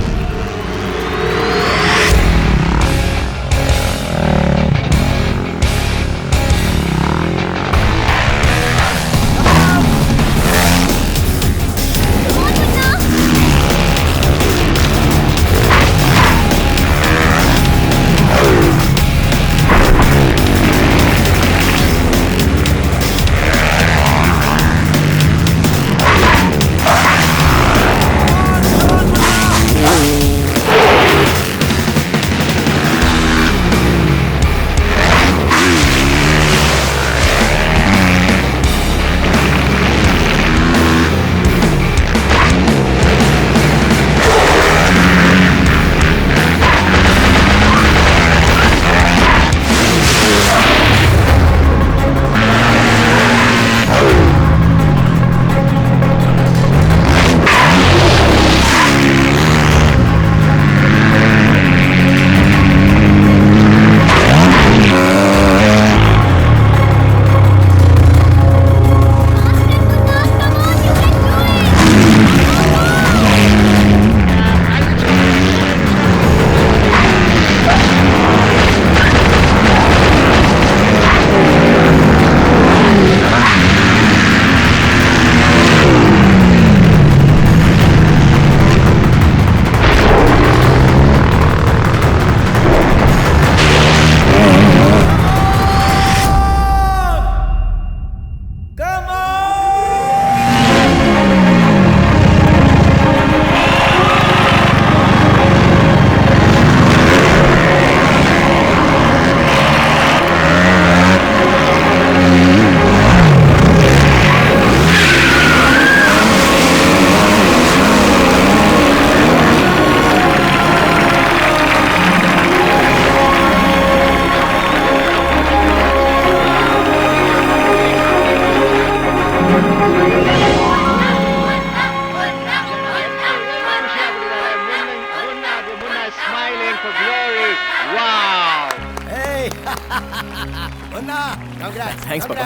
A: थैंक्स पापा।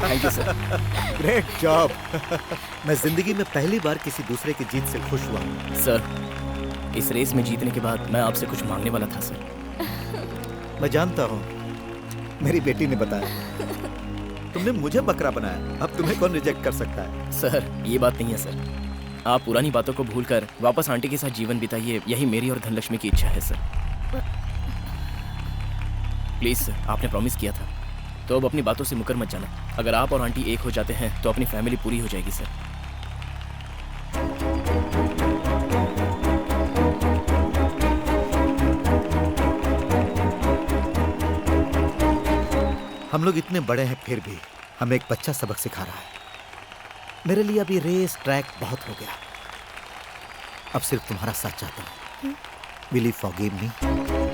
A: Thank you sir.
F: Great job. मैं जिंदगी में पहली बार किसी दूसरे की जीत से खुश हुआ हूँ।
A: सर, इस रेस में जीतने के बाद मैं आपसे कुछ मांगने वाला था सर।
F: मैं जानता हूँ, मेरी बेटी ने बताया। तुमने मुझे बकरा बनाया, अब तुम्हें कौन रिजेक्ट कर सकता है?
A: सर, ये बात नहीं है सर। आप पुरानी बातों को भूलकर वापस आंटी के साथ जीवन बिताइए, यही मेरी और धनलक्ष्मी की इच्छा है सर। प्लीज सर, आपने प्रॉमिस किया था, तो अब अपनी बातों से मुकर मत जाना। अगर आप और आंटी एक हो जाते हैं तो अपनी फैमिली पूरी हो जाएगी सर।
F: हम लोग इतने बड़े हैं, फिर भी हमें एक बच्चा सबक सिखा रहा है। मेरे लिए अभी रेस ट्रैक बहुत हो गया, अब सिर्फ तुम्हारा साथ चाहता हूँ। Will you forgive me?